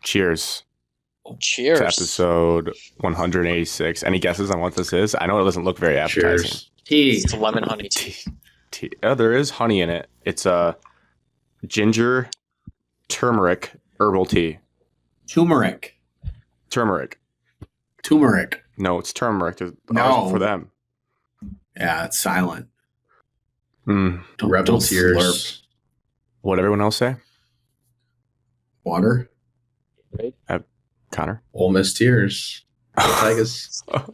Cheers. Cheers. To episode 186. Any guesses on what this is? I know it doesn't look very appetizing. Cheers. Tea. It's lemon honey tea. Oh, there is honey in it. It's a ginger turmeric herbal tea. Turmeric. No, it's turmeric. No. For them. Yeah, it's silent. Rebel tears. Slurp. What'd everyone else say? Water. Connor? Ole Miss tears. Tigers. All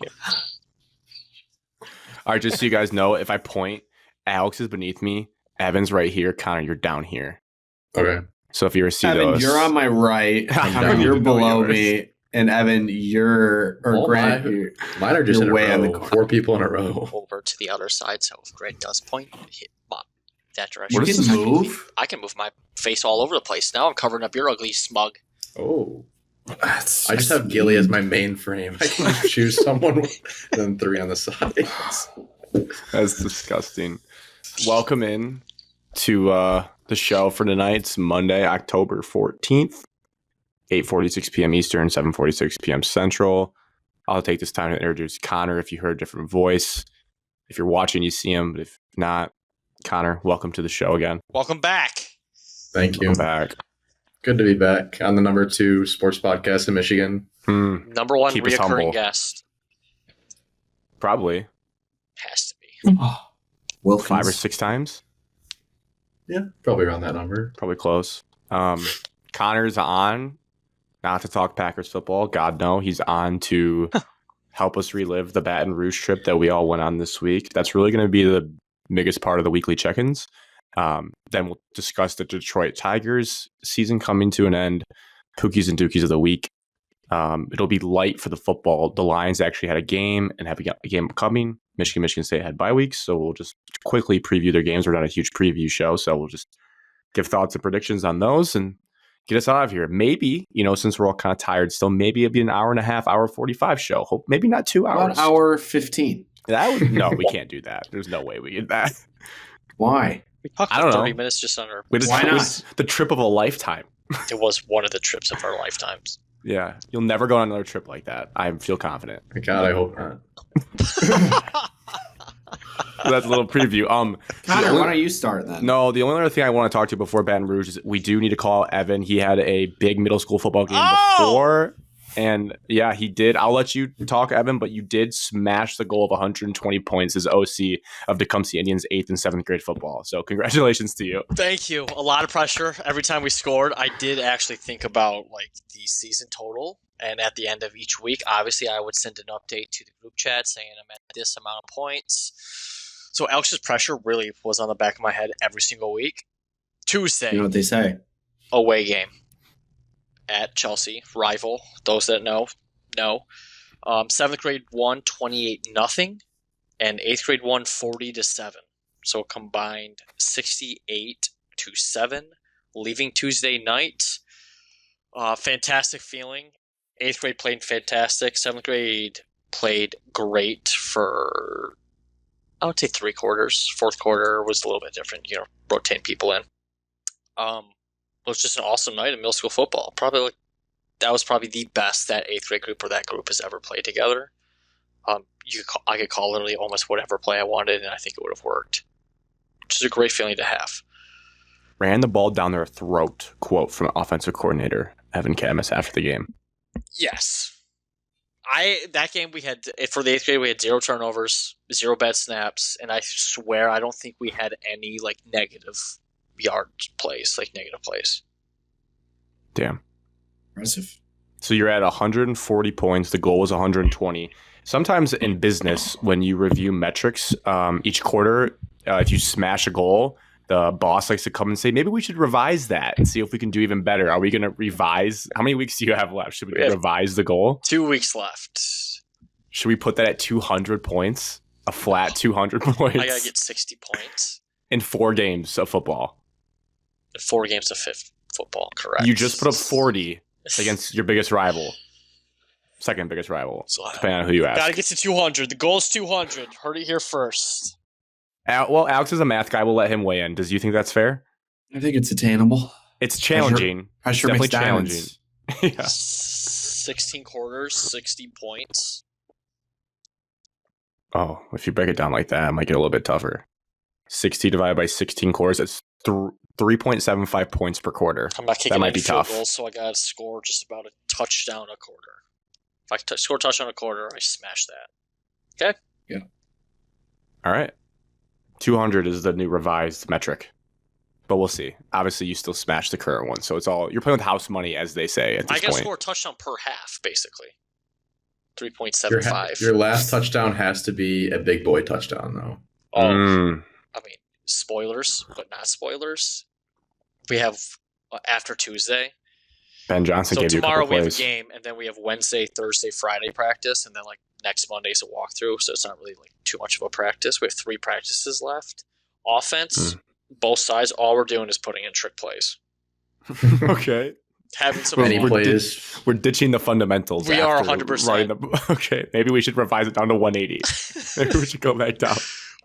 right, just so you guys know, if I point, Alex is beneath me. Evan's right here. Connor, you're down here. Okay. So if you ever see Evan, those, you're on my right. down. You're Know below yours. me. And Evan, Grant, Mine are just you're in a way in the row. corner. 4 people in a row. Over to the other side, so if Grant does point, hit that direction. What you is can this? move. I can move my face all over the place. Now I'm covering up your ugly smug. Oh. That's I just have Gilly as my main frame. I can choose someone and then 3 on the sides. that's disgusting. Welcome in to the show for tonight. It's Monday, October 14th, 8:46 p.m. Eastern, 7:46 p.m. Central. I'll take this time to introduce Connor. If you heard a different voice, if you're watching, you see him. But if not, Connor, welcome to the show again. Welcome back. Thank you. Welcome back. Good to be back on the number 2 sports podcast in Michigan. Number one Keep us humble. reoccurring guest. Probably Has to be. Wilkins. 5 or 6 times. Yeah, probably around that number. Probably close. Connor's on, not to talk Packers football. God, no. He's on to help us relive the Baton Rouge trip that we all went on this week. That's really going to be the biggest part of the weekly check-ins. Then we'll discuss the Detroit Tigers season coming to an end, Pookies and Dookies of the week. It'll be light for the football. The Lions actually had a game and have a game coming. Michigan State had bye weeks, so we'll just quickly preview their games. We're not a huge preview show, so we'll just give thoughts and predictions on those and get us out of here. Maybe, since we're all kind of tired still, maybe it'll be an hour and a half, hour 45 show. Hope maybe not 2 hours. About hour 15. No, we can't do that. There's no way we get that. Why? We talked I for don't know. 30 minutes just under. Why It not? was the trip of a lifetime. It was one of the trips of our lifetimes. Yeah, you'll never go on another trip like that. I feel confident. God, I hope not. That's a little preview. Connor, why don't you start then? No, the only other thing I want to talk to you before Baton Rouge is we do need to call Evan. He had a big middle school football game before. And yeah, he did. I'll let you talk, Evan, but you did smash the goal of 120 points as OC of Tecumseh Indians 8th and 7th grade football. So congratulations to you. Thank you. A lot of pressure every time we scored. I did actually think about the season total, and at the end of each week, obviously, I would send an update to the group chat saying I'm at this amount of points. So Alex's pressure really was on the back of my head every single week. Tuesday, You know what they say? away game at Chelsea, rival. Those that know. 7th grade won 28-0, and 8th grade won 40-7. So combined 68-7. Leaving Tuesday night, fantastic feeling. 8th grade played fantastic. 7th grade played great for, I would say, 3 quarters. 4th quarter was a little bit different. Rotating people in. It was just an awesome night of middle school football. That was probably the best that 8th grade group or that group has ever played together. I could call literally almost whatever play I wanted, and I think it would have worked. Which is a great feeling to have. Ran the ball down their throat, quote from offensive coordinator Evan Camus after the game. Yes. That game we had, for the 8th grade, we had 0 turnovers, 0 bad snaps, and I swear I don't think we had any negative yard plays, negative plays. Damn. Impressive. So you're at 140 points. The goal was 120. Sometimes in business, when you review metrics each quarter, if you smash a goal, the boss likes to come and say, maybe we should revise that and see if we can do even better. Are we going to revise? How many weeks do you have left? Should we revise the goal? 2 weeks left. Should we put that at 200 points? A flat 200 points? I got to get 60 points. In 4 games of football. 4 games of football, correct. You just put up 40 against your biggest rival. Second biggest rival, depending on who you ask. Got to get to 200. The goal is 200. Heard it here first. Well, Alex is a math guy. We'll let him weigh in. Does you think that's fair? I think it's attainable. It's challenging. Pressure Definitely makes diamonds. challenging. Yeah. 16 quarters, 60 points. Oh, if you break it down like that, it might get a little bit tougher. 60 divided by 16 quarters, it's 3.75 points per quarter. I'm not kicking That might any be field tough. goals, so I got to score just about a touchdown a quarter. If I score a touchdown a quarter, I smash that. Okay? All right. 200 is the new revised metric. But we'll see. Obviously, you still smash the current one. So it's all, you're playing with house money, as they say at this I got to point. score a touchdown per half, basically. Your 3.75. last touchdown has to be a big boy touchdown, though. Oh, Mm. I mean, spoilers, but not spoilers. We have after Tuesday. Ben Johnson So gave you a tomorrow couple we have a plays. game, and then we have Wednesday, Thursday, Friday practice, and then like next Monday's a walkthrough. So it's not really like too much of a practice. We have 3 practices left. Offense, both sides. All we're doing is putting in trick plays, Okay. having some. Well, Any we're plays? We're ditching the fundamentals. We are after 100%. running okay. Maybe we should revise it down to 180. Maybe we should go back down.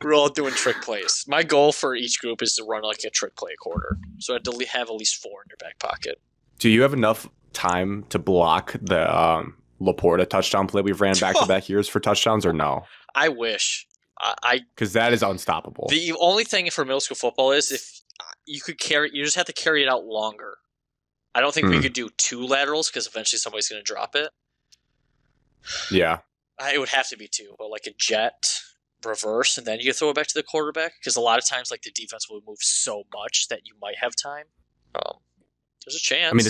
We're all doing trick plays. My goal for each group is to run like a trick play a quarter. So I have to have at least 4 in your back pocket. Do you have enough time to block the Laporta touchdown play we've ran back-to-back years for touchdowns, or no? I wish. Because that is unstoppable. The only thing for middle school football is if you could carry, you just have to carry it out longer. I don't think we could do 2 laterals because eventually somebody's going to drop it. Yeah. It would have to be 2, but like a jet reverse, and then you throw it back to the quarterback because a lot of times like the defense will move so much that you might have time. There's a chance. I mean,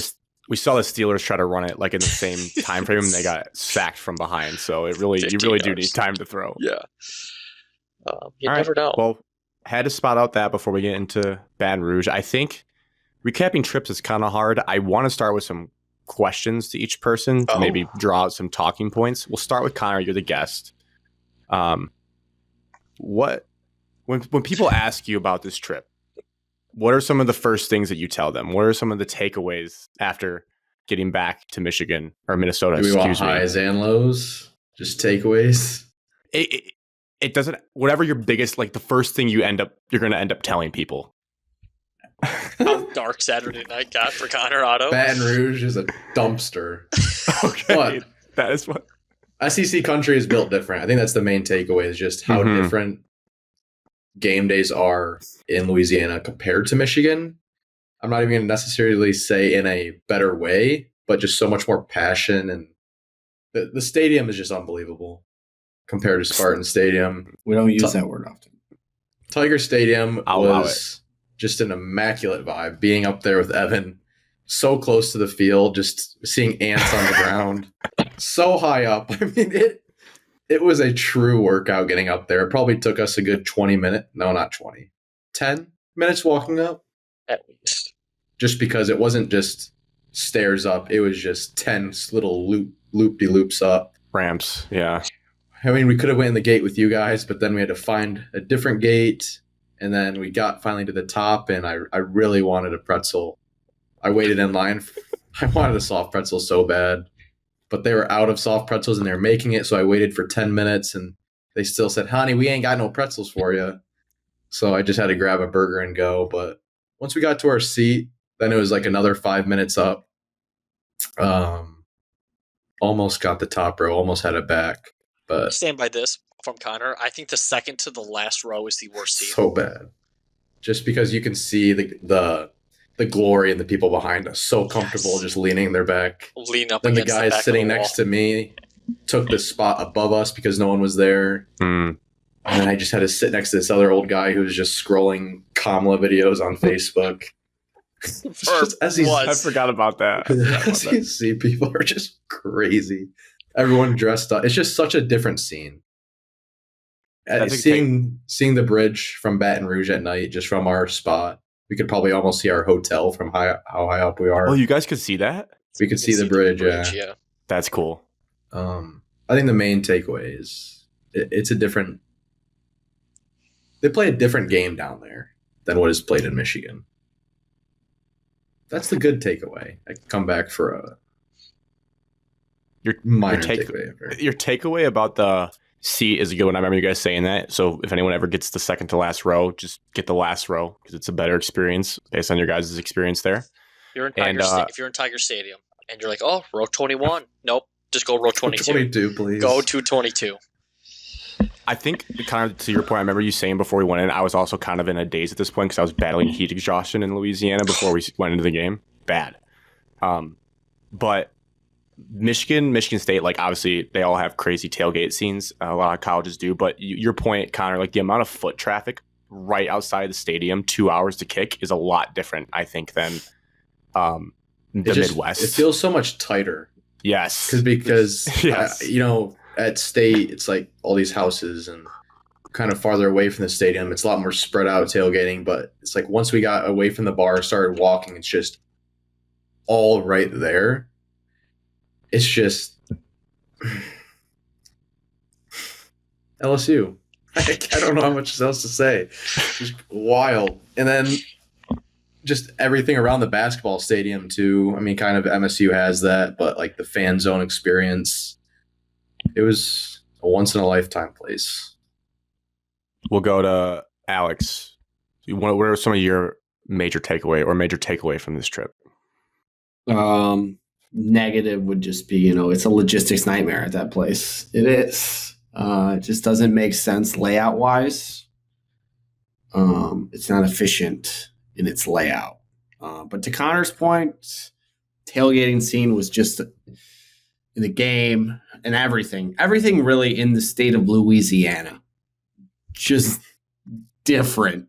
we saw the Steelers try to run it like in the same time frame, and they got sacked from behind. So you really 15 do yards. need time to throw. Yeah. You All never right. know. Well, had to spot out that before we get into Baton Rouge. I think recapping trips is kind of hard. I want to start with some questions to each person to maybe draw out some talking points. We'll start with Connor. You're the guest. When people ask you about this trip, what are some of the first things that you tell them? What are some of the takeaways after getting back to Michigan or Minnesota? Do we want Excuse me. highs and lows? Just takeaways? It doesn't. Whatever your biggest, like the first thing you're going to end up telling people. How dark Saturday night got for Connor Otto. Baton Rouge is a dumpster. Okay, But that is what. SEC country is built different. I think that's the main takeaway is just how different game days are in Louisiana compared to Michigan. I'm not even going to necessarily say in a better way, but just so much more passion. And the stadium is just unbelievable compared to Spartan Stadium. We don't use that word often. Tiger Stadium I'll allow was just an immaculate vibe. Being up there with Evan, so close to the field, just seeing ants on the ground, so high up. I mean, it was a true workout getting up there. It probably took us a good 10 minutes walking up. At least. Just because it wasn't just stairs up, it was just 10 little loop-de-loops up. Ramps, yeah. I mean, we could have went in the gate with you guys, but then we had to find a different gate, and then we got finally to the top, and I really wanted a pretzel. I waited in line. I wanted a soft pretzel so bad, but they were out of soft pretzels, and they were making it, so I waited for 10 minutes, and they still said, honey, we ain't got no pretzels for you. So I just had to grab a burger and go, but once we got to our seat, then it was like another 5 minutes up. Almost got the top row, almost had it back. But Stand by this from Connor. I think the second to the last row is the worst seat. so bad. Just because you can see the glory and the people behind us so comfortable, Yes. just leaning their back. Lean up Then the against guys back of sitting the next to me took the spot above us because no one was there. Mm. And then I just had to sit next to this other old guy who was just scrolling Kamala videos on Facebook. I forgot about that. SEC people are just crazy. Everyone dressed up. It's just such a different scene. Seeing the bridge from Baton Rouge at night, just from our spot, we could probably almost see our hotel from how high up we are. Oh, you guys could see that? We could see the bridge, yeah. That's cool. I think the main takeaway is it's a different. They play a different game down there than what is played in Michigan. That's the good takeaway. I can come back for a minor takeaway. Your takeaway about the seat is a good one. I remember you guys saying that. So if anyone ever gets the second to last row, just get the last row because it's a better experience based on your guys' experience there. If you're in Tiger Stadium, and you're like, oh, row 21. Nope, just go row 22. 22, please. Go to 22. I think, kind of to your point, I remember you saying before we went in, I was also kind of in a daze at this point because I was battling heat exhaustion in Louisiana before we went into the game. Bad. But Michigan State, like, obviously they all have crazy tailgate scenes. A lot of colleges do. But your point, Connor, like the amount of foot traffic right outside the stadium, 2 hours to kick, is a lot different, I think, than the Midwest. It feels so much tighter. Yes. Because Yes. at State, it's like all these houses and kind of farther away from the stadium. It's a lot more spread out tailgating, but it's like once we got away from the bar, started walking, it's just all right there. It's just LSU. I don't know how much else to say. Just wild. And then just everything around the basketball stadium too. I mean, kind of MSU has that, but like the fan zone experience, it was a once in a lifetime place. We'll go to Alex. What are some of your major takeaway from this trip? Negative would just be, it's a logistics nightmare at that place. It is. It just doesn't make sense layout wise. It's not efficient in its layout. But to Connor's point, tailgating scene was just in the game and everything really in the state of Louisiana, just different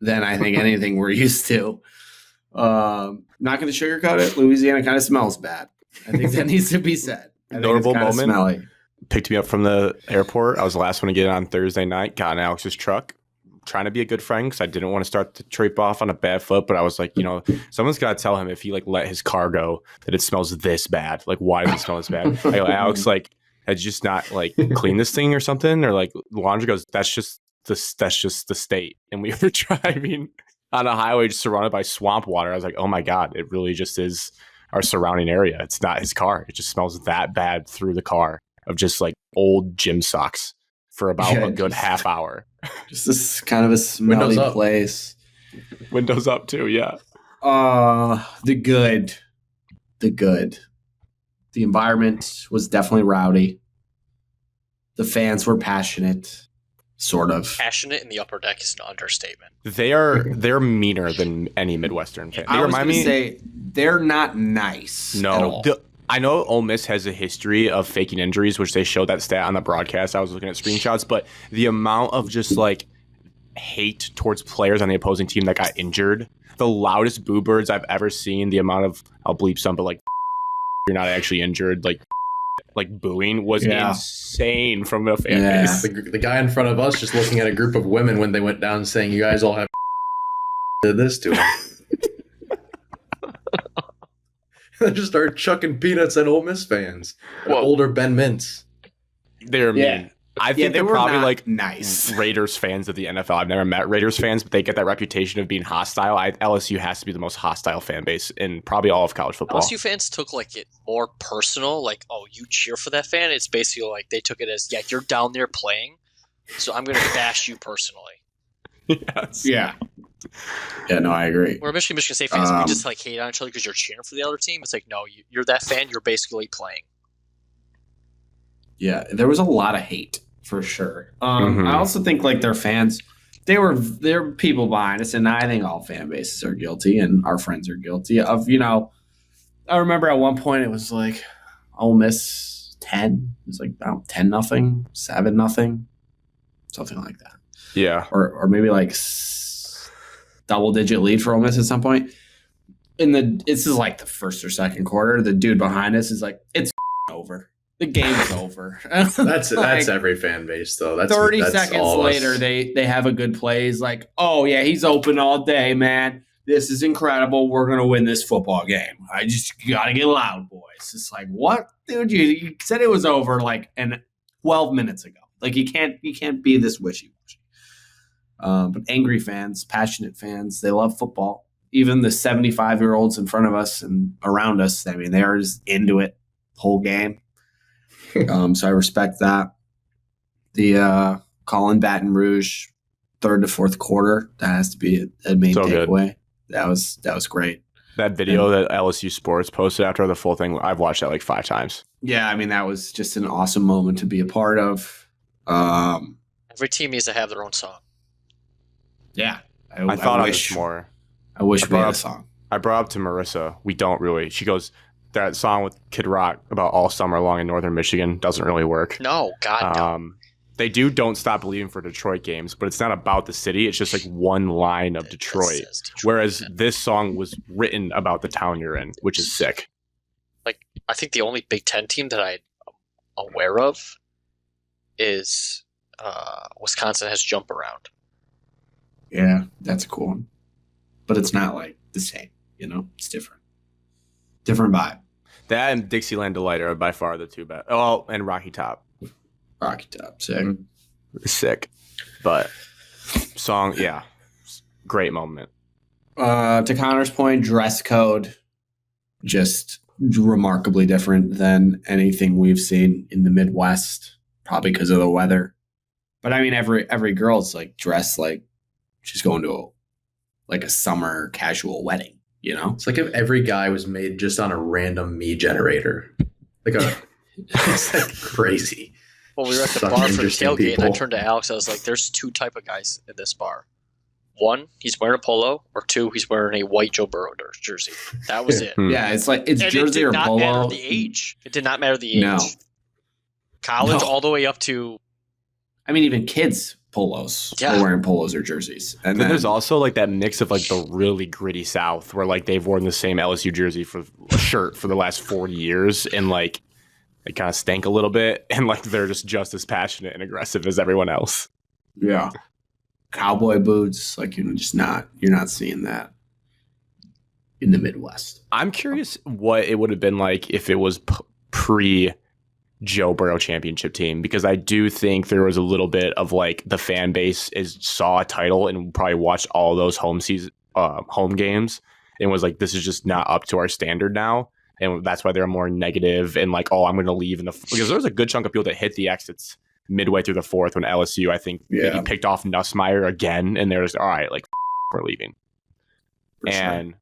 than I think anything we're used to. Not going to sugarcoat it. Louisiana kind of smells bad. I think that needs to be said. Notable moment. Smelly. Picked me up from the airport. I was the last one to get on Thursday night. Got in Alex's truck. Trying to be a good friend because I didn't want to start the trip off on a bad foot. But I was like, someone's got to tell him if he let his car go that it smells this bad. Like, why does it smell this bad? I go, Alex, had just not cleaned this thing or something, or laundry. Goes, that's just the state. And we were driving on a highway just surrounded by swamp water. I was like, oh my God, it really just is our surrounding area. It's not his car. It just smells that bad through the car of just old gym socks for about a good half hour. Just this kind of a smelly place. Windows up too, yeah. The good. The environment was definitely rowdy. The fans were passionate. Sort of passionate in the upper deck is an understatement. They're meaner than any Midwestern fan. They remind me. Say they're not nice. No, I know Ole Miss has a history of faking injuries, which they showed that stat on the broadcast. I was looking at screenshots, but the amount of just hate towards players on the opposing team that got injured, the loudest boo birds I've ever seen. The amount of, I'll bleep some, but you're not actually injured, booing was insane from a fan base. The guy in front of us just looking at a group of women when they went down saying, you guys all have did this to him. They just started chucking peanuts at Ole Miss fans. Older Ben Mintz. They're mean. I think they're probably nice Raiders fans of the NFL. I've never met Raiders fans, but they get that reputation of being hostile. LSU has to be the most hostile fan base in probably all of college football. LSU fans took it more personal. Oh, you cheer for that fan. It's basically they took it as, you're down there playing, so I'm going to bash you personally. Yes. Yeah. Yeah, no, I agree. We're Michigan State fans. We just hate on each other because you're cheering for the other team. It's no, you're that fan. You're basically playing. Yeah, there was a lot of hate for sure. I also think their fans, they're people behind us, and I think all fan bases are guilty, and our friends are guilty of. I remember at one point it was Ole Miss 10. It was 10-0, 7-0, something like that. Yeah, or maybe double-digit lead for Ole Miss at some point. This is the first or second quarter. The dude behind us is it's over. The game's over. That's every fan base though. That's 30 seconds later, they have a good play. He's oh yeah, he's open all day, man. This is incredible. We're gonna win this football game. I just gotta get loud, boys. It's what, dude? You said it was over 12 minutes ago. You can't be this wishy-washy. But angry fans, passionate fans, they love football. Even the 75-year-olds in front of us and around us, I mean, they are just into it whole game. So I respect that. The Colin Baton Rouge third to fourth quarter, that has to be a main takeaway. That was great. That video that LSU Sports posted after the full thing, I've watched that like 5 times. Yeah, I mean, that was just an awesome moment to be a part of. Every team needs to have their own song. Yeah. I thought on this more. I wish we had a song. I brought up to Marissa, we don't really. She goes, that song with Kid Rock about all summer long in northern Michigan doesn't really work. No, God, no. They do Don't Stop Believing for Detroit games, but it's not about the city. It's just like one line of Detroit. Whereas this song was written about the town you're in, which is sick. Like, I think the only Big Ten team that I'm aware of is Wisconsin has Jump Around. Yeah, that's a cool one. But it's not like the same, It's different. Different vibe. That and Dixieland Delight are by far the two best. Oh, and Rocky Top. Rocky Top, sick. Sick. But song, yeah. Great moment. To Connor's point, dress code, just remarkably different than anything we've seen in the Midwest, probably because of the weather. But I mean, every girl's like dressed like she's going to a summer casual wedding, It's like if every guy was made just on a random me generator. It's like crazy. Well, we were at the bar for the tailgate, and I turned to Alex. I was like, there's 2 type of guys in this bar. 1, he's wearing a polo, or 2, he's wearing a white Joe Burrow jersey. That was it. Yeah, it's jersey or polo. It did not matter the age. It did not matter the age. No. College all the way up to... I mean, even kids polos are wearing polos or jerseys. And then there's also like that mix of like the really gritty South where like they've worn the same LSU jersey for a shirt for the last 40 years and like it kind of stank a little bit and like they're just as passionate and aggressive as everyone else. Yeah. Cowboy boots, like you're not seeing that in the Midwest. I'm curious what it would have been like if it was pre Joe Burrow championship team, because I do think there was a little bit of like the fan base saw a title and probably watched all those home games and was like, this is just not up to our standard now. And that's why they're more negative and like, oh, I'm going to leave because there was a good chunk of people that hit the exits midway through the 4th when LSU, I think, maybe picked off Nussmeier again. And they're just, all right, like, we're leaving. And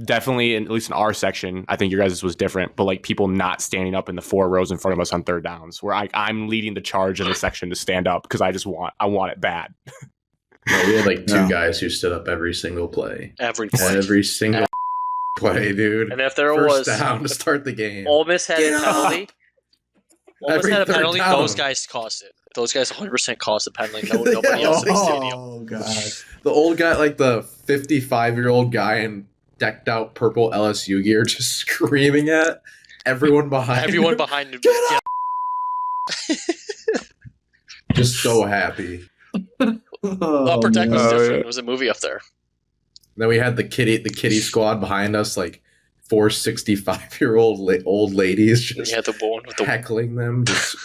definitely, at least in our section, I think your guys' was different, but like people not standing up in the 4 rows in front of us on 3rd downs, where I'm leading the charge in the section to stand up because I want it bad. No, we had like 2 guys who stood up every single play. Every play. Every single play, dude. And if there First was down to start the game. Ole Miss had a penalty. Ole Miss had a penalty. Down. Those guys cost it. Those guys 100% cost the penalty. Nobody else in the stadium. Oh god. The old guy, like the 55-year-old guy in decked out purple LSU gear, just screaming at everyone behind him. Behind him. Get up! Just so happy. Upper Deck was different. It was a movie up there. Then we had the kitty squad behind us, like 4 65-year-old old ladies just had the one with heckling them, just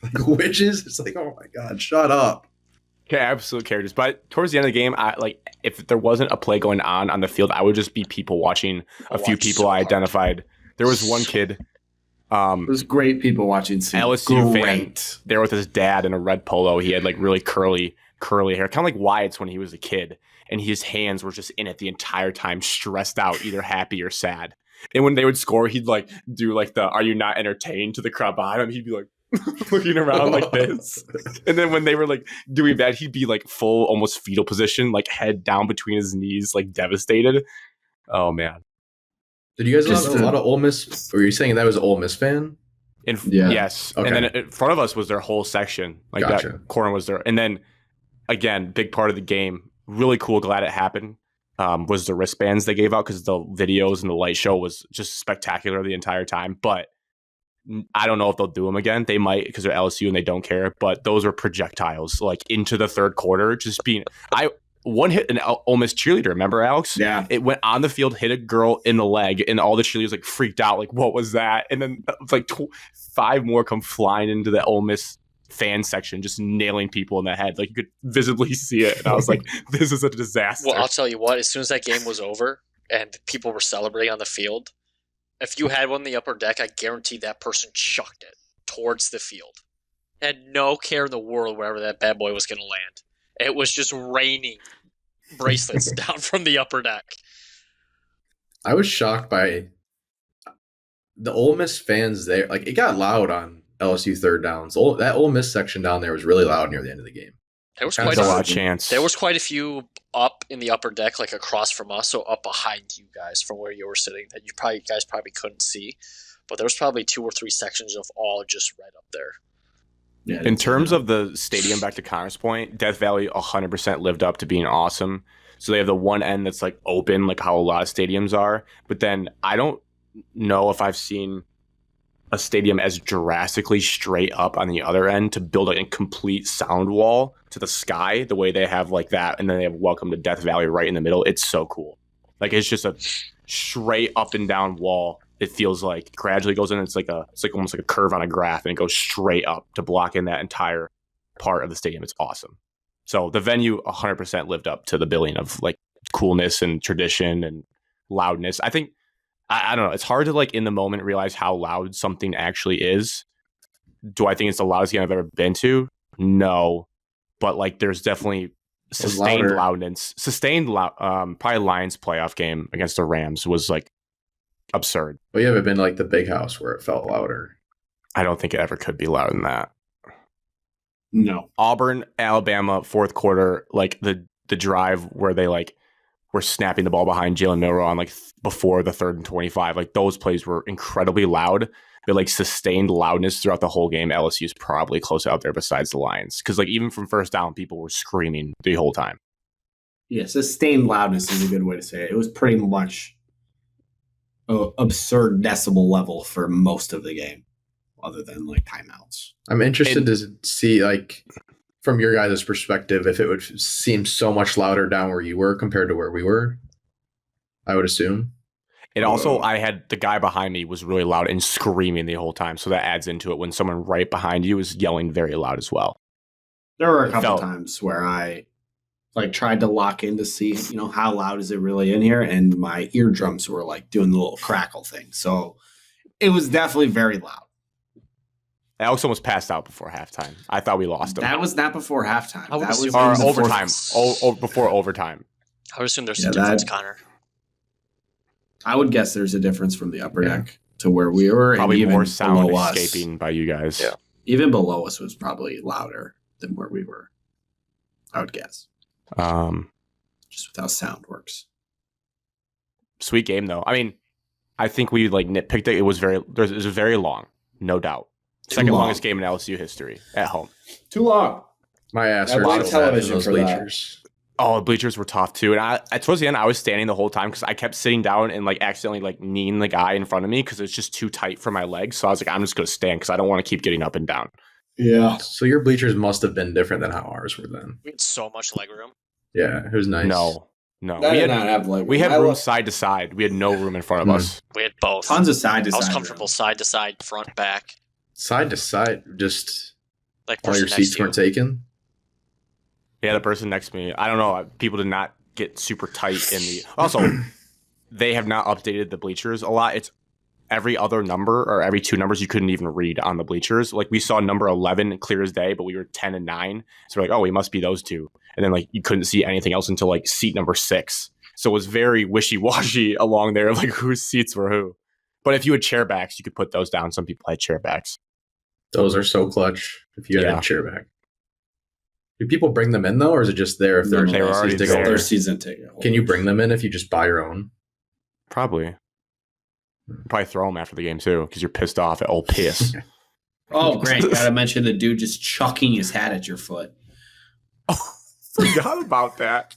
like witches. It's like, oh my god, shut up. Yeah, absolute characters. But towards the end of the game, if there wasn't a play going on the field, I would just be people watching a few people I identified. There was one kid. It was great people watching. LSU fan there with his dad in a red polo. He had like really curly hair, kind of like Wyatt's when he was a kid. And his hands were just in it the entire time, stressed out, either happy or sad. And when they would score, he'd like do like the "Are you not entertained?" to the crowd behind him. He'd be like looking around like this. And then when they were like doing bad, he'd be like full, almost fetal position, like head down between his knees, like devastated. Oh man! Did you guys have a lot of Ole Miss? Were you saying that was an Ole Miss fan? Yes. Okay. And then in front of us was their whole section. Like that corner was there. And then again, big part of the game. Really cool. Glad it happened. Was the wristbands they gave out because the videos and the light show was just spectacular the entire time. But I don't know if they'll do them again. They might because they're LSU and they don't care. But those are projectiles like into the 3rd quarter. Just being one hit an Ole Miss cheerleader. Remember, Alex? Yeah. It went on the field, hit a girl in the leg, and all the cheerleaders like freaked out. Like, what was that? And then like 5 more come flying into the Ole Miss fan section, just nailing people in the head. Like you could visibly see it. And I was like, this is a disaster. Well, I'll tell you what, as soon as that game was over and people were celebrating on the field, if you had one in the upper deck, I guarantee that person chucked it towards the field. Had no care in the world wherever that bad boy was going to land. It was just raining bracelets down from the upper deck. I was shocked by the Ole Miss fans there. Like, it got loud on LSU third downs. That Ole Miss section down there was really loud near the end of the game. There was Kinda quite There's a lot a of chance. there was quite a few up in the upper deck, like across from us, so up behind you guys from where you were sitting that you guys probably couldn't see. But there was probably 2 or 3 sections of all just red up there. Yeah, In terms of the stadium, back to Connor's point, Death Valley 100% lived up to being awesome. So they have the one end that's like open, like how a lot of stadiums are. But then I don't know if I've seen a stadium as drastically straight up on the other end to build like a complete sound wall to the sky the way they have like that. And then they have Welcome to Death Valley right in the middle. It's so cool. Like it's just a straight up and down wall. It feels like gradually goes in. It's like almost like a curve on a graph, and it goes straight up to block in that entire part of the stadium. It's awesome. So the venue 100% lived up to the billing of like coolness and tradition and loudness. I think I don't know. It's hard to like in the moment realize how loud something actually is. Do I think it's the loudest game I've ever been to? No, but like there's definitely sustained louder. loudness. Probably Lions playoff game against the Rams was like absurd. Well, you haven't been to, like, the big house where it felt louder. I don't think it ever could be louder than that. no. Auburn, Alabama, fourth quarter, like the drive where they like were snapping the ball behind Jalen Milroe on like before the 3rd and 25. Like those plays were incredibly loud, but like sustained loudness throughout the whole game. LSU is probably close out there besides the Lions, because like even from first down, people were screaming the whole time. Yeah, sustained loudness is a good way to say it. It was pretty much an absurd decibel level for most of the game, other than like timeouts. I'm interested to see, like, from your guys' perspective, if it would seem so much louder down where you were compared to where we were. I would assume. It also, I had the guy behind me was really loud and screaming the whole time. So that adds into it when someone right behind you is yelling very loud as well. There were a couple felt- times where I like tried to lock in to see, how loud is it really in here, and my eardrums were like doing the little crackle thing. So it was definitely very loud. Alex almost passed out before halftime. I thought we lost him. That was not before halftime. I would That was assume- in Or the fourth- overtime. Before overtime. I would assume there's Yeah, a difference, that- Connor. I would guess there's a difference from the upper deck to where we were, Probably and even more sound below us. escaping by you guys. Yeah. Even below us was probably louder than where we were. I would guess, just with how sound works. Sweet game though. I mean, I think we like nitpicked it. It was very long, no doubt. Second long. longest game in LSU history at home. Too long. My ass A hurts lot of so bad television from those for that. bleachers. Oh, the bleachers were tough too. And towards the end, I was standing the whole time because I kept sitting down and like accidentally like kneeing the guy in front of me because it's just too tight for my legs. So I was like, I'm just going to stand because I don't want to keep getting up and down. Yeah. So your bleachers must have been different than how ours were then. We had so much leg room. Yeah, it was nice. No. I did not have like We had I room love- side to side. We had no room in front of Hmm. us. We had both. tons of side to I side. was comfortable side to side, front, back. Side to side, just Like all person your next seats to you. weren't taken. Yeah, the person next to me. I don't know. People did not get super tight in the. Also, they have not updated the bleachers a lot. It's every other number or every 2 numbers you couldn't even read on the bleachers. Like we saw number 11 clear as day, but we were 10 and 9. So we're like, oh, we must be those 2. And then like you couldn't see anything else until like seat number 6. So it was very wishy-washy along there, like whose seats were who. But if you had chair backs, you could put those down. Some people had chair backs. Those are so clutch if you had Yeah. a chair back. Do people bring them in though, or is it just there if they're They were already season ticket there. Their holders? season ticket. Can you bring them in if you just buy your own? Probably. Probably throw them after the game too because you're pissed off at old piss. Oh, great! Got to mention the dude just chucking his hat at your foot. Forgot about that.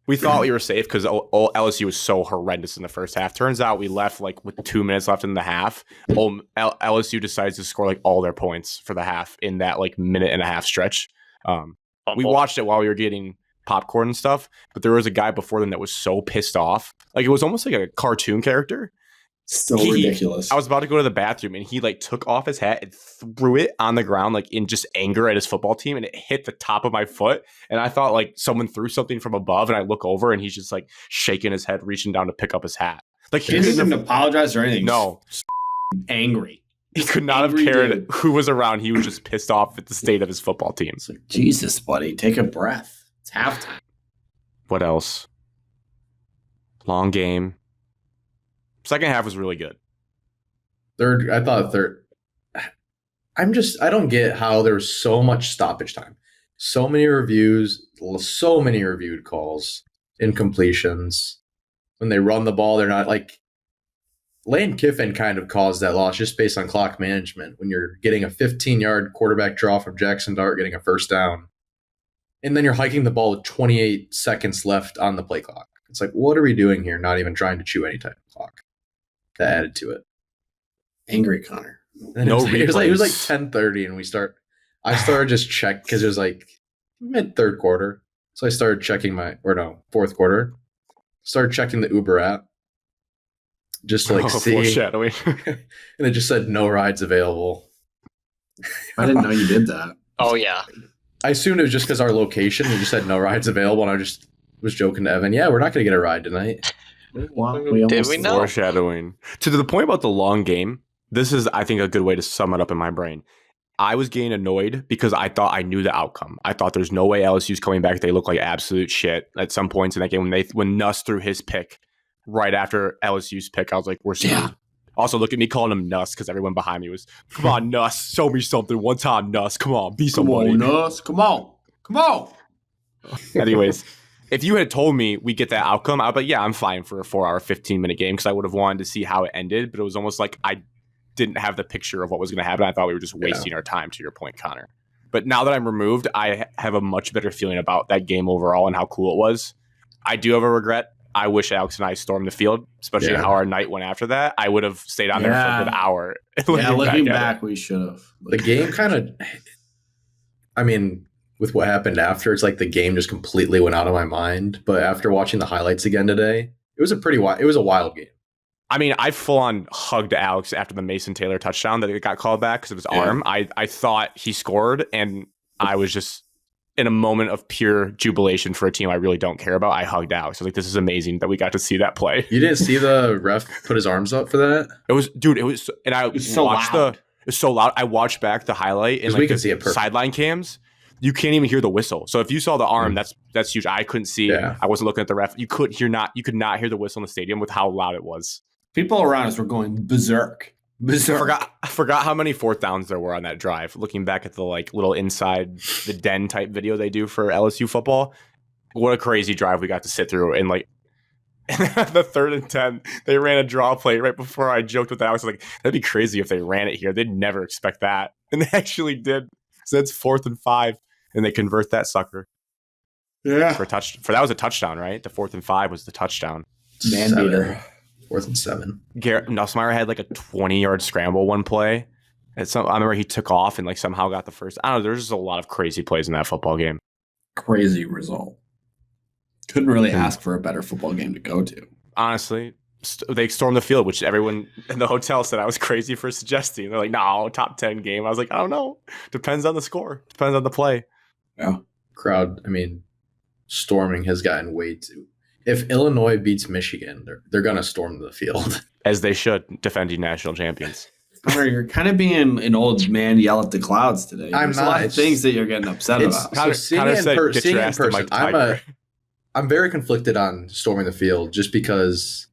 We thought we were safe because LSU was so horrendous in the first half. Turns out we left like with 2 minutes left in the half. LSU decides to score like all their points for the half in that like minute and a half stretch. We watched it while we were getting popcorn and stuff, but there was a guy before them that was so pissed off. Like it was almost like a cartoon character. So He- ridiculous. I was about to go to the bathroom and he like took off his hat and threw it on the ground like in just anger at his football team, and it hit the top of my foot, and I thought like someone threw something from above, and I look over and he's just like shaking his head, reaching down to pick up his hat. Like He didn't even apologize or anything. no, Just angry. he could not have Angry cared dude. who was around. He was just pissed off at the state of his football team. It's like, Jesus, buddy, take a breath. It's halftime. What else? Long game. Second half was really good. I thought third. I don't get how there was so much stoppage time. So many reviews, so many reviewed calls, incompletions. When they run the ball, they're not like Lane Kiffin kind of caused that loss just based on clock management. When you're getting a 15-yard quarterback draw from Jackson Dart, getting a first down, and then you're hiking the ball with 28 seconds left on the play clock. It's like, what are we doing here? Not even trying to chew any type of clock. That added to it. Angry Connor. And it was like 10:30, and I started just check because it was like mid third quarter. So I started checking fourth quarter. Started checking the Uber app. Just to see. Foreshadowing. And it just said no rides available. I didn't know you did that. Oh, yeah. I assumed it was just because our location, we just said no rides available, and I just was joking to Evan, yeah, we're not going to get a ride tonight. Well, Did we know? Foreshadowing. To the point about the long game, this is, I think, a good way to sum it up in my brain. I was getting annoyed because I thought I knew the outcome. I thought there's no way LSU's coming back. They look like absolute shit at some points in that game. When Nuss threw his pick right after LSU's pick, I was like, we're screwed. Yeah. Also, look at me calling him Nuss because everyone behind me was, come on, Nuss, show me something. One time, Nuss, come on, be somebody. Come on, Nuss, come on. Anyways, if you had told me we get that outcome, I'd be like, yeah, I'm fine for a 4-hour, 15-minute game because I would have wanted to see how it ended. But it was almost like I didn't have the picture of what was going to happen. I thought we were just wasting our time, to your point, Connor. But now that I'm removed, I have a much better feeling about that game overall and how cool it was. I do have a regret. I wish Alex and I stormed the field, especially how our night went after that. I would have stayed on there for a good hour. Looking back, we should have. The game kind of, I mean, with what happened after, it's like the game just completely went out of my mind. But after watching the highlights again today, it was a wild game. I mean, I full on hugged Alex after the Mason Taylor touchdown that it got called back because of his arm. I thought he scored, and I was just in a moment of pure jubilation for a team I really don't care about. I hugged Alex. I was like, this is amazing that we got to see that play. You didn't see the ref put his arms up for that? It was so loud. It was so loud. I watched back the highlight and we can see it perfect. Sideline cams. You can't even hear the whistle. So if you saw the arm, that's huge. I couldn't see. Yeah. I wasn't looking at the ref. You could not hear the whistle in the stadium with how loud it was. People around us were going berserk. I forgot how many fourth downs there were on that drive. Looking back at the little inside the den type video they do for LSU football, what a crazy drive we got to sit through. And the 3rd and 10, they ran a draw play right before I joked with Alex. Like, that'd be crazy if they ran it here. They'd never expect that, and they actually did. So that's 4th and 5, and they convert that sucker. Yeah, that was a touchdown, right? The 4th and 5 was the touchdown. Man beater. 4th and 7. Garrett Nussmeier had a 20-yard scramble one play. I remember he took off and somehow got the first. I don't know. There's just a lot of crazy plays in that football game. Crazy result. Couldn't really ask for a better football game to go to. Honestly, they stormed the field, which everyone in the hotel said I was crazy for suggesting. They're like, no, top 10 game. I was like, I don't know. Depends on the score. Depends on the play. Yeah. Crowd, storming has gotten way too. If Illinois beats Michigan, they're going to storm the field. As they should, defending national champions. You're kind of being an old man yell at the clouds today. There's a lot of things that you're getting upset about. So seeing it in person, I'm very conflicted on storming the field just because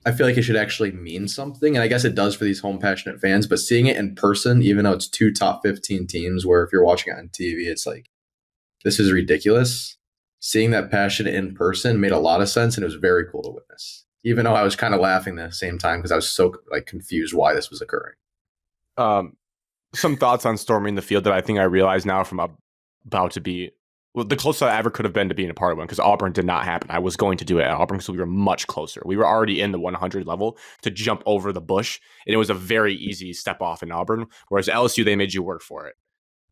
I feel like it should actually mean something. And I guess it does for these home passionate fans. But seeing it in person, even though it's 2 top 15 teams, where if you're watching it on TV, it's like, this is ridiculous. Seeing that passion in person made a lot of sense, and it was very cool to witness. Even though I was kind of laughing at the same time because I was so confused why this was occurring. Some thoughts on storming the field that I think I realize now from about to be the closest I ever could have been to being a part of one, because Auburn did not happen. I was going to do it at Auburn because we were much closer. We were already in the 100 level to jump over the bush, and it was a very easy step off in Auburn, whereas LSU, they made you work for it.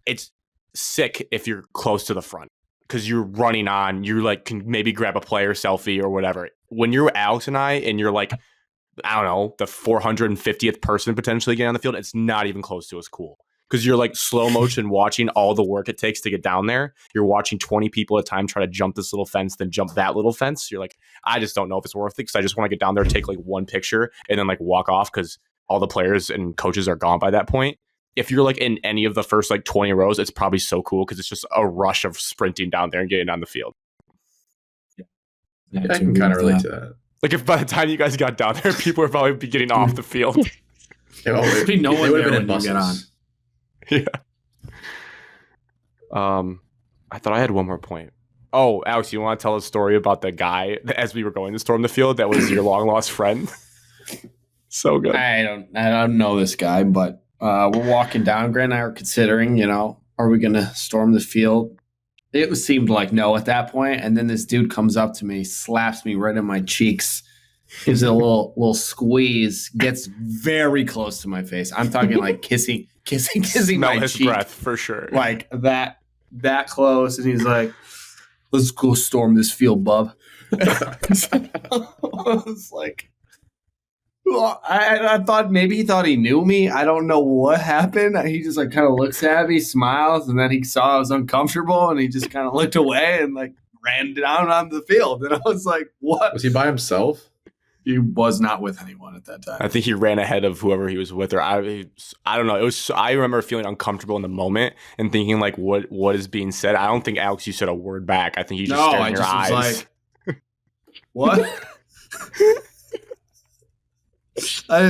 It's sick if you're close to the front, because you're running on, you can maybe grab a player selfie or whatever. When you're Alex and I, and you're I don't know, the 450th person potentially getting on the field, it's not even close to as cool. Because you're slow motion watching all the work it takes to get down there. You're watching 20 people at a time try to jump this little fence, then jump that little fence. You're I just don't know if it's worth it, because I just want to get down there, take one picture, and then walk off, because all the players and coaches are gone by that point. If you're in any of the first 20 rows, it's probably so cool, because it's just a rush of sprinting down there and getting on the field. Yeah, I can kind of relate to that. Like if by the time you guys got down there, people were probably be getting off the field. There'd be no one there when you get on. Yeah. I thought I had one more point. Oh, Alex, you want to tell a story about the guy as we were going to storm the field that was your long lost friend? So good. I don't know this guy, but we're walking down. Grant and I are considering, are we going to storm the field? It seemed like no at that point, and then this dude comes up to me, slaps me right in my cheeks, gives it a little squeeze, gets very close to my face. I'm talking like kissing Smell my his cheek, breath for sure. like that close, and he's like, "Let's go storm this field, bub." I was like, well, I thought maybe he thought he knew me. I don't know what happened. He just like kind of looks at me, smiles, and then he saw I was uncomfortable, and he just kind of looked away and like ran down on the field. And I was like, "What?" Was he by himself? He was not with anyone at that time. I think he ran ahead of whoever he was with, or I don't know. It was. I remember feeling uncomfortable in the moment and thinking like, what is being said? I don't think Alex, you said a word back. I think you just stared in your eyes. Was like, what? I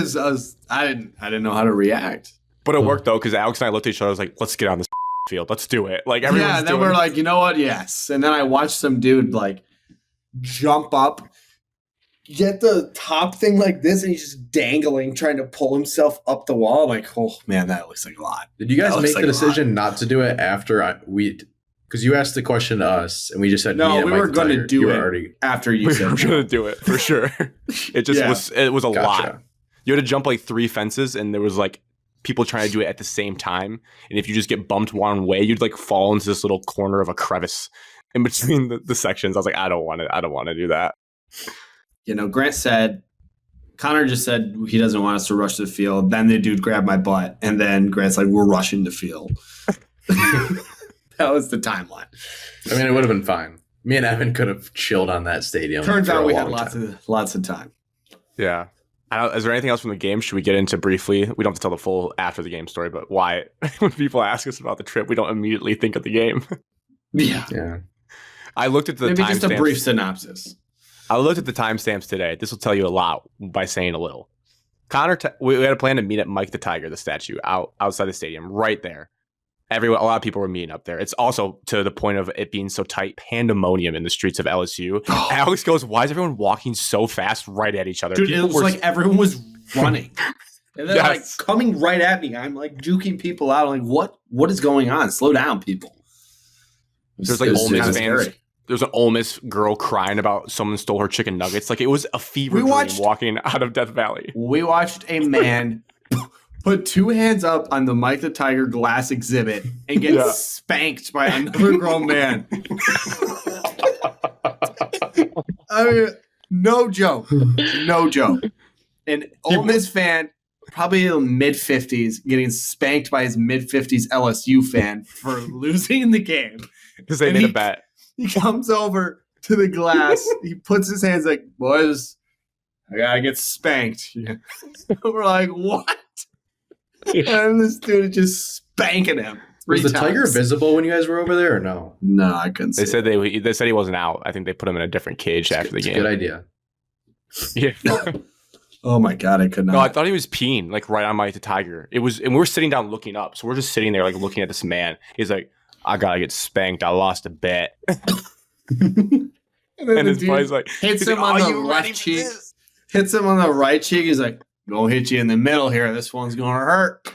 didn't know how to react. But it worked though, because Alex and I looked at each other. I was like, let's get on this field. Let's do it. Like everyone's yeah. Then doing we're it. like, you know what? Yes. And then I watched some dude like jump up, get the top thing like this, and he's just dangling, trying to pull himself up the wall. I'm like, oh man, that looks like a lot. Did you guys make the decision not to do it after because you asked the question to us and we just said no, we were going to do it after you said we were going to do it for sure. It just was a lot. You had to jump like 3 fences, and there was like people trying to do it at the same time. And if you just get bumped one way, you'd like fall into this little corner of a crevice in between the sections. I was like, I don't want to do that. Connor just said he doesn't want us to rush the field. Then the dude grabbed my butt, and then Grant's like, we're rushing the field. That was the timeline. I mean, it would have been fine. Me and Evan could have chilled on that stadium. Turns out we had lots of time. Yeah. Is there anything else from the game? Should we get into briefly? We don't have to tell the full after the game story, but why when people ask us about the trip, we don't immediately think of the game. Yeah. I looked at the maybe just a timestamps. brief synopsis. I looked at the timestamps today. This will tell you a lot by saying a little. Connor, we had a plan to meet at Mike the Tiger, the statue, outside the stadium, right there. A lot of people were meeting up there. It's also to the point of it being so tight, pandemonium in the streets of LSU. Alex goes, "Why is everyone walking so fast right at each other?" Dude, it was like everyone was running. And they're like coming right at me. I'm like juking people out. I'm like, what is going on? Slow down, people. There's like Ole Miss fans. There's an Ole Miss girl crying about someone stole her chicken nuggets. Like it was a fever dream walking out of Death Valley. We watched a man put 2 hands up on the Mike the Tiger glass exhibit and get spanked by another grown man. I mean, no joke. An Ole Miss fan, probably in the mid-50s, getting spanked by his mid-50s LSU fan for losing the game. Because they made a bet. He comes over to the glass. He puts his hands like, boys, I gotta get spanked. We're like, what? And this dude is just spanking him. Was the tiger visible when you guys were over there or no? No, I couldn't see. They said he wasn't out. I think they put him in a different cage after the game. Good idea. Yeah. Oh my god, I could not. No, I thought he was peeing like right on Mike the Tiger. And we were sitting down looking up. So we're just sitting there like looking at this man. He's like, I gotta get spanked. I lost a bet. and his buddy's like, hits him on the left cheek. Hits him on the right cheek. He's like, gonna hit you in the middle here. This one's gonna hurt.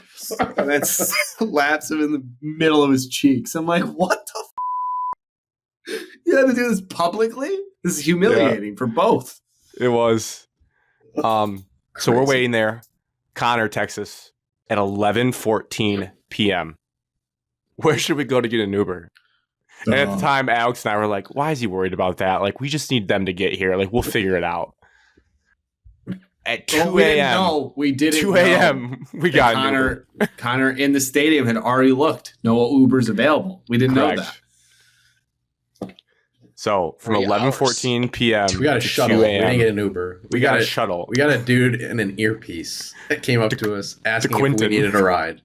And then slaps him in the middle of his cheeks. I'm like, what the f? You had to do this publicly? This is humiliating for both. It was. So we're waiting there. Connor, Texas, at 11:14 p.m. Where should we go to get an Uber? And at the time, Alex and I were like, why is he worried about that? Like, we just need them to get here. Like, we'll figure it out. At 2 a.m. We didn't 2 a.m. We got an Uber. Connor in the stadium had already looked. No Ubers available. We didn't know that. So from 11:14 p.m. We got a shuttle. We didn't get an Uber. We got a shuttle. We got a dude in an earpiece that came up to us asking if we needed a ride.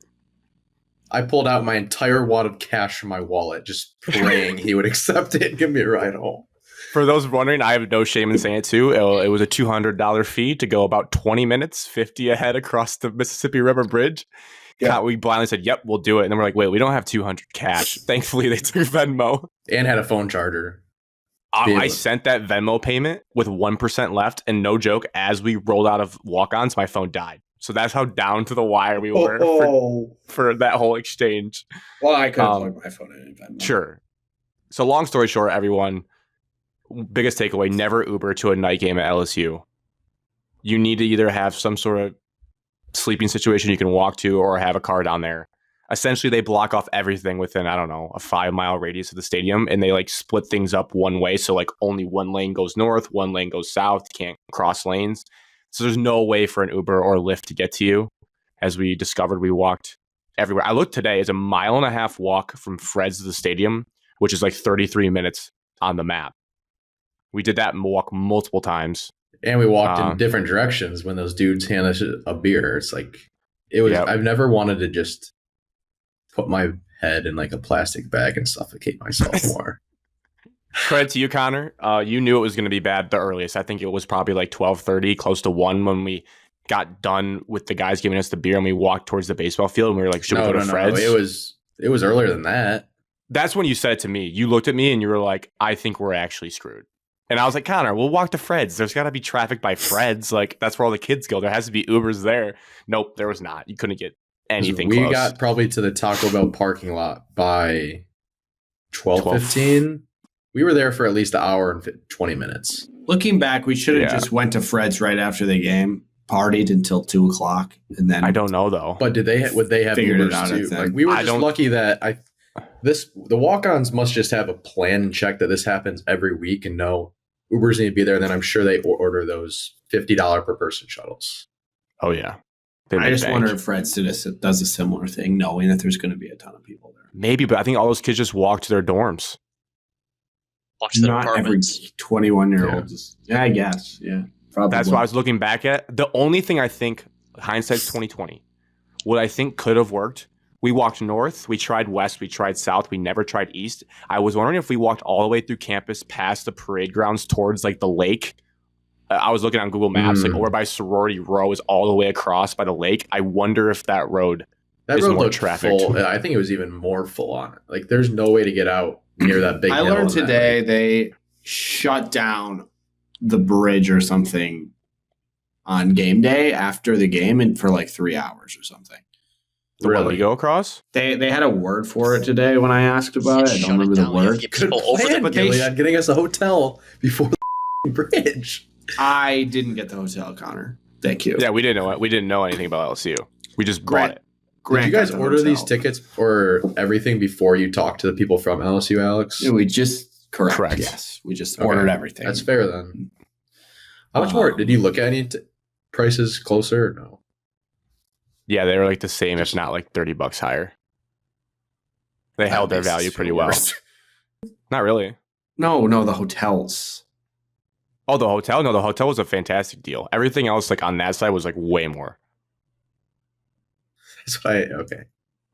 I pulled out my entire wad of cash from my wallet, just praying he would accept it and give me a ride home. For those wondering, I have no shame in saying it too. It was a $200 fee to go about 20 minutes, 50 ahead across the Mississippi River Bridge. Yeah. We blindly said, "Yep, we'll do it." And then we're like, "Wait, we don't have 200 cash." Thankfully, they took Venmo. And had a phone charger. I sent that Venmo payment with 1% left, and no joke, as we rolled out of walk-ons, my phone died. So that's how down to the wire we were for that whole exchange. Well, I could have plugged my phone in Venmo. Sure. So long story short, everyone, biggest takeaway, never Uber to a night game at LSU. You need to either have some sort of sleeping situation you can walk to or have a car down there. Essentially, they block off everything within, I don't know, a 5-mile radius of the stadium, and they like split things up one way. So like only one lane goes north, one lane goes south, can't cross lanes. So there's no way for an Uber or Lyft to get to you. As we discovered, we walked everywhere. I looked today, it's a 1.5-mile walk from Fred's to the stadium, which is like 33 minutes on the map. We did that walk multiple times. And we walked in different directions when those dudes handed us a beer. It's like, it was, I've never wanted to just put my head in like a plastic bag and suffocate myself more. Credit to you, Connor. You knew it was going to be bad the earliest. I think it was probably like 12:30, close to 1 when we got done with the guys giving us the beer and we walked towards the baseball field and we were like, should we go to Fred's? It was earlier than that. That's when you said it to me. You looked at me and you were like, I think we're actually screwed. And I was like, Connor, we'll walk to Fred's. There's got to be traffic by Fred's. Like, that's where all the kids go. There has to be Ubers there. Nope, there was not. You couldn't get anything we close. Got probably to the Taco Bell parking lot by 12:15. We were there for at least an hour and 20 minutes. Looking back, we should have just went to Fred's right after the game, partied until 2:00, and then I don't know though. But would they have Ubers too? Like we were just lucky that the walk-ons must just have a plan and check that this happens every week and know Ubers need to be there. And then I'm sure they order those $50 per person shuttles. Oh yeah. I just wonder if Fred's does a similar thing, knowing that there's going to be a ton of people there. Maybe, but I think all those kids just walk to their dorms. Watch their Not apartments. Every 21-year-old. Yeah, I guess. Yeah, probably. That's what I was looking back at. The only thing I think, hindsight's 2020, what I think could have worked, we walked north, we tried west, we tried south, we never tried east. I was wondering if we walked all the way through campus past the parade grounds towards like the lake. I was looking on Google Maps, like over by Sorority Row is all the way across by the lake. I wonder if that road is more trafficked. Full. I think it was even more full on it. Like there's no way to get out near that big I learned today they shut down the bridge or something on game day after the game and for like 3 hours or something. Really? We go across? They had a word for it today when I asked about it. I don't remember the word. People over there, but getting us a hotel before the bridge. I didn't get the hotel, Connor. Thank you. Yeah, we didn't know it. We didn't know anything about LSU. We just bought it. Did you guys order these tickets or everything before you talked to the people from LSU, Alex? Yeah, we just correct. Yes, we just ordered everything. That's fair then. How much more? Did you look at any prices closer or no? Yeah, they were like the same, if not like $30 higher. They held their value pretty well. Not really. No, the hotels. Oh, the hotel? No, the hotel was a fantastic deal. Everything else, like on that side, was like way more. That's why, okay.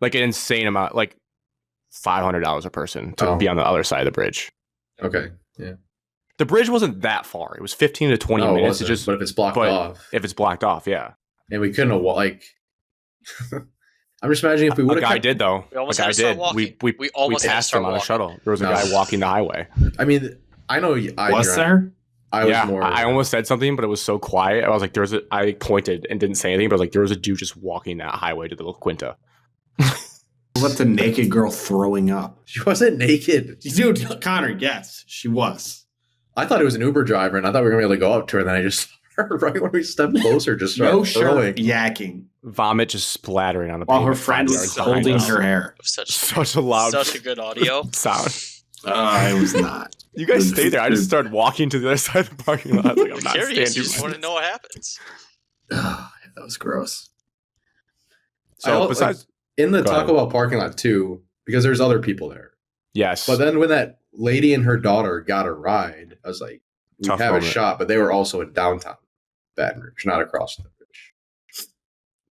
Like an insane amount, like $500 a person to be on the other side of the bridge. Okay, yeah. The bridge wasn't that far. It was 15 to 20 minutes. But if it's blocked off. If it's blocked off, yeah. And we couldn't have, like... I'm just imagining if we would have... A guy did, though. We almost a guy did. We almost passed him on a shuttle. There was a guy walking the highway. I mean, I know... I almost said something, but it was so quiet. I was like, I pointed and didn't say anything, but I was like, there was a dude just walking that highway to the La Quinta. What the naked girl throwing up? She wasn't naked. Dude, Connor, yes, she was. I thought it was an Uber driver, and I thought we were going to be able to go up to her, and then I just saw her right when we stepped closer, just started throwing. Yakking. Vomit just splattering on the while her friend was holding her hair. Such a loud... Such a good audio. sound. It was not. You guys stay there. I just started walking to the other side of the parking lot. Like, I'm not curious. standing. You just want to know what happens. That was gross. So besides... in the Taco Bell parking lot, too, because there's other people there. Yes. But then when that lady and her daughter got a ride, I was like, we have a shot. But they were also in downtown Baton Rouge, not across the bridge.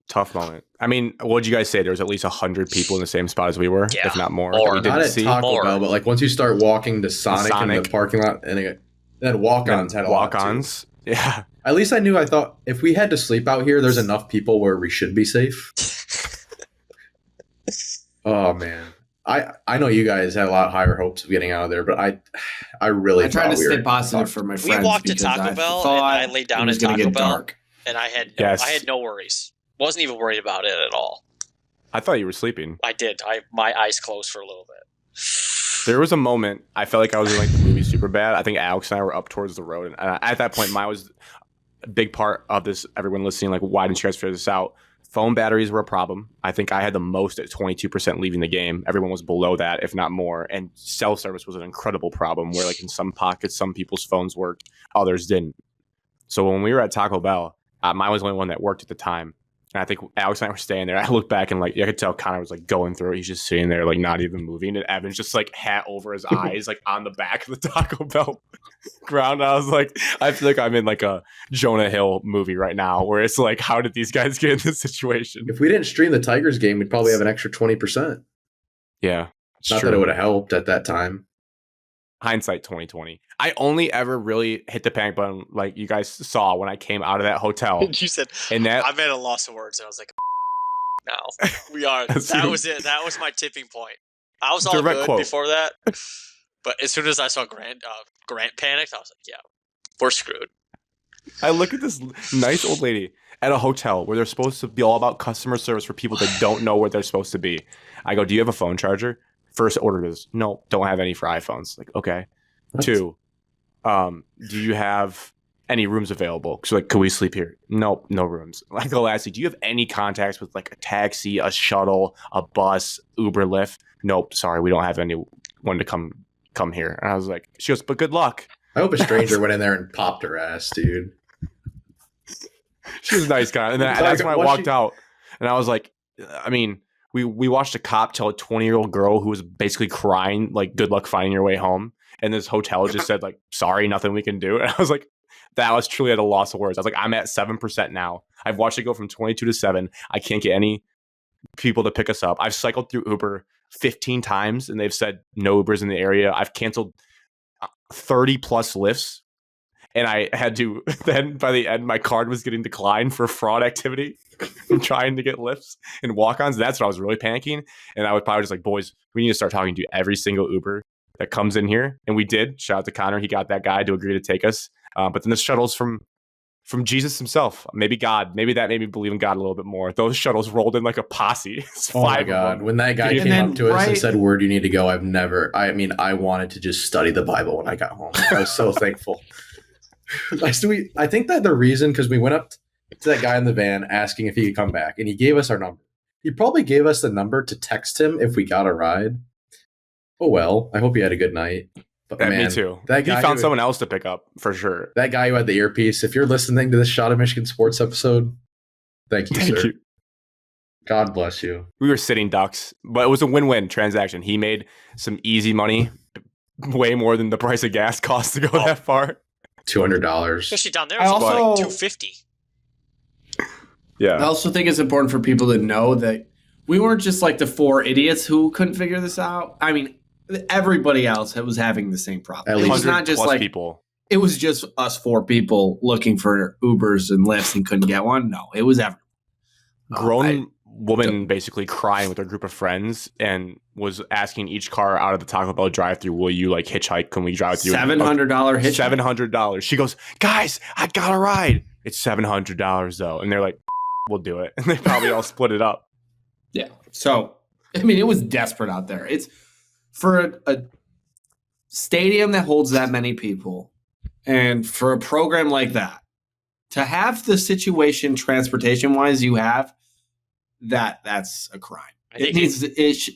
Tough moment. I mean, what did you guys say? There was at least 100 people in the same spot as we were, if not more. More. Not at Taco Bell, but like once you start walking to Sonic in the parking lot, and then walk-ons had a lot, too. Walk-ons. Yeah. At least I thought if we had to sleep out here, there's enough people where we should be safe. Oh, man. I know you guys had a lot higher hopes of getting out of there, but I really tried to thought we stay were positive for my We friends. walked to because Taco Bell, and thought I laid down it was at gonna Taco get Bell, dark. and I had Yes. no worries. Wasn't even worried about it at all. I thought you were sleeping. I did. My eyes closed for a little bit. There was a moment I felt like I was in like the movie Superbad. I think Alex and I were up towards the road, and at that point, mine was a big part of this. Everyone listening, like, why didn't you guys figure this out? Phone batteries were a problem. I think I had the most at 22% leaving the game. Everyone was below that, if not more. And cell service was an incredible problem where, like, in some pockets, some people's phones worked, others didn't. So when we were at Taco Bell, mine was the only one that worked at the time. And I think Alex and I were staying there. I looked back and, like, I could tell Connor was, like, going through it. He's just sitting there, like, not even moving. And Evan's just, like, hat over his eyes, like, on the back of the Taco Bell ground. I was like, I feel like I'm in, like, a Jonah Hill movie right now where it's like, how did these guys get in this situation? If we didn't stream the Tigers game, we'd probably have an extra 20%. Yeah. It's Not true. that it would have helped at that time. Hindsight 2020. I only ever really hit the panic button, like you guys saw when I came out of that hotel. You said, And that I'm at a loss of words, and I was like, now we are. That was it. That was my tipping point. I was all Direct good quote. before that, but as soon as I saw Grant panicked, I was like, yeah, we're screwed. I look at this nice old lady at a hotel where they're supposed to be all about customer service for people that don't know where they're supposed to be. I go, do you have a phone charger? First order is, no, don't have any for iPhones. Like, okay. What? 2, do you have any rooms available? So, like, could we sleep here? Nope, no rooms. Like, lastly, do you have any contacts with, like, a taxi, a shuttle, a bus, Uber, Lyft? Nope, sorry, we don't have anyone to come here. And I was like, she goes, but good luck. I hope a stranger went in there and popped her ass, dude. She was a nice guy. And then Like, that's when I was walked she- out. And I was like, I mean, we watched a cop tell a 20-year-old girl who was basically crying, like, good luck finding your way home. And this hotel just said, like, sorry, nothing we can do. And I was like, that was truly at a loss of words. I was like, I'm at 7% now. I've watched it go from 22 to 7. I can't get any people to pick us up. I've cycled through Uber 15 times, and they've said no Ubers in the area. I've canceled 30 plus lifts. And I had to, then by the end, my card was getting declined for fraud activity from trying to get lifts and walk-ons. That's what I was really panicking. And I was probably just like, boys, we need to start talking to every single Uber that comes in here. And we did. Shout out to Connor. He got that guy to agree to take us. But then the shuttles from Jesus himself, maybe God, maybe that made me believe in God a little bit more. Those shuttles rolled in like a posse. It's Oh my 5 of God. them. When that guy And came then up to us and right- said, where do you need to go? I wanted to just study the Bible when I got home. I was so thankful. I think that the reason, because we went up to that guy in the van asking if he could come back, and he gave us our number. He probably gave us the number to text him if we got a ride. Oh, well, I hope you had a good night. But Yeah, man, me too. That He guy found who- someone else to pick up for sure. That guy who had the earpiece, if you're listening to this Shot of Michigan Sports episode, thank you, Thank sir. you. God bless you. We were sitting ducks, but it was a win-win transaction. He made some easy money, way more than the price of gas cost to go that far. $200. Especially down there, I it's also- like $250. I Yeah. also think it's important for people to know that we weren't just like the 4 idiots who couldn't figure this out. I mean, everybody else was having the same problem. At It was least not just 100+ like people. it was just us 4 people looking for Ubers and Lyfts and couldn't get one. No, it was everyone. Grown woman basically crying with her group of friends and was asking each car out of the Taco Bell drive-through, will you like hitchhike? Can we drive with you? $700 hitch. $700. She goes, guys, I got a ride. It's $700 though. And they're like, we'll do it. And they probably all split it up. Yeah. So, I mean, it was desperate out there. It's for a stadium that holds that many people and for a program like that to have the situation transportation wise you have, that's a crime. I It think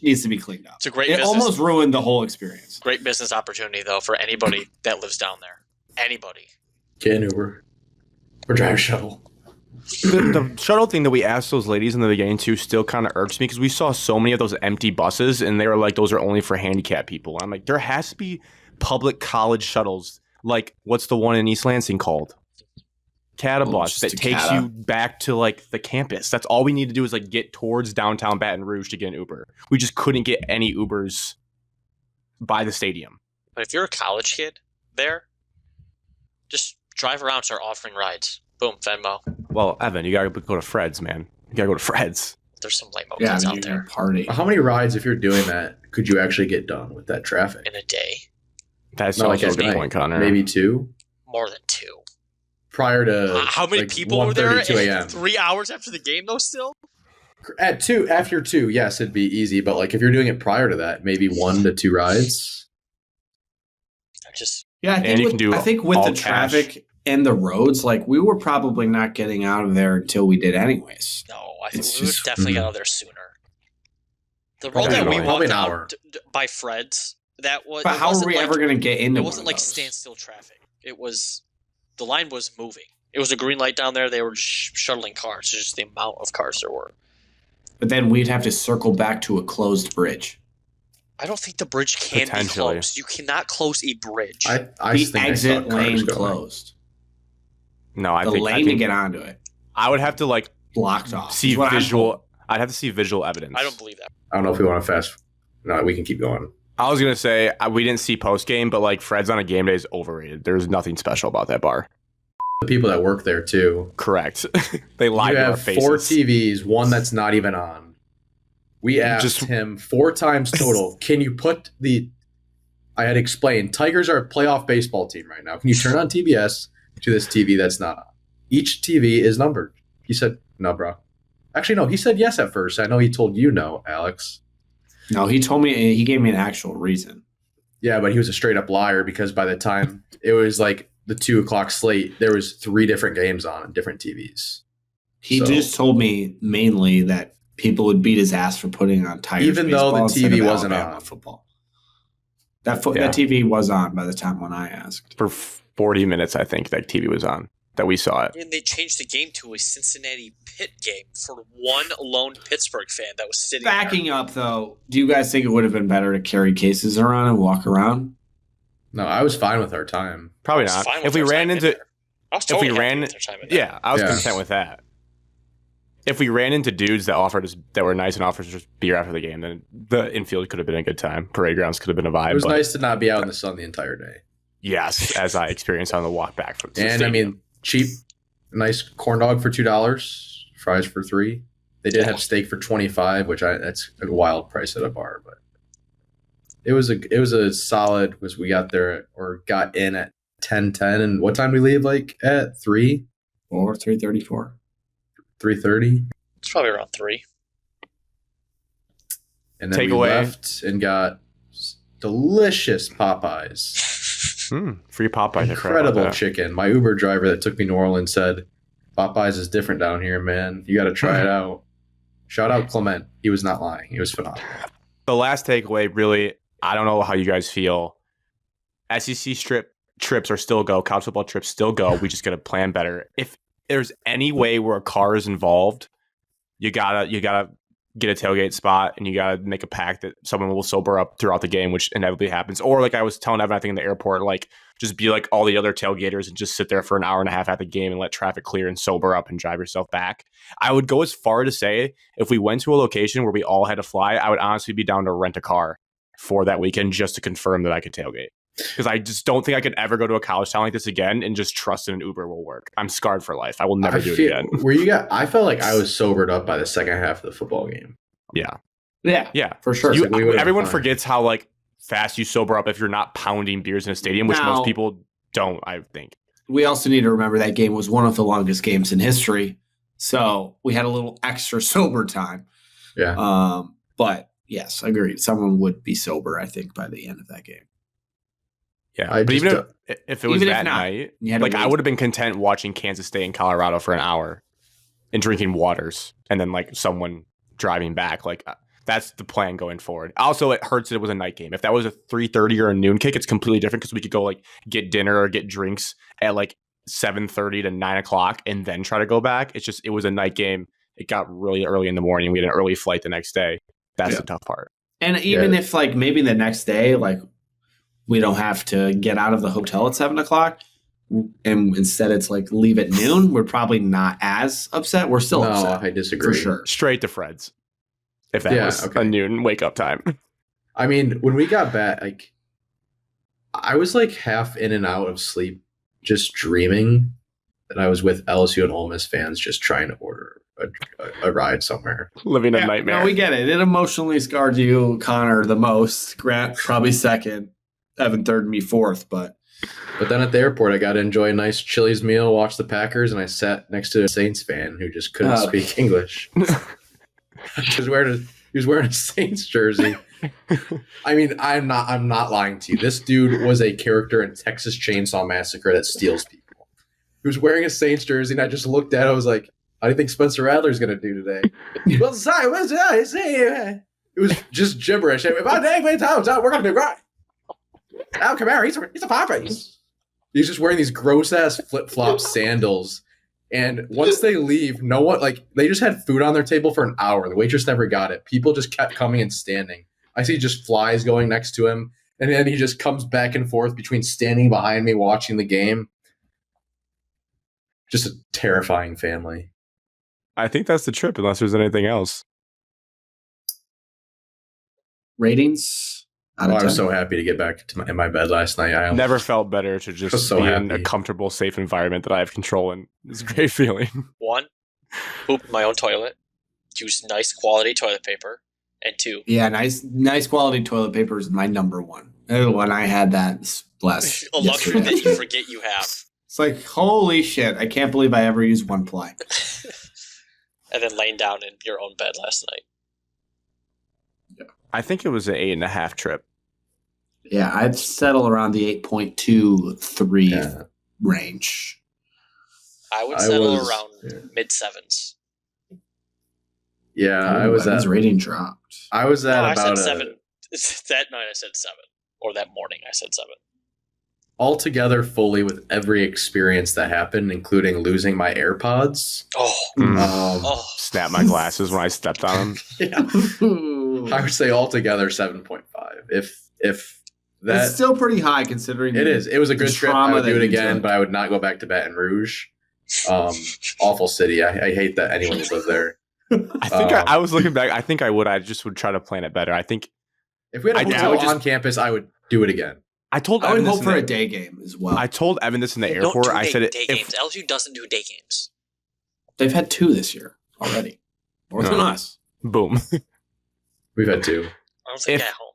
needs to be cleaned up. it's a great It business. almost ruined the whole experience. Great business opportunity though for anybody that lives down there. Anybody. Get an Uber or drive a shuttle. The shuttle thing that we asked those ladies in the beginning too still kind of irks me because we saw so many of those empty buses and they were like, those are only for handicapped people. And I'm like, there has to be public college shuttles. Like, what's the one in East Lansing called? Catabus just that a takes Cata. you back to like the campus. That's all we need to do is like get towards downtown Baton Rouge to get an Uber. We just couldn't get any Ubers by the stadium. But if you're a college kid there, Just drive around, start offering rides. Boom, Venmo. Well, Evan, you gotta go to Fred's, man. You gotta go to Fred's. There's some lame Yeah, kids I out mean, there party. How many rides, if you're doing that, could you actually get done with that traffic? in a day. That's Not also like a good at point, night. Connor. Maybe 2 More than 2. prior to How many like people were there 1:32 a.m. 3 hours after the game, though, still? At 2, after 2, yes, it'd be easy. But like if you're doing it prior to that, maybe 1 to 2 rides. Just Yeah, And you can do I think with all the cash. traffic and the roads, like we were probably not getting out of there until we did anyways. no. I think It's we would just- definitely get out of there sooner. The road Probably that we an hour. walked Probably an hour. out by Fred's, that was. But it how are wasn't we like- ever going to get into It one wasn't of like those? standstill traffic. It was the line was moving. It was a green light down there. They were shuttling cars. Just the amount of cars there were. But then we'd have to circle back to a closed bridge. I don't think the bridge can be Potentially. closed. You cannot close a bridge. I The think I saw exit cars lane going. closed. No, I The think lane to get onto it I would have to like blocked off. see is what I'm told. visual. I'd have to see visual evidence. I don't believe that. I don't know if we want to fast. No, we can keep going. I was gonna say we didn't see post game, but like Fred's on a game day is overrated. There's nothing special about that bar. The people that work there too. Correct. They lie You to our have faces. 4 TVs, one that's not even on. We asked Just- him 4 times total. Can you put the? I had explained. Tigers are a playoff baseball team right now. Can you turn on TBS to this TV that's not on? Each TV is numbered. He said, "No, bro." Actually, no. He said yes at first. I know he told you no, Alex. No, he told me, he gave me an actual reason. Yeah, but he was a straight up liar because by the time it was like the 2:00 slate, there was 3 different games on different TVs. He So- just told me mainly that people would beat his ass for putting on Tigers Even though the baseball instead TV of wasn't Alabama on. football. That Yeah. that TV was on by the time when I asked. For 40 minutes, I think that TV was on. That we saw it. And they changed the game to a Cincinnati Pitt game for one lone Pittsburgh fan that was sitting Backing there. up though, do you guys think it would have been better to carry cases around and walk around? No, I was fine with our time. Probably I was not. fine with If we their ran time in into, there. I was if we totally happy ran- with their time in there. yeah, I was Yeah. content with that. If we ran into dudes that offered us that were nice and offered us beer after the game, then the infield could have been a good time. Parade grounds could have been a vibe. It was but nice to not be out in the sun the entire day. yes, as I experienced on the walk back from the And I stadium. mean, cheap, nice corn dog for $2, fries for $3. They did have steak for $25, which that's a wild price at a bar, but it was a solid. Was we got there or got in at 10:10, and what time did we leave? Like at 3, Or 334. 3:30, It's probably around 3. and then we Takeaway. left and got delicious Popeyes. Free Popeye. I forgot about Incredible that. chicken. My Uber driver that took me to New Orleans said, Popeyes is different down here, man. You got to try it out. Shout out Clement. He was not lying. He was phenomenal. The last takeaway, really, I don't know how you guys feel. SEC trips are still go. College football trips still go. We just got to plan better. If there's any way where a car is involved, you gotta get a tailgate spot and you gotta make a pact that someone will sober up throughout the game, which inevitably happens. Or like I was telling Evan, I think in the airport, like just be like all the other tailgaters and just sit there for an hour and a half at the game and let traffic clear and sober up and drive yourself back. I would go as far to say if we went to a location where we all had to fly, I would honestly be down to rent a car for that weekend just to confirm that I could tailgate. Because I just don't think I could ever go to a college town like this again and just trust that an Uber will work. I'm scarred for life. I will never do it again. I felt like I was sobered up by the second half of the football game. Yeah. Yeah, Yeah. for sure. You- like we would've everyone been fine. forgets how like fast you sober up if you're not pounding beers in a stadium, which Now- most people don't, I think. We also need to remember that game was one of the longest games in history. So we had a little extra sober time. Yeah. But yes, agreed. Someone would be sober, I think, by the end of that game. Yeah. I But just even if it was even if that not, night, You had to like I wait. would have been content watching Kansas State and Colorado for an hour and drinking waters and then like someone driving back. Like that's the plan going forward. Also, it hurts that it was a night game. If that was a 3:30 or a noon kick, it's completely different because we could go like get dinner or get drinks at like 7:30 to 9 o'clock and then try to go back. It's just, it was a night game. It got really early in the morning. We had an early flight the next day. That's Yeah. the tough part. And even if like maybe the next day, like we don't have to get out of the hotel at 7 o'clock and instead it's like leave at noon, we're probably not as upset. We're still no, upset I disagree. for sure. Straight to Fred's. If that Yeah, was okay. a noon wake up time. I mean, when we got back, like I was like half in and out of sleep just dreaming that I was with LSU and Ole Miss fans just trying to order a ride somewhere. Living a Yeah, nightmare. No, we get it. It emotionally scarred you, Connor, the most. Grant probably second. Evan third and me fourth, but then at the airport, I got to enjoy a nice Chili's meal, watch the Packers, and I sat next to a Saints fan who just couldn't speak English. He was wearing a Saints jersey. I mean, I'm not lying to you. This dude was a character in Texas Chainsaw Massacre that steals people. He was wearing a Saints jersey, and I just looked at it. I was like, how do you think Spencer Rattler's going to do today? Well, sorry, it was just gibberish. We're going to be right. Al Kamara, he's a pop race. He's just wearing these gross ass flip flop sandals. And once they leave, no one, like, they just had food on their table for an hour. The waitress never got it. People just kept coming and standing. I see just flies going next to him. And then he just comes back and forth between standing behind me watching the game. Just a terrifying family. I think that's the trip, unless there's anything else. ratings? I was so happy to get back in my bed last night. I never felt better to just be in a comfortable, safe environment that I have control in. It's a great feeling. 1, poop in my own toilet. Use nice quality toilet paper. And 2. Yeah, nice quality toilet paper is my number one. When I had that last a luxury that you forget you have. It's like, holy shit, I can't believe I ever used one ply. And then laying down in your own bed last night. Yeah. I think it was an 8.5 trip. Yeah, I'd settle around the 8.23 range. I would settle around mid-7s. Yeah, I was his rating dropped. I was at about I said 7. That night I said 7. Or that morning I said 7. Altogether, fully with every experience that happened, including losing my AirPods. Snap my glasses when I stepped on them. Yeah. I would say altogether 7.5. If that, it's still pretty high considering it is. It was a good trip. I would do it again, but I would not go back to Baton Rouge. Awful city. I hate that anyone would live there. I think I was looking back. I think I would. I just would try to plan it better. I think if we had a hotel on campus, I would do it again. I would hope for a day game as well. I told Evan this in the airport. Don't do I said day games. LSU doesn't do day games. They've had 2 this year already. More than us. Boom. We've had 2. I don't think at home.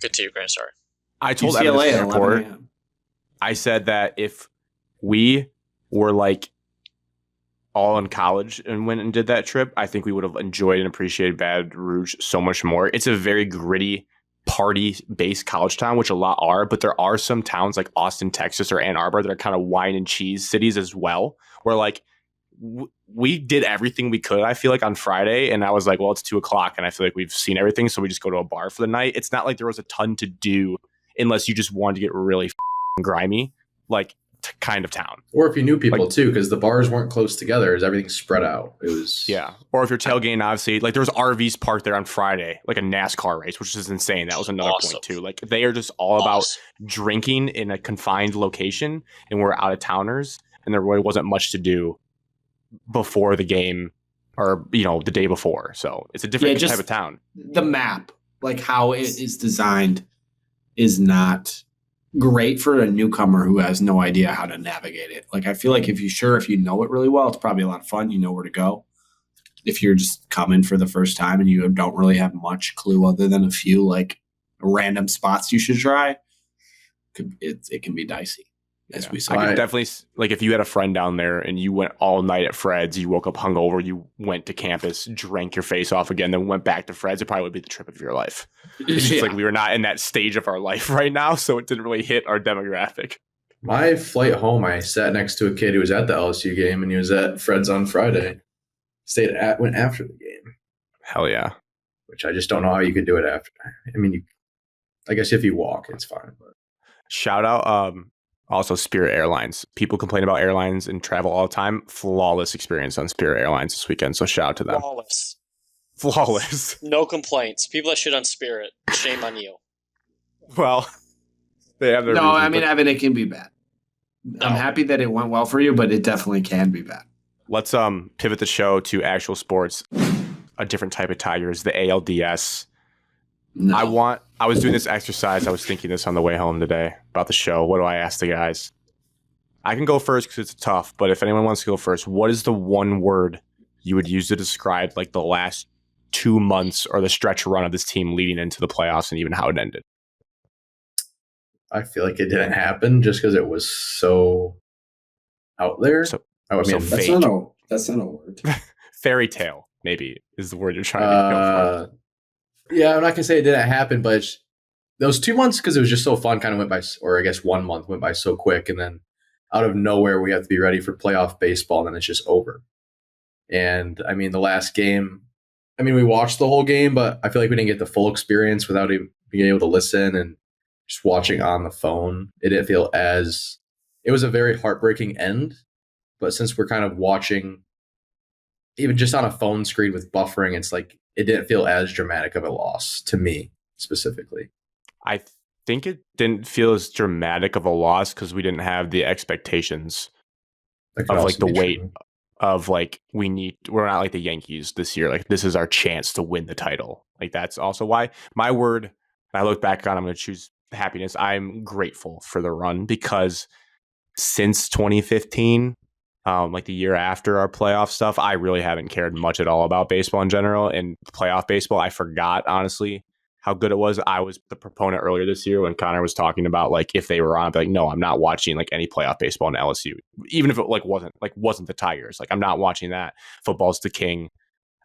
Good to you, Grant. Sorry. I told Evan this in the airport. I said that if we were like all in college and went and did that trip, I think we would have enjoyed and appreciated Baton Rouge so much more. It's a very gritty, party-based college town, which a lot are, but there are some towns like Austin, Texas, or Ann Arbor that are kind of wine and cheese cities as well, where like we did everything we could, I feel like, on Friday, and I was like, well, it's 2:00, and I feel like we've seen everything, so we just go to a bar for the night. It's not like there was a ton to do unless you just wanted to get really grimy, like kind of town. Or if you knew people too, because the bars weren't close together, as everything spread out. It was or if you're tailgating, obviously, like there was RVs parked there on Friday, like a NASCAR race, which is insane. That was another point too. Like they are just all about drinking in a confined location, and we're out of towners, and there really wasn't much to do before the game or the day before. So it's a different type of town. The map, like how it is designed, is not great for a newcomer who has no idea how to navigate it. Like I feel like if you know it really well, it's probably a lot of fun. You know where to go. If you're just coming for the first time and you don't really have much clue other than a few like random spots you should try, it can be dicey. As we saw. I could definitely, like, if you had a friend down there and you went all night at Fred's, you woke up hungover, you went to campus, drank your face off again, then went back to Fred's, it probably would be the trip of your life. It's just like we were not in that stage of our life right now, so it didn't really hit our demographic. My flight home, I sat next to a kid who was at the LSU game, and he was at Fred's on Friday. Went after the game. Hell yeah. Which I just don't know how you could do it after. I mean, I guess if you walk, it's fine. But. Shout out, also, Spirit Airlines. People complain about airlines and travel all the time. Flawless experience on Spirit Airlines this weekend, so shout out to them. Flawless. No complaints. People that shit on Spirit, shame on you. Well, they have their No, reasons, I mean, Evan, it can be bad. No. I'm happy that it went well for you, but it definitely can be bad. Let's pivot the show to actual sports. A different type of Tigers, the ALDS. No. I was doing this exercise. I was thinking this on the way home today about the show. What do I ask the guys? I can go first because it's tough, but if anyone wants to go first, what is the one word you would use to describe like the last 2 months or the stretch run of this team leading into the playoffs and even how it ended? I feel like it didn't happen just because it was so out there. So That's fake. That's not a word. Fairy tale, maybe, is the word you're trying to go for. Yeah, I'm not gonna say it didn't happen, but those 2 months, because it was just so fun, kind of went by, or I guess 1 month went by so quick, and then out of nowhere we have to be ready for playoff baseball, and then it's just over. And I mean, the last game, I mean, we watched the whole game, but I feel like we didn't get the full experience without even being able to listen and just watching on the phone. It didn't feel as, it was a very heartbreaking end, but since we're kind of watching even just on a phone screen with buffering, it's like it didn't feel as dramatic of a loss to me specifically. I think it didn't feel as dramatic of a loss because we didn't have the expectations of like the weight of like we're not like the Yankees this year. Like this is our chance to win the title. Like that's also why my word, I look back on, I'm going to choose happiness. I'm grateful for the run because since 2015, like the year after our playoff stuff, I really haven't cared much at all about baseball in general. And playoff baseball, I forgot, honestly, how good it was. I was the proponent earlier this year when Connor was talking about like if they were on, I'd be like, no, I'm not watching like any playoff baseball in LSU, even if it wasn't the Tigers. Like I'm not watching that. Football's the king.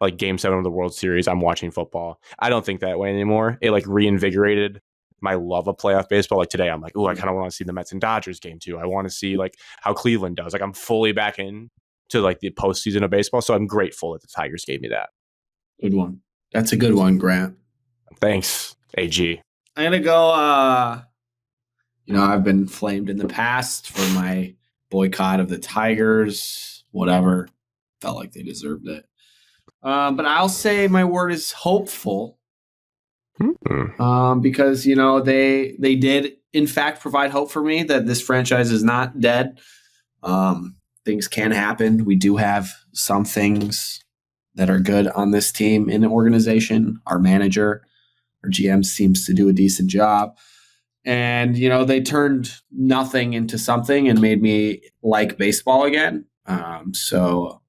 Like Game 7 of the World Series, I'm watching football. I don't think that way anymore. It like reinvigorated my love of playoff baseball. Like today, I'm like, oh, I kind of want to see the Mets and Dodgers game too. I want to see like how Cleveland does. Like I'm fully back in to like the postseason of baseball. So I'm grateful that the Tigers gave me that. Good one. That's a good one, Grant. Thanks, AG. I'm gonna go. I've been flamed in the past for my boycott of the Tigers. Whatever, felt like they deserved it. But I'll say my word is hopeful. Because they did in fact provide hope for me that this franchise is not dead. Things can happen. We do have some things that are good on this team in the organization. Our manager, our GM seems to do a decent job. And, they turned nothing into something and made me like baseball again. So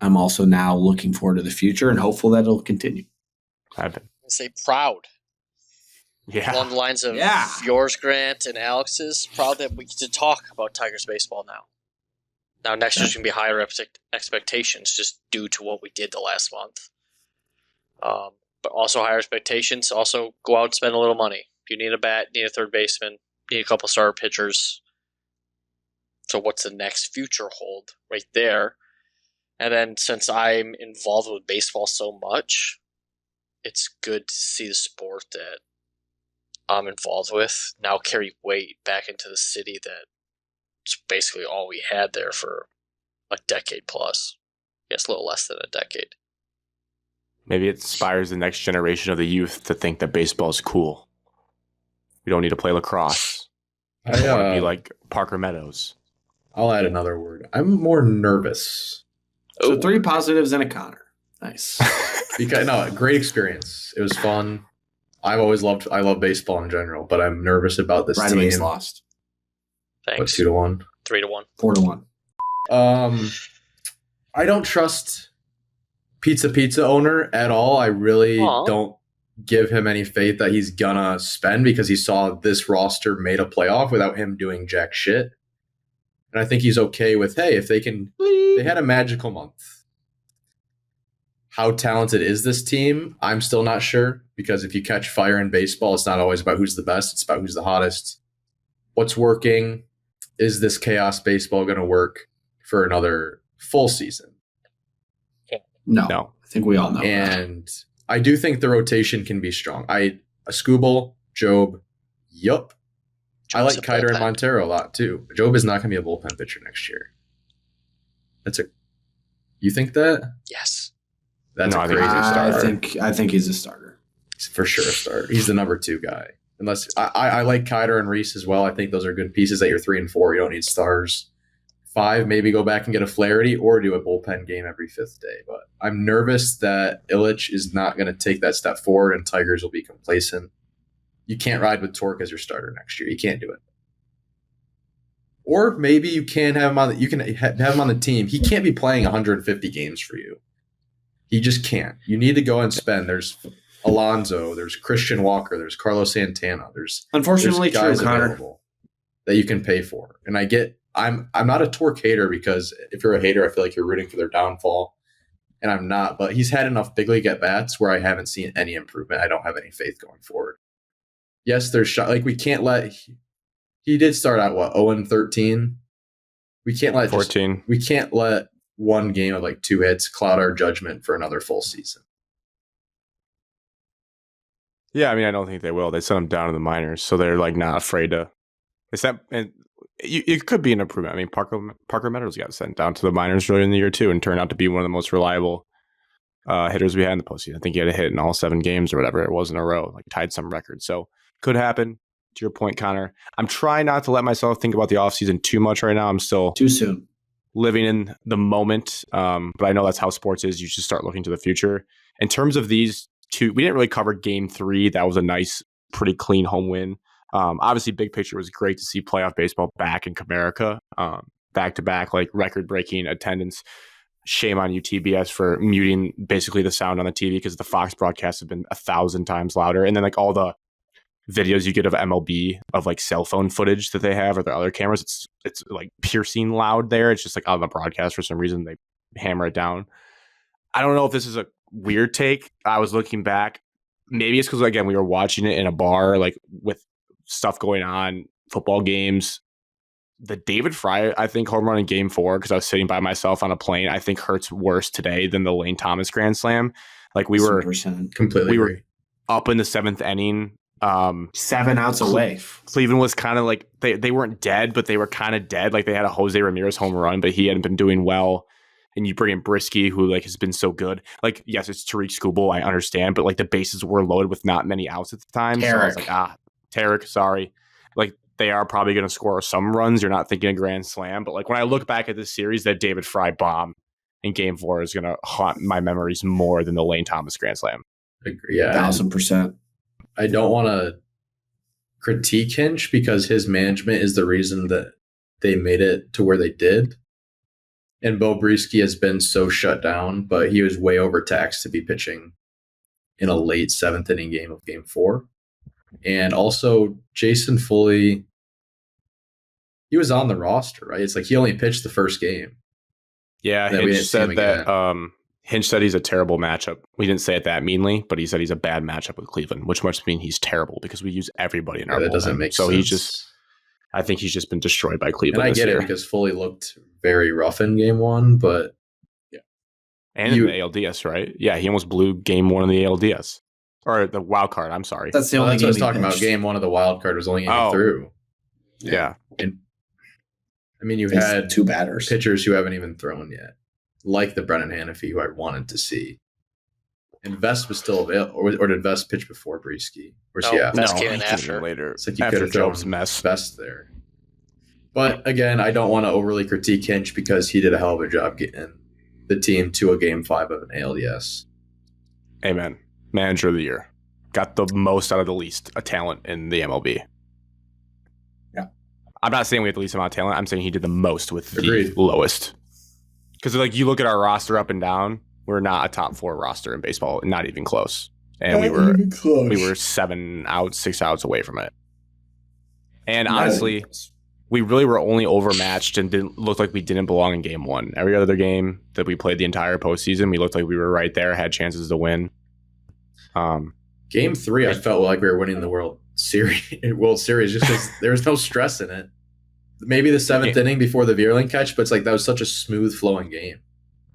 I'm also now looking forward to the future and hopeful that it'll continue. I've been. Say proud. Yeah. Along the lines of yours, Grant, and Alex's, proud that we get to talk about Tigers baseball now. Now, next year's going to be higher expectations just due to what we did the last month. But also higher expectations. Also, go out and spend a little money. You need a bat, need a third baseman, need a couple starter pitchers. So what's the next future hold right there? And then since I'm involved with baseball so much, it's good to see the sport that I'm involved with now carry weight back into the city that's basically all we had there for a decade plus. Yes, a little less than a decade. Maybe it inspires the next generation of the youth to think that baseball is cool. We don't need to play lacrosse. I want to be like Parker Meadows. I'll add another word. I'm more nervous. So 3 positives and a Connor. Nice. Because great experience. It was fun. I love baseball in general, but I'm nervous about this team. Wings lost. Thanks. What, 2-1? 3-1. 4-1. I don't trust Pizza owner at all. I really don't give him any faith that he's gonna spend because he saw this roster made a playoff without him doing jack shit. And I think he's okay with, hey, if they had a magical month. How talented is this team? I'm still not sure because if you catch fire in baseball, it's not always about who's the best. It's about who's the hottest. What's working? Is this chaos baseball going to work for another full season? No. I think we all know. And I do think the rotation can be strong. Escobar, Job, yup. I like Kiter and Montero a lot too. Job is not going to be a bullpen pitcher next year. You think that? Yes. That's a crazy starter. I think he's a starter. He's for sure a starter. He's the number 2 guy. Unless I like Kiter and Reese as well. I think those are good pieces at your 3 and 4. You don't need stars. 5, maybe go back and get a Flaherty or do a bullpen game every 5th day. But I'm nervous that Illich is not going to take that step forward and Tigers will be complacent. You can't ride with Torque as your starter next year. You can't do it. Or maybe you can have him on. You can have him on the team. He can't be playing 150 games for you. He just can't. You need to go and spend. There's Alonzo. There's Christian Walker. There's Carlos Santana. Unfortunately, there's guys true, Connor. available that you can pay for. And I'm not a Torque hater, because if you're a hater, I feel like you're rooting for their downfall. And I'm not. But he's had enough big league at bats where I haven't seen any improvement. I don't have any faith going forward. Yes, there's shot. Like, we can't let. He did start out 0-13. We can't let 14. We can't let one game of like 2 hits cloud our judgment for another full season. Yeah, I mean, I don't think they will. They sent him down to the minors, so they're like not afraid to. And it could be an improvement. I mean, Parker Meadows got sent down to the minors earlier in the year too, and turned out to be one of the most reliable hitters we had in the postseason. I think he had a hit in all 7 games or whatever it was in a row, like tied some record. So could happen. To your point, Connor, I'm trying not to let myself think about the offseason too much right now. I'm still Too soon. living in the moment, but I know that's how sports is. You should start looking to the future. In terms of these two, we didn't really cover Game 3. That was a nice, pretty clean home win. Obviously, big picture was great to see playoff baseball back in Comerica, back-to-back, like record-breaking attendance. Shame on you, TBS, for muting basically the sound on the TV, because the Fox broadcasts have been 1,000 times louder. And then like all the videos you get of MLB of like cell phone footage that they have or their other cameras, it's like piercing loud there. It's just like on the broadcast for some reason they hammer it down. I don't know if this is a weird take. I was looking back. Maybe it's because, again, we were watching it in a bar, like with stuff going on, football games. The David Fry, I think, home run in Game 4, because I was sitting by myself on a plane, I think hurts worse today than the Lane Thomas Grand Slam. Like we were 100%. Completely we agree. were up in the 7th inning. 7 outs away. Cleveland was kind of like they weren't dead, but they were kind of dead. Like they had a Jose Ramirez home run, but he hadn't been doing well. And you bring in Brisky, who like has been so good. Like, yes, it's Tariq Skubal, I understand, but like the bases were loaded with not many outs at the time. So I was like, Tarek, sorry. Like they are probably going to score some runs. You're not thinking a grand slam, but like when I look back at this series, that David Fry bomb in Game 4 is going to haunt my memories more than the Lane Thomas grand slam. Agree. Yeah, 1,000%. I don't want to critique Hinch, because his management is the reason that they made it to where they did. And Bo Brisky has been so shut down, but he was way overtaxed to be pitching in a late 7th inning game of Game 4. And also, Jason Foley, he was on the roster, right? It's like he only pitched the first game. Yeah, That we Hinch didn't see him said that. again. Hinch said he's a terrible matchup. We didn't say it that meanly, but he said he's a bad matchup with Cleveland, which must mean he's terrible because we use everybody in our That bullpen. doesn't make so sense. I think he's just been destroyed by Cleveland. And I this get year. it, because Foley looked very rough in Game 1, but and in the ALDS, right? Yeah, he almost blew Game 1 in the ALDS or the wild card. I'm sorry. That's the well, only that's game what I was he talking about. pitched. Game 1 of the wild card was only game Oh. through. Yeah. And I mean, you've It's had 2 batters. pitchers who haven't even thrown yet, like the Brennan Hannafy, who I wanted to see. And Vest was still available, or did Vest pitch before Brisky? Or No, yeah, Vest No, came in he came after. later. it's like you After could have Job's thrown mess. Vest there. But again, I don't want to overly critique Hinch, because he did a hell of a job getting the team to a Game 5 of an ALDS. Amen. Manager of the year. Got the most out of the least a talent in the MLB. Yeah. I'm not saying we have the least amount of talent. I'm saying he did the most with the Agreed. lowest. Because like you look at our roster up and down, we're not a top 4 roster in baseball, not even close. And we were 7 outs, 6 outs away from it. And honestly, we really were only overmatched and didn't look like we didn't belong in Game 1. Every other game that we played the entire postseason, we looked like we were right there, had chances to win. Game 3, I felt like we were winning the World Series just because there was no stress in it. Maybe the 7th inning before the Vierling catch, but it's like that was such a smooth flowing game.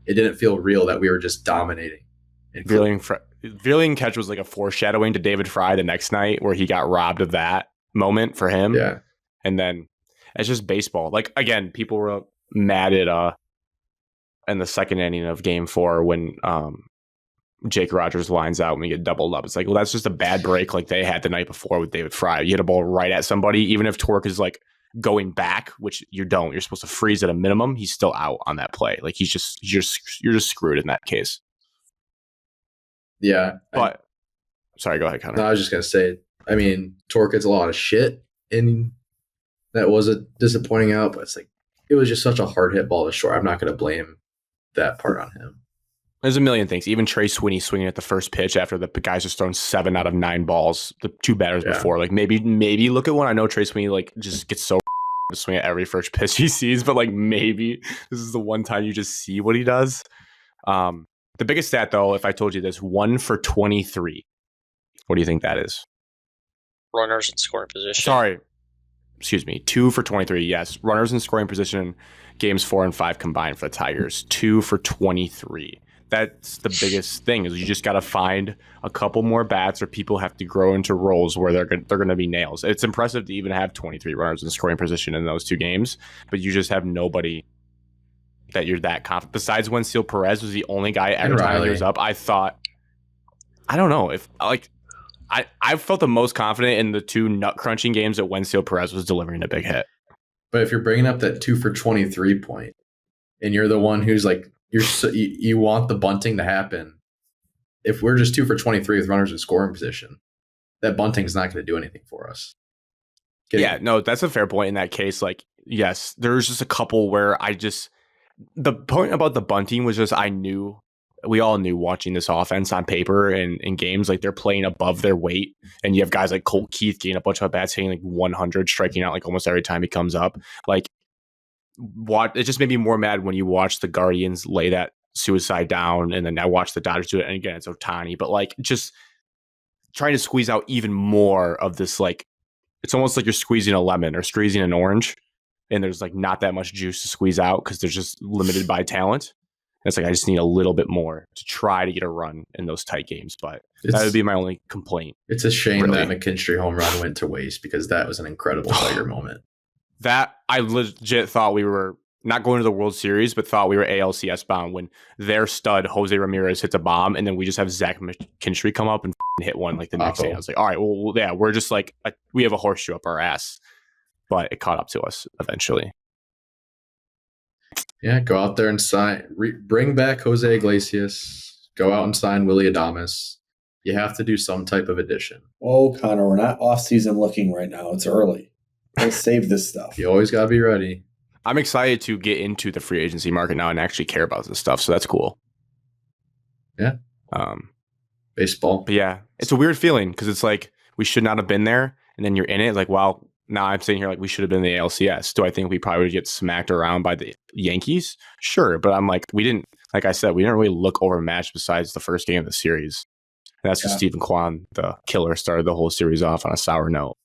It didn't feel real that we were just dominating. Vierling catch was like a foreshadowing to David Fry the next night, where he got robbed of that moment for him. Yeah. And then it's just baseball. Like, again, people were mad at in the 2nd inning of Game 4 when Jake Rogers lines out and we get doubled up. It's like, well, that's just a bad break like they had the night before with David Fry. You hit a ball right at somebody, even if Torque is like going back, which you don't. You're supposed to freeze at a minimum. He's still out on that play. Like you're just screwed in that case. Yeah. But sorry, go ahead, Connor. No, I was just going to say, I mean, Torque gets a lot of shit in that was a disappointing out, but it's like it was just such a hard hit ball to short. I'm not going to blame that part on him. There's a million things. Even Trey Sweeney swinging at the first pitch after the guys just thrown 7 out of 9 balls, the 2 batters before. Like maybe look at one. I know Trey Sweeney like just gets so to swing at every first pitch he sees, but like maybe this is the one time you just see what he does. The biggest stat though, if I told you this, 1 for 23. What do you think that is? Runners in scoring position. Sorry. Excuse me. 2 for 23. Yes. Runners in scoring position, games 4 and 5 combined for the Tigers. 2 for 23. That's the biggest thing is you just got to find a couple more bats or people have to grow into roles where they're going to be nails. It's impressive to even have 23 runners in scoring position in those 2 games, but you just have nobody that you're that confident. Besides Wensil Perez was the only guy every time he was up. I thought, I don't know if like I felt the most confident in the 2 nut crunching games that Wensil Perez was delivering a big hit. But if you're bringing up that 2 for 23 point and you're the one who's like, you want the bunting to happen. If we're just 2 for 23 with runners in scoring position, that bunting is not going to do anything for us. Yeah, no, that's a fair point in that case. Like, yes, there's just a couple where the point about the bunting was just we all knew watching this offense on paper and in games, like they're playing above their weight. And you have guys like Colt Keith getting a bunch of bats hitting like 100, striking out like almost every time he comes up. Like, it just made me more mad when you watch the Guardians lay that suicide down, and then I watch the Dodgers do it, and again it's Ohtani, but like just trying to squeeze out even more of this, like it's almost like you're squeezing a lemon or squeezing an orange, and there's like not that much juice to squeeze out because they're just limited by talent. And it's like I just need a little bit more to try to get a run in those tight games, but that would be my only complaint. It's a shame that McKinstry home run went to waste because that was an incredible Tiger moment. That I legit thought we were not going to the World Series, but thought we were ALCS bound when their stud Jose Ramirez hits a bomb, and then we just have Zach McKinstry come up and hit one like the next day. I was like, all right, well, yeah, we're just like we have a horseshoe up our ass, but it caught up to us eventually. Yeah, go out there and sign, bring back Jose Iglesias. Go out and sign Willy Adames. You have to do some type of addition. Oh, Connor, we're not off-season looking right now. It's early. Let's save this stuff. You always got to be ready. I'm excited to get into the free agency market now and actually care about this stuff. So that's cool. Yeah. Baseball. But yeah, it's a weird feeling because it's like we should not have been there. And then you're in it. Like, wow, now I'm sitting here like we should have been in the ALCS. Do I think we probably would get smacked around by the Yankees? Sure. But I'm like, like I said, we didn't really look overmatched besides the first game of the series. And that's because Stephen Kwan, the killer, started the whole series off on a sour note.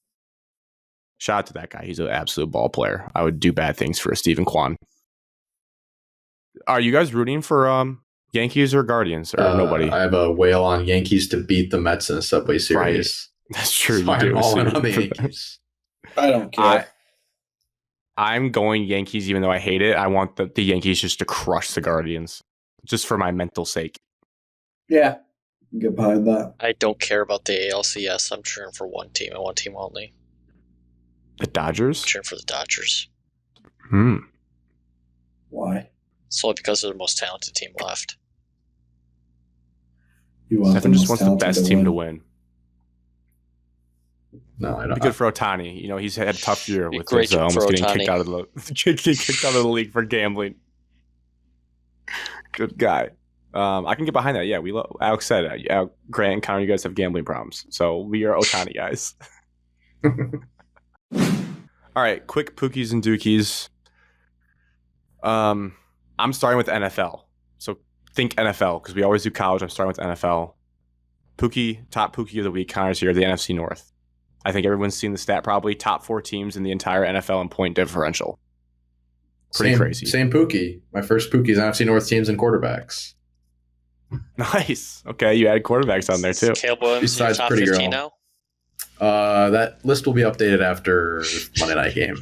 Shout out to that guy. He's an absolute ball player. I would do bad things for Stephen Kwan. Are you guys rooting for Yankees or Guardians or nobody? I have a whale on Yankees to beat the Mets in a Subway Series. Right. That's true. So I'm all in on the Yankees. I don't care. I'm going Yankees even though I hate it. I want the Yankees just to crush the Guardians just for my mental sake. Yeah. Get behind that. I don't care about the ALCS. I'm cheering for one team and one team only. The Dodgers? I'm cheering for the Dodgers. Why? Solely because they're the most talented team left. Stephen just wants the best team to win. No, I don't. Be good for Ohtani. You know, he's had a tough year with his almost getting kicked out of the league for gambling. Good guy. I can get behind that. Yeah, Alex said it. Grant and Connor, you guys have gambling problems, so we are Ohtani guys. All right, quick Pookies and Dookies. I'm starting with NFL. So think NFL because we always do college. I'm starting with NFL. Top Pookie of the week. Connor's here, the NFC North. I think everyone's seen the stat probably. Top 4 teams in the entire NFL in point differential. Pretty crazy. Same Pookie. My first Pookie is NFC North teams and quarterbacks. Nice. Okay, you added quarterbacks on there too. Caleb Williams in the top 15 now? That list will be updated after Monday night game.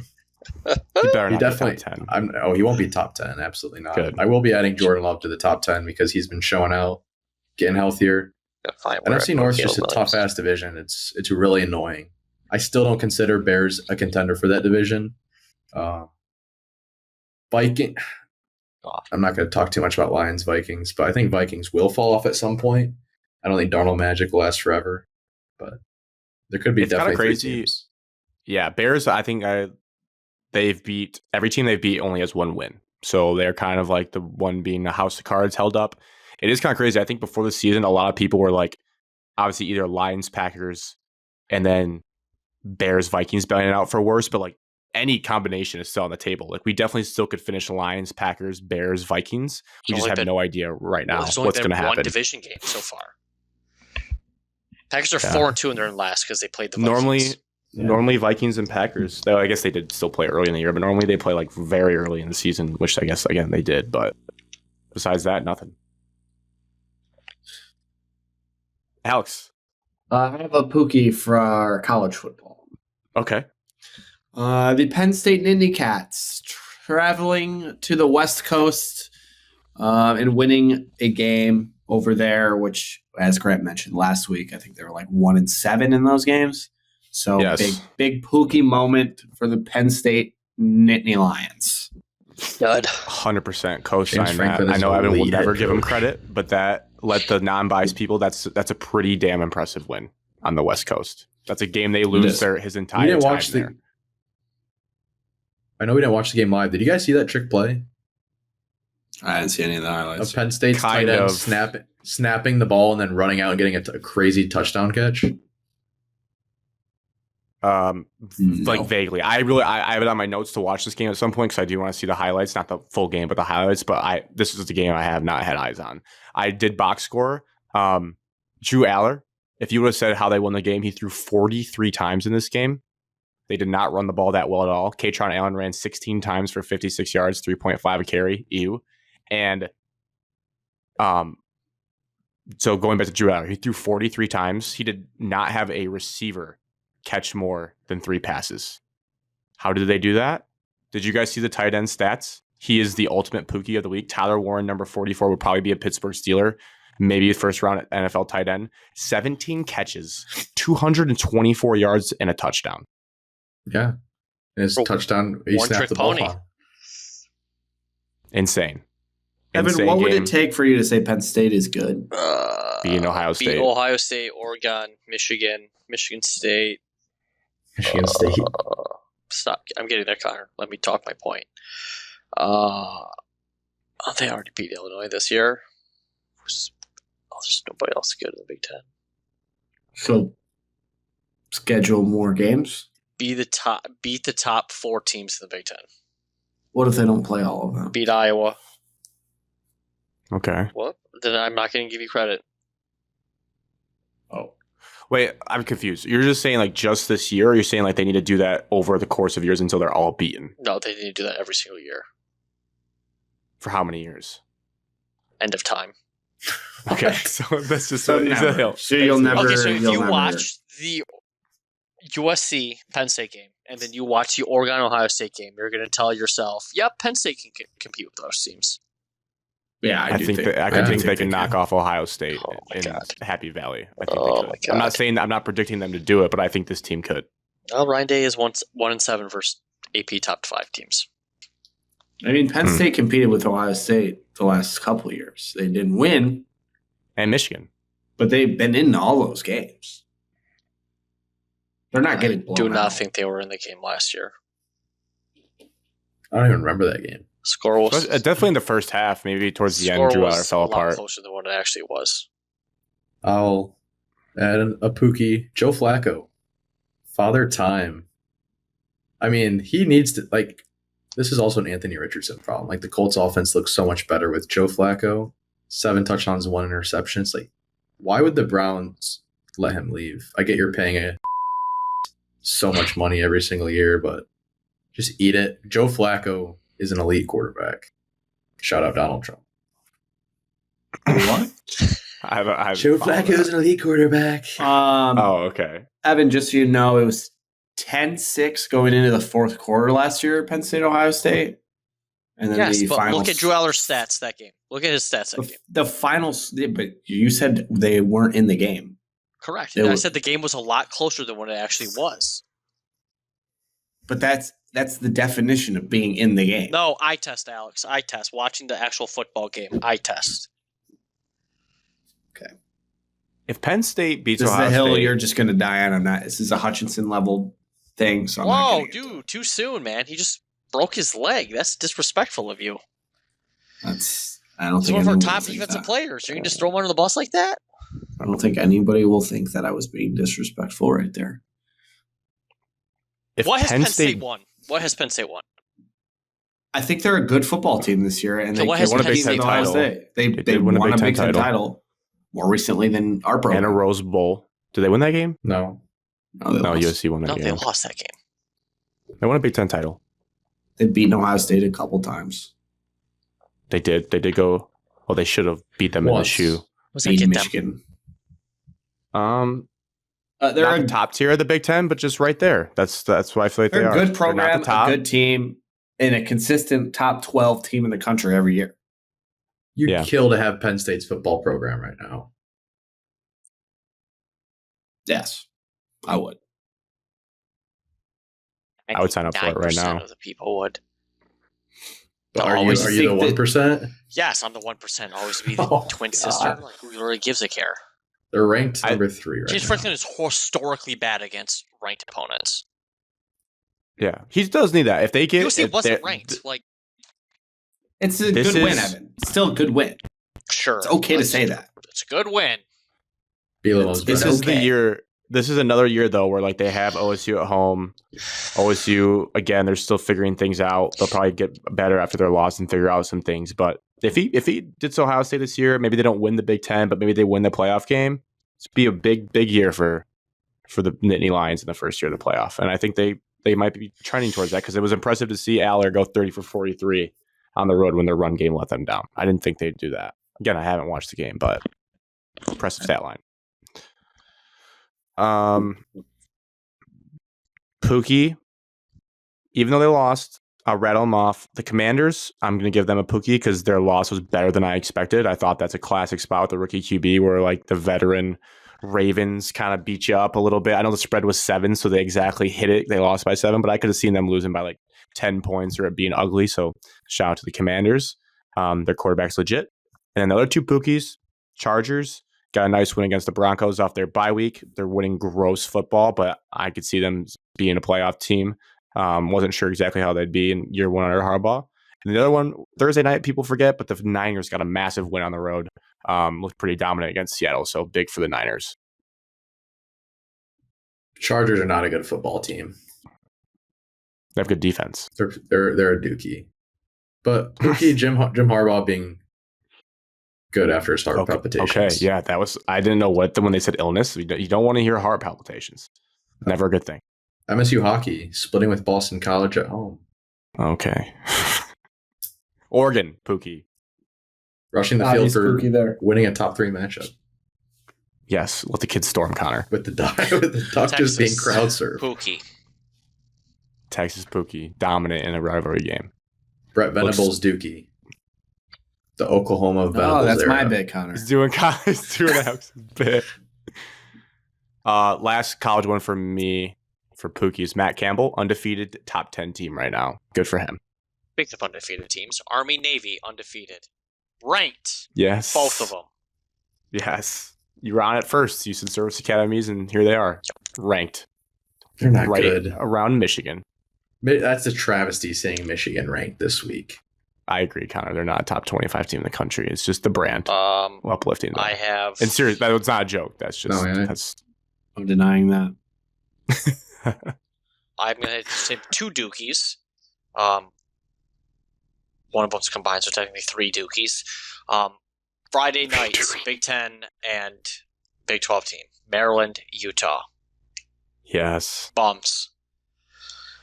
He better not definitely be top 10. He won't be top 10. Absolutely not. Good. I will be adding Jordan Love to the top 10 because he's been showing out, getting healthier. NFC North is just a tough-ass division. It's really annoying. I still don't consider Bears a contender for that division. Viking. I'm not going to talk too much about Lions Vikings, but I think Vikings will fall off at some point. I don't think Darnold Magic will last forever, but there could be definitely 3 teams. Yeah, Bears. I think every team they've beat only has one win. So they're kind of like the one being a house of cards held up. It is kind of crazy. I think before the season, a lot of people were like, obviously either Lions, Packers, and then Bears, Vikings belling it out for worse. But like any combination is still on the table. Like we definitely still could finish Lions, Packers, Bears, Vikings. We just have no idea right now what's going to happen. One division game so far. Packers are 4-2 and they're in last because they played the Vikings. Normally Vikings and Packers, though I guess they did still play early in the year, but normally they play like very early in the season, which I guess again they did. But besides that, nothing. Alex, I have a Pookie for college football. Okay. The Penn State Nittany Cats traveling to the West Coast and winning a game over there, which, as Grant mentioned last week, I think they were like 1-7 in those games. So big Pookie moment for the Penn State Nittany Lions. Good. 100% co-sign that. I know Evan will never give him credit, but that let the non-biased people. That's a pretty damn impressive win on the West Coast. That's a game they lose his entire time there. I know we didn't watch the game live. Did you guys see that trick play? I didn't see any of the highlights. Of Penn State's tight end snapping the ball and then running out and getting a crazy touchdown catch? Like vaguely. I have it on my notes to watch this game at some point because I do want to see the highlights, not the full game, but the highlights. But this is the game I have not had eyes on. I did box score. Drew Aller, if you would have said how they won the game, he threw 43 times in this game. They did not run the ball that well at all. Katron Allen ran 16 times for 56 yards, 3.5 a carry. Ew. And so going back to Drew Aller, he threw 43 times. He did not have a receiver catch more than 3 passes. How did they do that? Did you guys see the tight end stats? He is the ultimate Pookie of the week. Tyler Warren, number 44, would probably be a Pittsburgh Steeler, maybe a first round NFL tight end. 17 catches, 224 yards, and a touchdown. Yeah. And his touchdown, he snapped the ball. Insane. Evan, what would it take for you to say Penn State is good? Beating Ohio State. Beat Ohio State, Oregon, Michigan State. Michigan State. Stop. I'm getting there, Connor. Let me talk my point. They already beat Illinois this year. There's nobody else good in the Big Ten. So, schedule more games? Beat the top 4 teams in the Big Ten. What if they don't play all of them? Beat Iowa. Okay. What? Then I'm not going to give you credit. Oh. Wait, I'm confused. You're just saying like just this year, or you're saying like they need to do that over the course of years until they're all beaten? No, they need to do that every single year. For how many years? End of time. Okay, so that's just So it's a hill. So you'll never. Okay, so if you'll you never- watch the USC Penn State game and then you watch the Oregon Ohio State game, you're going to tell yourself, "Yep, Penn State can compete with those teams." Yeah, I think they can knock off Ohio State in God. Happy Valley. I think Oh they my could. God. I'm not predicting them to do it, but I think this team could. Well, Ryan Day is 1-7 versus AP top 5 teams. I mean, Penn State competed with Ohio State the last couple of years. They didn't win, And Michigan. but they've been in all those games. They're not getting blown Do not out. think they were in the game last year. I don't even remember that game. Score was Definitely in the first half, maybe towards the score end, Drew was Aller fell a lot apart. closer than what it actually was. I'll add a Pookie. Joe Flacco. Father Time. I mean, he needs to, like, this is also an Anthony Richardson problem. Like, the Colts offense looks so much better with Joe Flacco. 7 touchdowns, 1 interception. It's like, why would the Browns let him leave? I get you're paying so much money every single year, but just eat it. Joe Flacco is an elite quarterback. Shout out Donald Trump. What? Joe Flacco is an elite quarterback. Okay. Evan, just so you know, it was 10-6 going into the fourth quarter last year at Penn State, Ohio State. And then Yes, the but finals. look at Drew Aller's stats that game. Look at his stats that game. The finals, but you said they weren't in the game. Correct. They And I were- said the game was a lot closer than what it actually was. But that's the definition of being in the game. No, I test, Alex. I test. Watching the actual football game, I test. If Penn State beats This is Ohio the hill State, you're just going to die on that. This is a Hutchinson level thing. So I'm not Whoa, getting into it. dude, too soon, man. He just broke his leg. That's disrespectful of you. I don't He's think one of our anyone top will think defensive that. players. You can just throw him under the bus like that? I don't think anybody will think that I was being disrespectful right there. If What has Penn Penn State won? What has Penn State won? I think they're a good football team this year, and So they what has won a Penn Big State Ten title. They did win won a Big Ten title more recently than our program. and a Rose Bowl. Did they win that game? No. No, they No, lost. USC won that No, game. they lost that game. They won a Big Ten title. They've beaten Ohio State a couple times. They did. They did go. Well, they should have beat them in the Once. shoe. Was that Beaten get them? Michigan. They're not the top tier of the Big Ten, but just right there. That's why I feel like they They're are. a good program, They're not the top. a good team, and a consistent top 12 team in the country every year. You'd Yeah. kill to have Penn State's football program right now. Yes, I would. I would sign up for it right 99% now. of the people would. But No, are you always are you the think that- 1%? Yes, I'm the 1%. Always be the Oh, twin God. sister. Like, who really gives a care? They're ranked I- number 3 right James now. Franklin is historically bad against ranked opponents. Yeah, he does need that. If they get, USC if wasn't they're- ranked. Like, It's a This good win, is- Evan. It's still a good win. sure. It's okay to let's- say that. It's a good win. Bielema's This better. is the okay. year. This is another year though, where like they have OSU at home. OSU again, they're still figuring things out. They'll probably get better after their loss and figure out some things. But if he did so Ohio State this year, maybe they don't win the Big Ten, but maybe they win the playoff game. It's be a big year for the Nittany Lions in the first year of the playoff, and I think they might be trending towards that because it was impressive to see Aller go 30 for 43 on the road when their run game let them down. I didn't think they'd do that. Again, I haven't watched the game, but impressive stat line. Pookie, even though they lost, I'll rattle them off. The Commanders, I'm going to give them a Pookie because their loss was better than I expected. I thought that's a classic spot with the rookie QB where like the veteran Ravens kind of beat you up a little bit. I know the spread was 7, so they exactly hit it. They lost by 7, but I could have seen them losing by like 10 points or it being ugly. So shout out to the Commanders. Their quarterback's legit. And then the other 2 Pookies, Chargers, got a nice win against the Broncos off their bye week. They're winning gross football, but I could see them being a playoff team. Wasn't sure exactly how they'd be in year 1 under Harbaugh. And the other one, Thursday night, people forget, but the Niners got a massive win on the road. Looked pretty dominant against Seattle, so big for the Niners. Chargers are not a good football team. They have good defense. They're a dookie. But Pookie, Jim Harbaugh being good after his heart palpitations. Okay, yeah, that was. I didn't know what when they said illness. You don't want to hear heart palpitations. Never a good thing. MSU hockey splitting with Boston College at home. Okay. Oregon, Pookie. Rushing the field Obvious for Pookie there. winning a top 3 matchup. Yes, let the kids storm Connor. With the Duck just being crowd served. Pookie. Texas Pookie, dominant in a rivalry game. Brett Venables Dookie. The Oklahoma Venables Oh, that's era. my bit, Connor. He's doing a bit. Last college one for me for Pookie is Matt Campbell, undefeated top 10 team right now. Good for him. Speaking of undefeated teams, Army, Navy, undefeated. Ranked. Yes. Both of them. Yes. You were on it first, Houston Service Academies, and here they are, ranked. They're not right good. around Michigan. That's a travesty saying Michigan ranked this week. I agree, Connor. They're not a top 25 team in the country. It's just the brand uplifting them. I have. And serious, that's not a joke. That's just that's. I'm denying that. I'm going to say 2 Dookies. One of them's combined, so technically 3 Dookies. Friday night, Big Ten and Big 12 team. Maryland, Utah. Yes. Bums.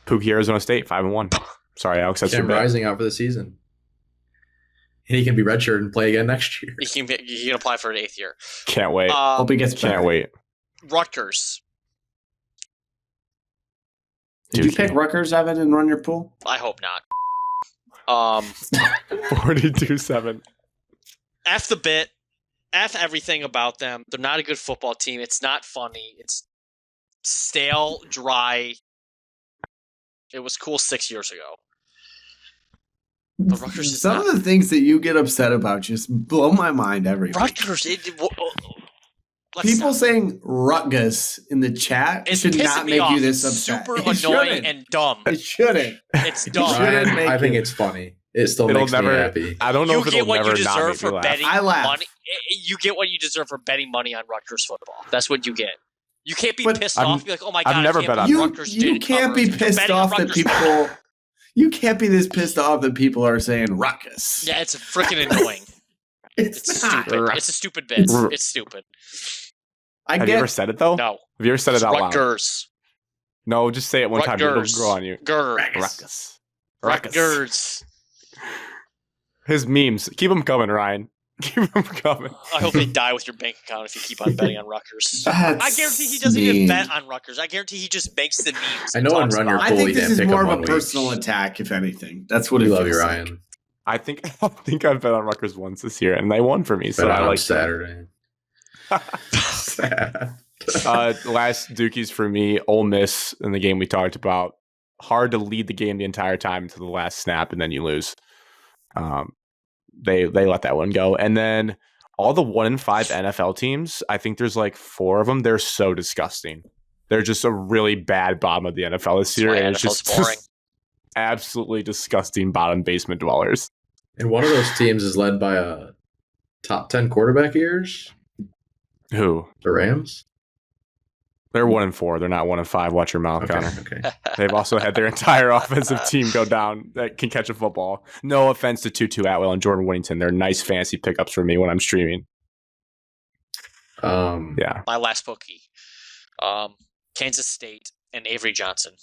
Pookie, Arizona State, 5-1. Sorry, Alex. That's your Cam bet. Rising out for the season. And he can be redshirted and play again next year. You can apply for an 8th year. Can't wait. Hope he gets better. Can't wait. Rutgers. Did you pick Rutgers, Evan, and run your pool? I hope not. 42-7. F the bit. F everything about them. They're not a good football team. It's not funny. It's stale, dry. It was cool 6 years ago. But Rutgers is Some not. of the things that you get upset about just blow my mind every week. Rutgers. People saying Rutgers in the chat It's should pissing not me make off. you this upset. Super It annoying shouldn't. and dumb. It shouldn't. It's dumb. shouldn't Ryan, make I think it. it's funny. It still It'll makes me never. happy. I don't know You if get it'll what you never not deserve make me for laugh. betting I laugh. money. You get what you deserve for betting money on Rutgers football. That's what you get. You can't be But pissed I'm- off and be like, oh my god, I've never I can't bet on believe You, Rutgers you didn't can't cover. be You're pissed betting on off that Rutgers people. football. You can't be this pissed off that people are saying ruckus. Yeah, it's freaking annoying. It's It's not. stupid. It's a stupid bit. It's stupid. I Have you ever get. said it though? No. Have you ever said it out loud? Rutgers. No, just say it one time. It'll Rutgers. grow on you. Ruckus. Rutgers. His memes. Keep them coming, Ryan. Keep them coming. I hope they die with your bank account if you keep on betting on Rutgers. That's I guarantee he doesn't mean. even bet on Rutgers. I guarantee he just makes the memes. I and know on talks Run Your about I it. Pool, think we this didn't is pick more him of a 1 week. personal attack, if anything. That's what We it love you, feels Ryan. like. I think I've bet on Rutgers once this year, and they won for me. So But I on like Saturday. Sad. last Dookies for me. Ole Miss in the game we talked about. Hard to lead the game the entire time until the last snap, and then you lose. They let that one go, and then all the 1-5 NFL teams. I think there's like 4 of them. They're so disgusting. They're just a really bad bottom of the NFL this year, why and it's NFL's just boring. absolutely disgusting bottom basement dwellers. And one of those teams is led by a top 10 quarterback years. Who? The Rams. They're 1-4. They're not 1-5. Watch your mouth, Okay. Connor. Okay. They've also had their entire offensive team go down that can catch a football. No offense to Tutu Atwell and Jordan Whittington. They're nice fancy pickups for me when I'm streaming. Yeah. My last bookie. Kansas State and Avery Johnson.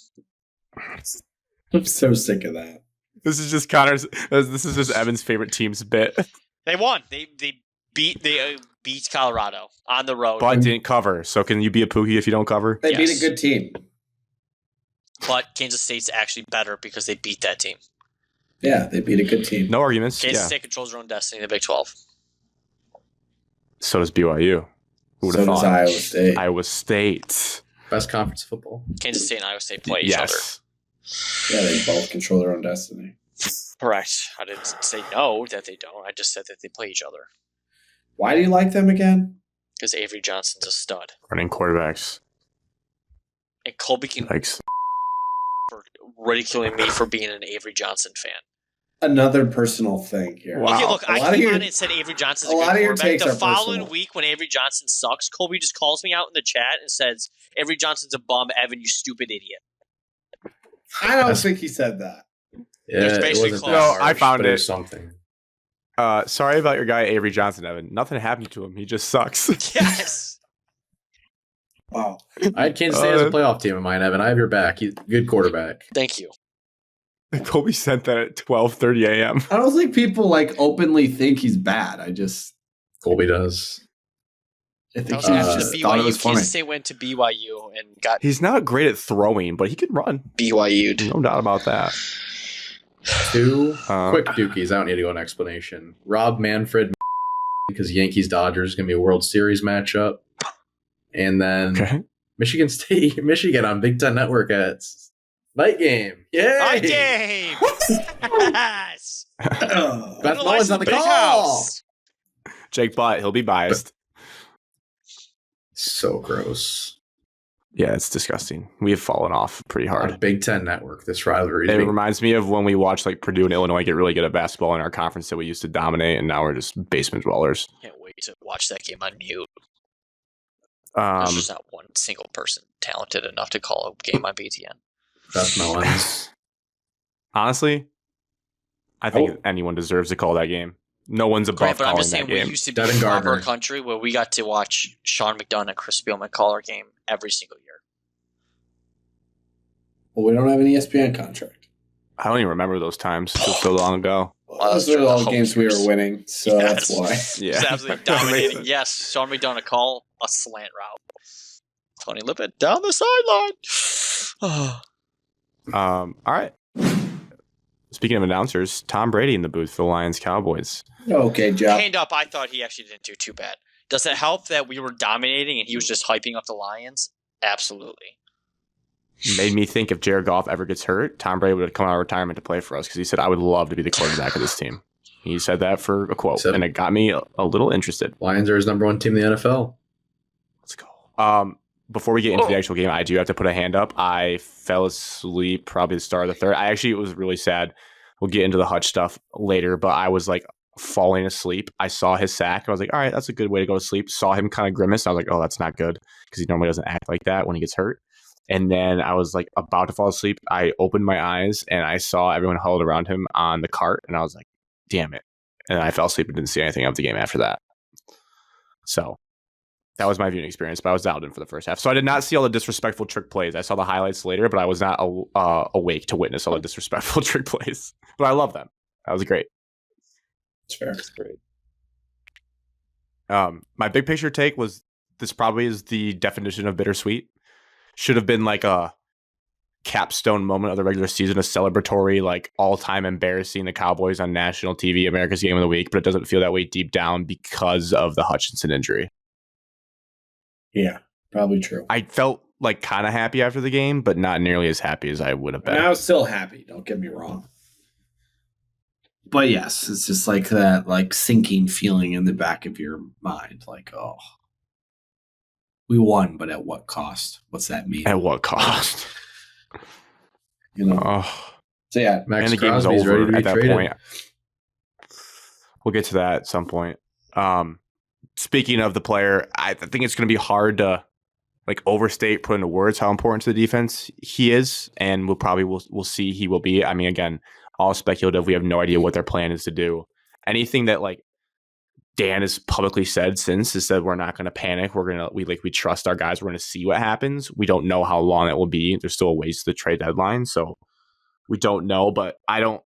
I'm so sick of that. This is just Connor's. This is just Evan's favorite team's bit. They won. They beat Colorado on the road. But didn't cover. So can you be a Pookie if you don't cover? They beat Yes. a good team. But Kansas State's actually better because they beat that team. Yeah, they beat a good team. No arguments. Kansas Yeah. State controls their own destiny in the Big 12. So does BYU. Who would So have does thought? Iowa State. Iowa State. Best conference football. Kansas State and Iowa State play each other. Yes. Yeah, they both control their own destiny. Correct. I didn't say no that they don't. I just said that they play each other. Why do you like them again? Because Avery Johnson's a stud. Running quarterbacks. And Colby can Yikes. for ridiculing me for being an Avery Johnson fan. Another personal thing here. Wow. Okay, look, A I lot of came your- on and said Avery Johnson's a a good lot of your quarterback. takes The are following personal. week when Avery Johnson sucks, Colby just calls me out in the chat and says, Avery Johnson's a bum, Evan, you stupid idiot. I don't think he said that. Yeah, It's it basically wasn't close. that No, harsh, I found but it. was something. Sorry about your guy Avery Johnson, Evan. Nothing happened to him. He just sucks. Yes. Wow. I had Kansas State as a playoff team of mine, Evan. I have your back. He's a good quarterback. Thank you. Colby sent that at 12:30 a.m. I don't think people like openly think he's bad. I Colby does. think That was he after just the thought it was BYU. funny. Kansas State went to BYU and got He's not great at throwing, but he can run. BYU'd. No doubt about that. 2 Uh, quick dookies. I don't need to go an explanation. Rob Manfred because Yankees Dodgers is going to be a World Series matchup. And then Okay. Michigan State, Michigan on Big Ten Network at night game. Yay! Night game! Yes! Beth Utilize Mullins on the big call. house. Jake Butt, he'll be biased. So gross. Yeah, it's disgusting. We have fallen off pretty On hard. Big Ten Network, this rivalry. is It being- reminds me of when we watched like Purdue and Illinois get really good at basketball in our conference that we used to dominate, and now we're just basement dwellers. Can't wait to watch that game on mute. There's just not one single person talented enough to call a game on BTN. Beth Mullins. Honestly, I think anyone deserves to call that game. No one's above Correct, but I'm calling just that saying we game. used to be Devin a Gardner. rubber country where we got to watch Sean McDonough and Chris Spielman call our game every single year. Well, we don't have an ESPN contract. I don't even remember those times. It was so long ago. Well, those that's are true. all The games we were Hawks. winning, so that's Yes. why. Yeah. He's absolutely dominating. Yes, Sean McDonough call a slant route. Tony Lippett down the sideline. All right. Speaking of announcers, Tom Brady in the booth for the Lions Cowboys. Okay, Jeff. Hand up, I thought he actually didn't do too bad. Does it help that we were dominating and he was just hyping up the Lions? Absolutely. Made me think if Jared Goff ever gets hurt, Tom Brady would come out of retirement to play for us because he said, I would love to be the quarterback of this team. He said that for a quote, Said- and it got me a little interested. Lions are his number 1 team in the NFL. Before we get into the actual game, I do have to put a hand up. I fell asleep probably the start of the third. It was really sad. We'll get into the Hutch stuff later, but I was like falling asleep. I saw his sack. I was like, all right, that's a good way to go to sleep. Saw him kind of grimace. I was like, oh, that's not good because he normally doesn't act like that when he gets hurt. And then I was like about to fall asleep. I opened my eyes and I saw everyone huddled around him on the cart. And I was like, damn it. And I fell asleep and didn't see anything of the game after that. So that was my viewing experience, but I was dialed in for the first half. So I did not see all the disrespectful trick plays. I saw the highlights later, but I was not awake to witness all the disrespectful trick plays. But I love them. That was great. It's fair. That's great. My big picture take was this probably is the definition of bittersweet. Should have been like a capstone moment of the regular season, a celebratory, like all-time embarrassing the Cowboys on national TV, America's Game of the Week, but it doesn't feel that way deep down because of the Hutchinson injury. Yeah, probably true. I felt like kind of happy after the game, but not nearly as happy as I would have been. And I was still happy, don't get me wrong. But yes, it's just like that like sinking feeling in the back of your mind. Like, oh, we won, but at what cost? What's that mean? At what cost? You know. Oh. So yeah, Max And the game's Crosby's ready over to be at that traded. point. We'll get to that at some point. Speaking of the player, I think it's going to be hard to like overstate, put into words how important to the defense he is, and we'll see he will be. I mean, again, all speculative. We have no idea what their plan is to do. Anything that like Dan has publicly said since is that we're not going to panic. We trust our guys. We're going to see what happens. We don't know how long it will be. There's still a ways to the trade deadline, so we don't know. But I don't.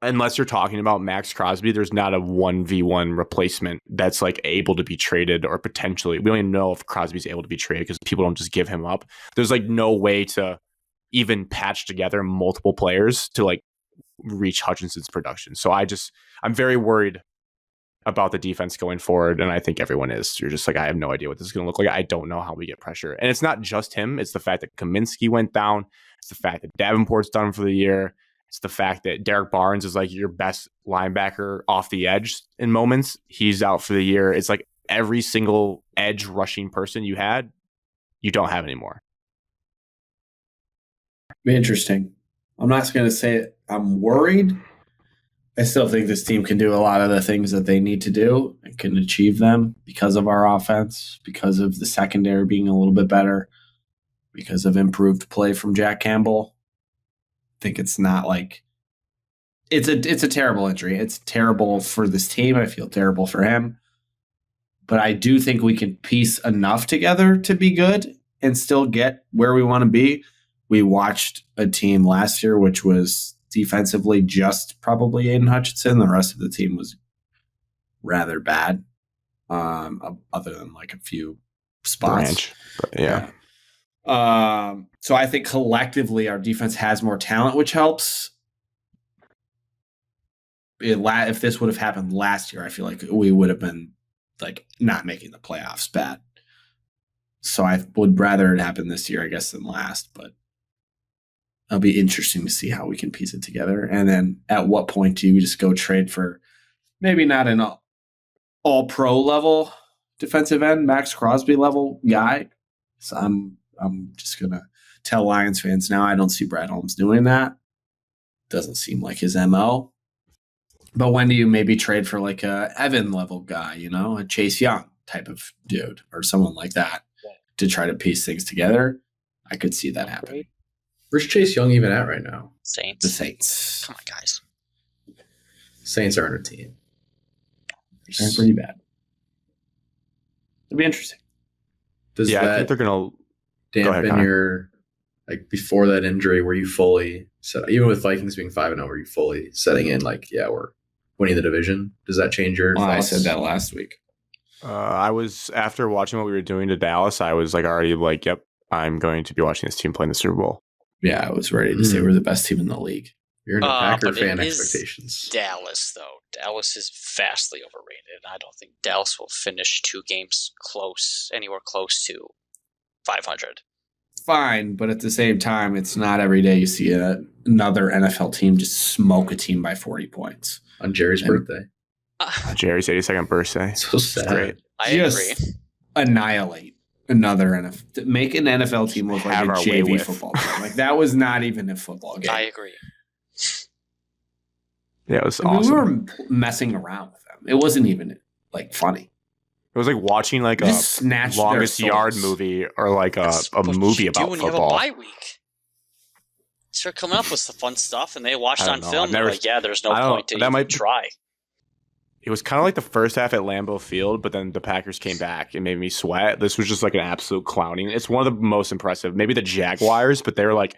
Unless you're talking about Max Crosby, there's not a 1v1 replacement that's like able to be traded or potentially. We don't even know if Crosby's able to be traded because people don't just give him up. There's like no way to even patch together multiple players to like reach Hutchinson's production. So I'm very worried about the defense going forward. And I think everyone is. You're just like, I have no idea what this is going to look like. I don't know how we get pressure. And it's not just him. It's the fact that Kaminsky went down. It's the fact that Davenport's done for the year. It's the fact that Derek Barnes is like your best linebacker off the edge in moments. He's out for the year. It's like every single edge rushing person you had, you don't have anymore. Be interesting. I'm not going to say I'm worried. I still think this team can do a lot of the things that they need to do and can achieve them because of our offense, because of the secondary being a little bit better, because of improved play from Jack Campbell. I think it's not like it's a terrible injury. It's terrible for this team. I feel terrible for him. But I do think we can piece enough together to be good and still get where we want to be. We watched a team last year which was defensively just probably Aiden Hutchinson. The rest of the team was rather bad, other than like a few spots. Branch. But yeah. So I think collectively our defense has more talent, which helps. If this would have happened last year, I feel like we would have been like not making the playoffs bad. So I would rather it happen this year, I guess, than last, but it'll be interesting to see how we can piece it together. And then at what point do you just go trade for maybe not an all pro level defensive end, Max Crosby level guy? So I'm just going to tell Lions fans now I don't see Brad Holmes doing that. Doesn't seem like his MO. But when do you maybe trade for like a Evan level guy, a Chase Young type of dude or someone like that to try to piece things together? I could see that happen. Where's Chase Young even at right now? Saints. The Saints. Come on, guys. Saints are on a team. They're pretty bad. It'll be interesting. Does I that think they're going to dampen Connor. your, like before that injury, were you fully set, even with Vikings being 5-0, were you fully setting in like, yeah, we're winning the division? Does that change your Well, I thoughts? said that last week. I was, after watching what we were doing to Dallas, I was like already like, yep, I'm going to be watching this team play in the Super Bowl. Yeah, I was ready to say we're the best team in the league. You're in a Packer but fan it is expectations. Dallas, though. Dallas is vastly overrated. I don't think Dallas will finish 2 games anywhere close to 500. Fine, but at the same time, it's not every day you see another NFL team just smoke a team by 40 points. On Jerry's birthday. Jerry's 82nd birthday. So sad. Great. I agree. Annihilate make an NFL team look like Have a our way JV with. football game. Like that was not even a football game. I agree. Yeah, it was I mean, awesome. we were messing around with them. It wasn't even like funny. It was like watching like a Just snatched their Longest Yard swords. movie or like a That's what movie you about do when football. you have a bye week. Start coming up with some fun stuff, and they watched I it don't on know. film. I've They're never- like, yeah, there's no I don't- point to that even might be- try. It was kind of like the first half at Lambeau Field, but then the Packers came back and made me sweat. This was just like an absolute clowning. It's one of the most impressive. Maybe the Jaguars, but they're like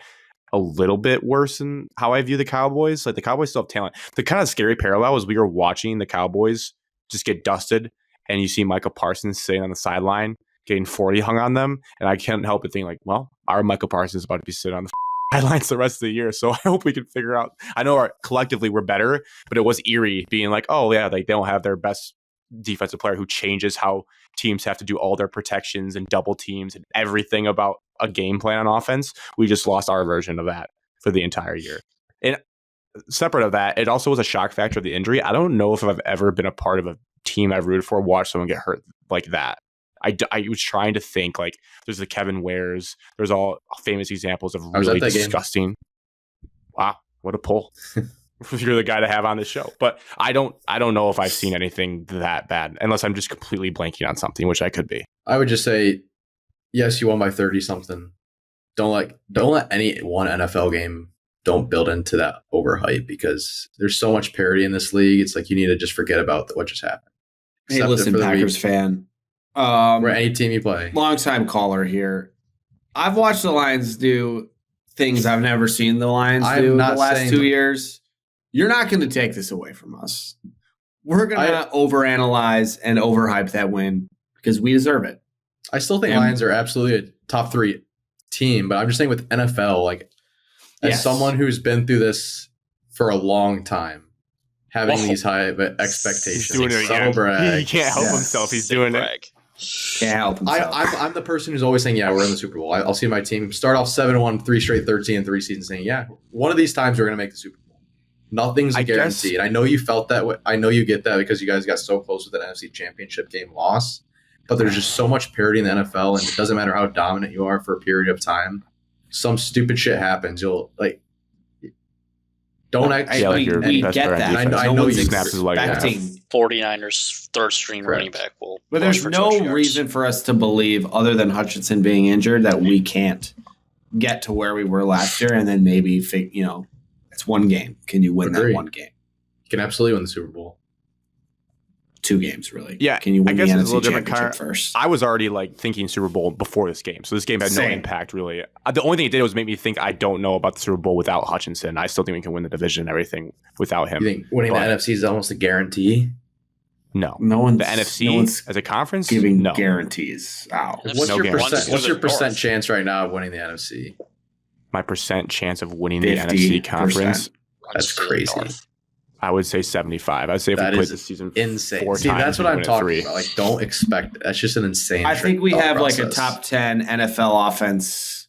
a little bit worse in how I view the Cowboys. Like the Cowboys still have talent. The kind of scary parallel is we were watching the Cowboys just get dusted, and you see Michael Parsons sitting on the sideline getting 40 hung on them, and I can't help but think like, well, our Michael Parsons is about to be sitting on the sidelines the rest of the year. So I hope we can figure out. I know collectively we're better, but it was eerie being like, oh yeah, like they don't have their best defensive player who changes how teams have to do all their protections and double teams and everything about a game plan on offense. We just lost our version of that for the entire year. And separate of that, it also was a shock factor of the injury. I don't know if I've ever been a part of a team I've rooted for watch someone get hurt like that. I was trying to think like there's the Kevin Wares. There's all famous examples of I was really at that game. disgusting. Wow, what a pull! You're the guy to have on the show. But I don't know if I've seen anything that bad, unless I'm just completely blanking on something, which I could be. I would just say, yes, you won by 30 something. Don't let any one NFL game don't build into that overhype because there's so much parity in this league. It's like you need to just forget about what just happened. Hey, Accept it listen, for the Packers week. fan. Or any team you play. Long time caller here. I've watched the Lions do things I've never seen the Lions I'm do the not last saying 2 that. years. You're not going to take this away from us. We're going to overanalyze and overhype that win because we deserve it. I still think And- Lions are absolutely a top 3 team, but I'm just saying with NFL, like as Yes. someone who's been through this for a long time, having Whoa. these high expectations, He's doing it subtle again. brag. He can't help Yes. himself. He's Sick doing it. brag. Can't help himself. I'm the person who's always saying, yeah, we're in the Super Bowl. I'll see my team start off 7-1, 3 straight 13 and 3 seasons saying, yeah, one of these times we're going to make the Super Bowl. Nothing's a I guess- guarantee. And I know you felt that way. I know you get that because you guys got so close with an NFC championship game loss. But there's just so much parity in the NFL, and it doesn't matter how dominant you are for a period of time. Some stupid shit happens. You'll like don't act Yeah, like we your we best get player on that. defense. I no know one's you snaps his leg in half. expecting. 49ers third string Correct. running back will. But rush there's for no 200 yards. reason for us to believe, other than Hutchinson being injured, that we can't get to where we were last year, and then maybe it's one game. Can you win Agreed. that one game? You can absolutely win the Super Bowl. 2 games, really. Yeah, Can you I win the guess it's a NFC little different Championship kind first? I was already like thinking Super Bowl before this game, so this game had no Same. impact really. The only thing it did was make me think I don't know about the Super Bowl without Hutchinson. I still think we can win the division and everything without him. You think winning But- the NFC is almost a guarantee? No, No one's the NFC no one's as a conference, giving no. guarantees out. NFC What's no your guarantee. percent? What's your Go to the percent North. chance right now of winning the NFC? My percent chance of winning the 50%. NFC conference, That's Runs to the crazy. north. I would say 75. I'd say if That we played is this season Insane. 4 See, times, that's what we'd I'm win it talking 3. about. Like, don't expect. That's just an insane. I think we thought have like a process. top 10 NFL offense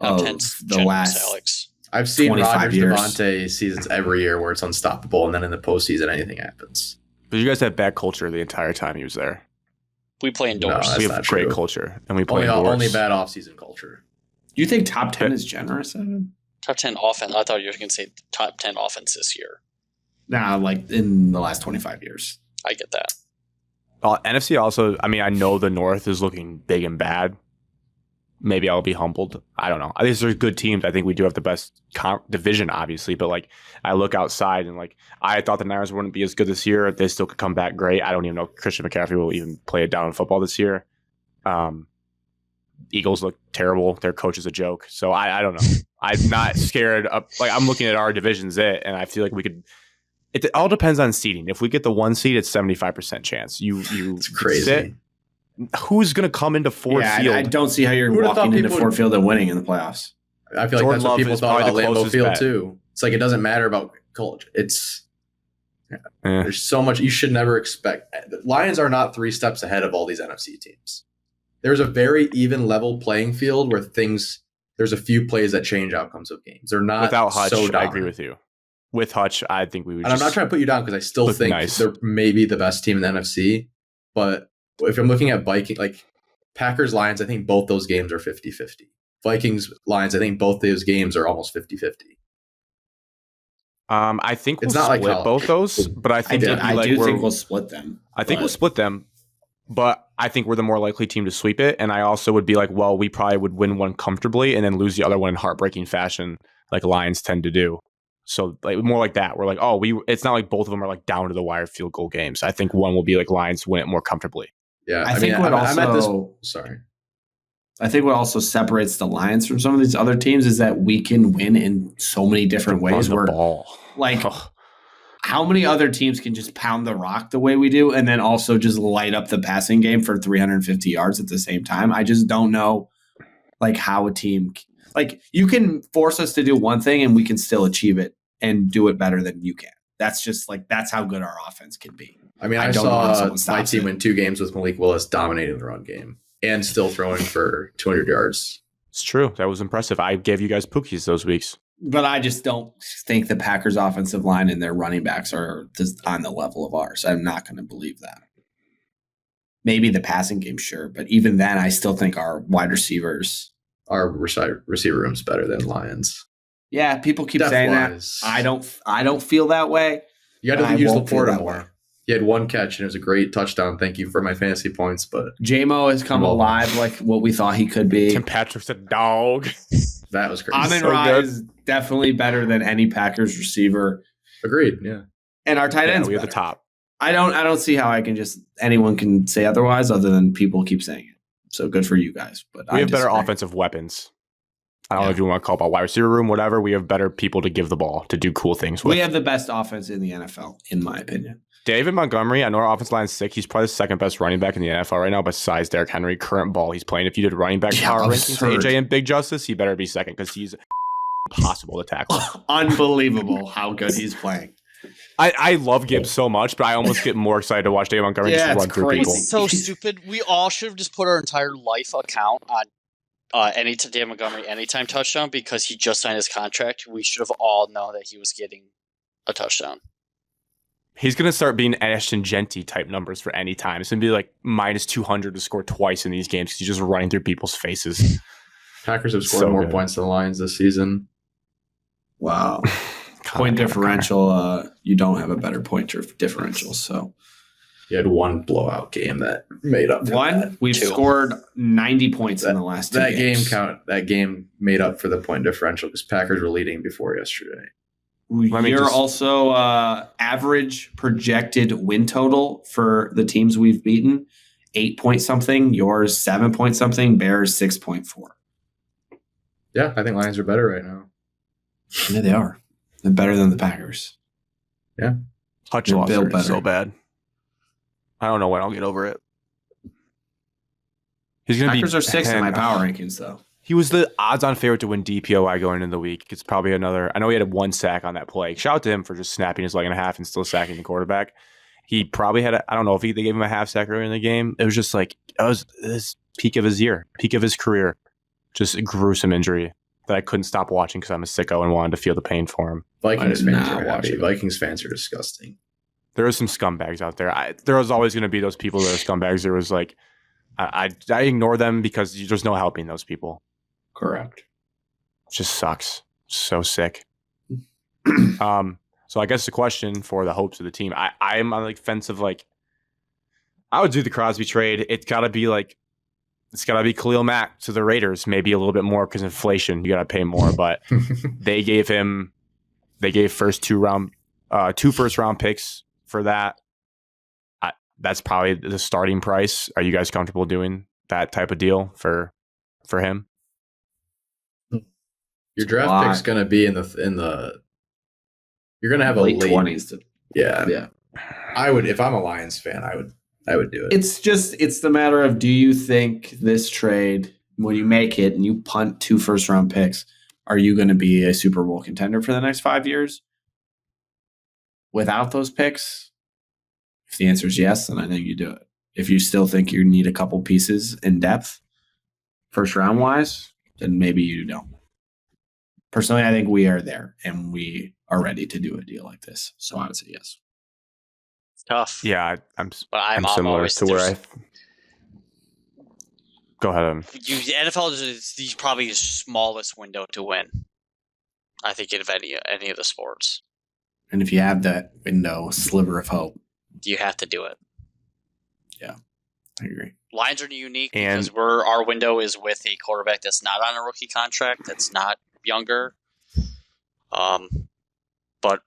Top of 10 the Jets, last. Alex. I've seen 25 Rodgers years. Devontae seasons every year where it's unstoppable, and then in the postseason anything happens. But you guys had bad culture the entire time he was there. We play indoors. That's We not have great true. culture, and we play Only, indoors. only bad offseason culture. Do you think top 10 is generous, Evan? Top 10 offense. I thought you were going to say top 10 offense this year. Nah, like in the last 25 years. I get that. NFC also, I mean, I know the North is looking big and bad. Maybe I'll be humbled. I don't know. I think there's good teams. I think we do have the best division, obviously. But like, I look outside and like, I thought the Niners wouldn't be as good this year. They still could come back great. I don't even know if Christian McCaffrey will even play it down in football this year. Eagles look terrible. Their coach is a joke. So I don't know. I'm not scared of, like, I'm looking at our division's it, and I feel like we could. It all depends on seeding. If we get the 1 seed, it's 75% chance. You It's crazy. sit. Who's going to come into Ford Field? I don't see how you're Who'd have walking thought into people Ford would- Field and winning in the playoffs. I feel like Jordan that's what Love people is thought probably about the Lambeau closest Field bet. too. It's like it doesn't matter about culture. It's Eh. there's so much you should never expect. The Lions are not 3 steps ahead of all these NFC teams. There's a very even level playing field where there's a few plays that change outcomes of games. They're not Without Hutch, so I dominant. agree with you. With Hutch, I think we would. And I'm not trying to put you down because I still look think nice. they're maybe the best team in the NFC. But if I'm looking at Viking, like Packers Lions, I think both those games are 50-50. Vikings Lions, I think both those games are almost 50-50. I think we'll It's not like split college. both those, but I think it'd be I like do think we'll split them. I think but- we'll split them, but I think we're the more likely team to sweep it. And I also would be like, well, we probably would win one comfortably and then lose the other one in heartbreaking fashion, like Lions tend to do. So like more like that. We're like, oh, it's not like both of them are like down to the wire field goal games. I think one will be like Lions win it more comfortably. Yeah, I think what I'm at this. also- Sorry. I think what also separates the Lions from some of these other teams is that we can win in so many different Run ways. the Where ball. like Ugh. how many other teams can just pound the rock the way we do and then also just light up the passing game for 350 yards at the same time? I just don't know like how a team like you can force us to do one thing and we can still achieve it and do it better than you can. That's just like that's how good our offense can be. I mean, I don't know how saw someone my stops team it. win 2 games with Malik Willis dominating the run game and still throwing for 200 yards. It's true. That was impressive. I gave you guys Pookies those weeks. But I just don't think the Packers offensive line and their running backs are just on the level of ours. I'm not going to believe that. Maybe the passing game, sure. But even then, I still think our wide receivers. Our receiver room's better than Lions. Yeah, people keep saying that. Depth-wise. I don't feel that way. You got I to use won't feel Laporta that way. more. He had 1 catch and it was a great touchdown. Thank you for my fantasy points, but J-Mo has come Well, alive like what we thought he could be. Tim Patrick's a dog. that was crazy. Amon so Ra good. is definitely better than any Packers receiver. Agreed. Yeah. And our tight Yeah, ends we have the better. top. I don't see how anyone can say otherwise other than people keep saying it. So good for you guys. But We I have better disagree. offensive weapons. I don't know Yeah. if you want to call it a wide receiver room, whatever. We have better people to give the ball to do cool things with. We have the best offense in the NFL, in my opinion. David Montgomery, I know our offensive line's sick. He's probably the second best running back in the NFL right now, besides Derrick Henry. Current ball he's playing. If you did running back Yeah, power absurd. rankings, AJ and Big Justice, he better be second because he's impossible to tackle. Unbelievable how good he's playing. I love Gibbs so much, but I almost get more excited to watch David Montgomery Yeah, just it's run through crazy. people. It's so stupid. We all should have just put our entire life account on Dan Montgomery anytime touchdown because he just signed his contract. We should have all known that he was getting a touchdown. He's going to start being Ashton Genty type numbers for any time. It's going to be like minus 200 to score twice in these games because he's just running through people's faces. Packers have scored So more good. points than the Lions this season. Wow. Point differential, you don't have a better point differential. So You had 1 blowout game that made up for that. we've 2. scored 90 points in the last 2 That games. that game made up for the point differential because Packers were leading before yesterday. Let me You're just- also average projected win total for the teams we've beaten, 8 point something. Yours 7 point something. Bears 6.4. Yeah, I think Lions are better right now. Yeah, they are. They're better than the Packers. Hutch You're lost built hurt better. so bad. I don't know when I'll get over it. He's going to be Packers are 6th in my 10. power rankings, though. He was the odds-on favorite to win DPOI going into the week. It's probably another. I know he had 1 sack on that play. Shout out to him for just snapping his leg in half and still sacking the quarterback. He probably had. I don't know if they gave him a half sack earlier in the game. It was just like it was this peak of his year, peak of his career. Just a gruesome injury that I couldn't stop watching because I'm a sicko and wanted to feel the pain for him. Vikings I did fans not are watch happy. it. Vikings fans are disgusting. There are some scumbags out there. There was always going to be those people that are scumbags. There was like I ignore them because there's no helping those people. Correct. It just sucks. So sick. So I guess the question for the hopes of the team, I am on the fence of like, I would do the Crosby trade. It's got to be Khalil Mack to the Raiders, maybe a little bit more because inflation, you got to pay more. But they gave two first round picks for that. That's probably the starting price. Are you guys comfortable doing that type of deal for him? Your draft Why? pick's going to be in the. You're going to have a late late 20s. Yeah, Yeah. I would if I'm a Lions fan. I would do it. It's the matter of, do you think this trade, when you make it and you punt 2 first round picks, are you going to be a Super Bowl contender for the next 5 years? Without those picks? If the answer is yes, then I think you do it. If you still think you need a couple pieces in depth, first round wise, then maybe you don't. Personally, I think we are there and we are ready to do a deal like this. So I would say yes. Tough. Yeah, I'm But I'm similar always to where Go ahead. The NFL is probably the smallest window to win. I think of any of the sports. And if you have that window, a sliver of hope, you have to do it. Yeah, I agree. Lions are unique because our window is with a quarterback that's not on a rookie contract, that's not younger. But